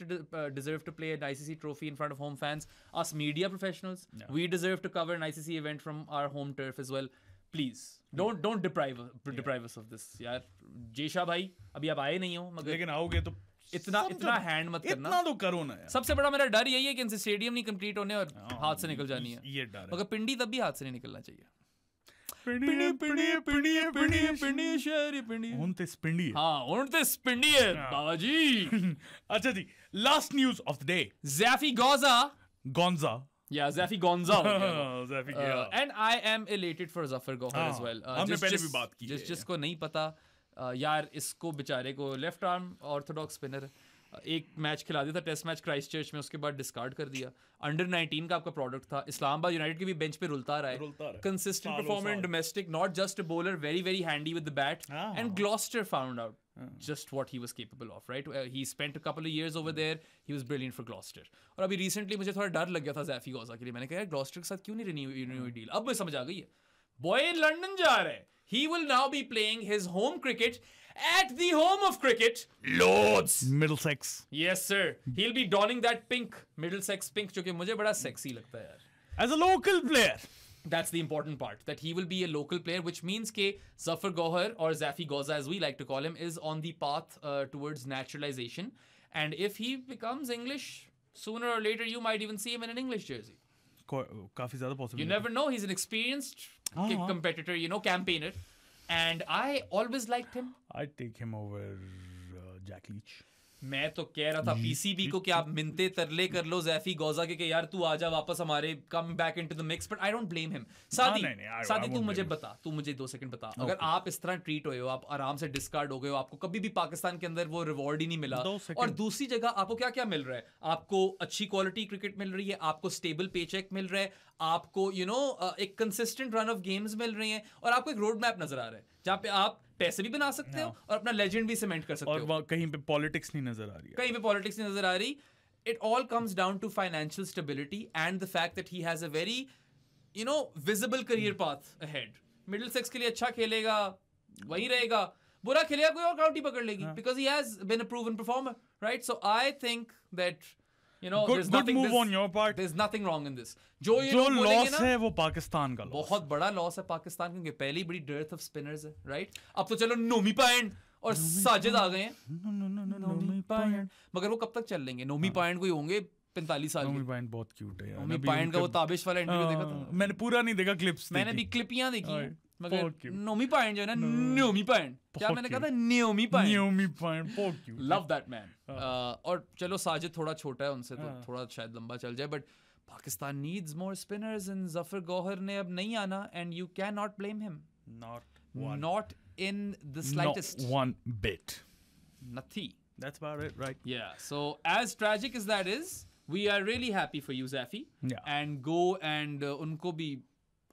deserve to play an ICC trophy in front of home fans. Us media professionals, we deserve to cover an ICC event from our home turf as well. Please don't deprive us of this. यार जेशा भाई अभी आप आए नहीं हो, मगर लेकिन आओगे तो इतना हैंड मत करना. इतना तो करो ना यार. सबसे बड़ा मेरा डर यही है कि इनसे स्टेडियम नहीं कंप्लीट होने और हाथ से निकल जानी है. ये डर है. मगर पिंडी तब भी हाथ से नहीं निकलना चाहिए. बाबाजी. अच्छा जी, last news of the day. Zaffy Gonnza. Yeah, Zaffy Gonnza. Zaffy, and I am elated for Zafar Gohar as well. हमने पहले भी बात की. जिसको नहीं पता यार, इसको बेचारे को लेफ्ट आर्म ऑर्थोडॉक्स स्पिनर एक मैच खिला दिया था, टेस्ट मैच क्राइस्ट चर्च में, उसके बाद डिस्कार्ड कर दिया. अंडर 19 का आपका प्रोडक्ट था. इस्लामाबाद यूनाइटेड के भी बेंच पे रुलता रहा है. Consistent performer in domestic, not just a bowler, very very handy with the bat. And Gloster found out just what he was capable of, right? He spent a couple of years over there. He was brilliant for Gloucester. और अभी recently मुझे थोड़ा डर लग गया था Zaffy Gonnza के लिए. मैंने कहा यार Gloucester के साथ क्यों नहीं renew deal? अब मुझे समझ आ गई है. Boy लंदन जा रहा है. He will now be playing his home cricket at the home of cricket, Lords, Middlesex. Yes sir. He'll be donning that pink, Middlesex pink, जो कि मुझे बड़ा sexy लगता है यार. As a local player. That's the important part, that he will be a local player, which means ke Zafar Gohar, or Zaffy Gonnza as we like to call him, is on the path towards naturalization. And if he becomes English, sooner or later you might even see him in an English jersey. काफी ज़्यादा possible. You never know. He's an experienced competitor, campaigner. And I always liked him. I'd take him over Jack Leach. मैं तो कह रहा था PCB को कि आप मिनते तरले कर लो ज़ैफी गौज़ा के यार तू आजा वापस हमारे come back into the mix, but I don't blame him. सादी तू मुझे बता, तू मुझे 2 सेकंड बता, अगर आप इस तरह ट्रीट हुए हो, आप आराम से डिस्कार्ड हो गए हो, आपको कभी भी पाकिस्तान के अंदर वो रिवॉर्ड ही नहीं मिला, और दूसरी जगह आपको क्या क्या मिल रहा है, आपको अच्छी क्वालिटी क्रिकेट मिल रही है, आपको स्टेबल पेचेक मिल रहा है, आपको एक कंसिस्टेंट रन ऑफ गेम्स मिल रही हैं, और आपको एक रोड मैप नजर आ रहा है जहाँ पे आप पैसे भी बना सकते हो और अपना लेजेंड भी सीमेंट कर सकते हो, और कहीं पे पॉलिटिक्स नहीं नजर आ रही, कहीं पे पॉलिटिक्स नहीं नजर आ रही। It all comes down to financial stability and the fact that he has a very visible career path ahead. Middlesex के लिए अच्छा खेलेगा, वही रहेगा, बुरा खेलेगा कोई और काउंटी पकड़ लेगी, because he has been a proven performer, right? So I think that good move on your part. There's nothing wrong in this. जो लॉस है वो पाकिस्तान का लॉस, बहुत बड़ा लॉस है पाकिस्तान, क्योंकि पहली बड़ी डेर्थ ऑफ स्पिनर्स है, राइट? अब तो चलो नोमी पायंड और साजिद आ गए हैं, नोमी पायंड, मगर वो कब तक चल लेंगे? नोमी पायंड कोई होंगे 45 साल के। नोमी पायंड बहुत क्यूट है यार। नोमी पायंड का वो ताबिश वाला इंटरव्यू देखा था मैंने, पूरा नहीं देखा, क्लिप्स मैंने भी क्लिपियां देखी हैं, मगर नोमी पायंड जो है ना, नोमी पायंड, क्या मैंने कहा था, नोमी पायंड, बहुत क्यूट, लव दैट मैन। और चलो साजिद थोड़ा छोटा है उनसे, तो थोड़ा शायद लंबा चल जाए, but Pakistan needs more spinners, and Zafar Gohar ने अब नहीं आना, and you can not blame him, not in the slightest, not one bit, nothing. That's about it, right? Yeah, so as tragic as that is, we are really happy for you, Zaffy. Yeah. And go and उनको भी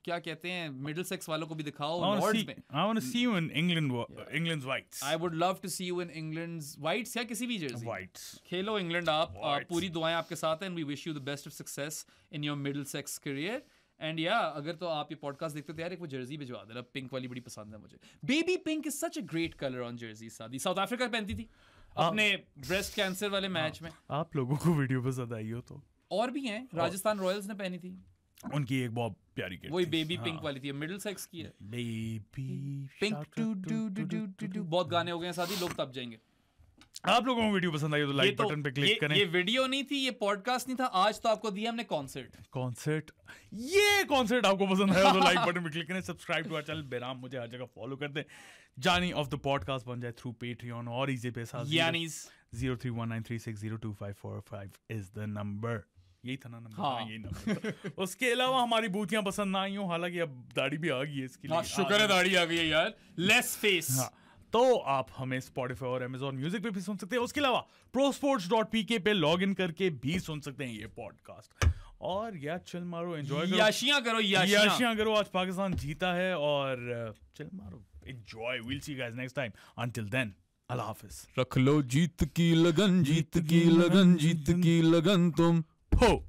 क्या कहते हैं, Middlesex वालों को भी दिखाओ Lords में। I want to see you in England's whites. I would love to see you in England's whites या किसी भी jersey। Whites. खेलो इंग्लैंड आप, पूरी दुआएं आपके साथ हैं, and we wish you the best of success in your Middlesex career. And अगर तो आप ये पॉडकास्ट देखते हो तो यार एक वो जर्सी भिजवा देना, पिंक वाली बड़ी पसंद है मुझे, baby pink is such a great colour on Jersey. सादी साउथ अफ्रीका पहनती थी अपने ब्रेस्ट कैंसर वाले मैच में। आप लोगों को वीडियो पसंद आई हो तो और भी हैं, राजस्थान रॉयल्स ने पहनी थी, उनकी एक बहुत प्यारी किट, वही बेबी पिंक वाली थी, मिडिल सेक्स की है, बेबी पिंक टू डू बहुत गाने हो गए हैं सादी, लोग तब जाएंगे। आप लोगों को वीडियो पसंद आई तो लाइक बटन पे क्लिक करें। ये वीडियो नहीं थी, ये पॉडकास्ट नहीं था, आज तो आपको दिया हमने कॉन्सर्ट। ये कॉन्सर्ट आपको पसंद आया तो लाइक बटन पे क्लिक करें, सब्सक्राइब टू आवर चैनल बेराम, मुझे हर जगह फॉलो कर दें, जानी ऑफ द पॉडकास्ट बन जाए थ्रू पेट्रियन और EasyPaisa। यानीस 0319360255 is the number. यही था ना नंबर? हाँ। यही नंबर। उसके अलावा हमारी बूथियां पसंद ना आई हो, हालांकि अब दाढ़ी भी आ गई है इसके लिए, शुक्र है दाढ़ी आ गई है यार, लेस फेस। तो आप हमें Spotify और Amazon Music पे भी सुन सकते हैं, उसके अलावा prosports.pk पे लॉग इन करके भी सुन सकते हैं ये पॉडकास्ट। और यार चिल मारो, एंजॉय करो, याशियां करो, आज पाकिस्तान जीता है, और चिल मारो, enjoy. Will see you guys next time, until then अल्लाह हाफिज। रख लो जीत की लगन, जीत की लगन, जीत की लगन तुम हो।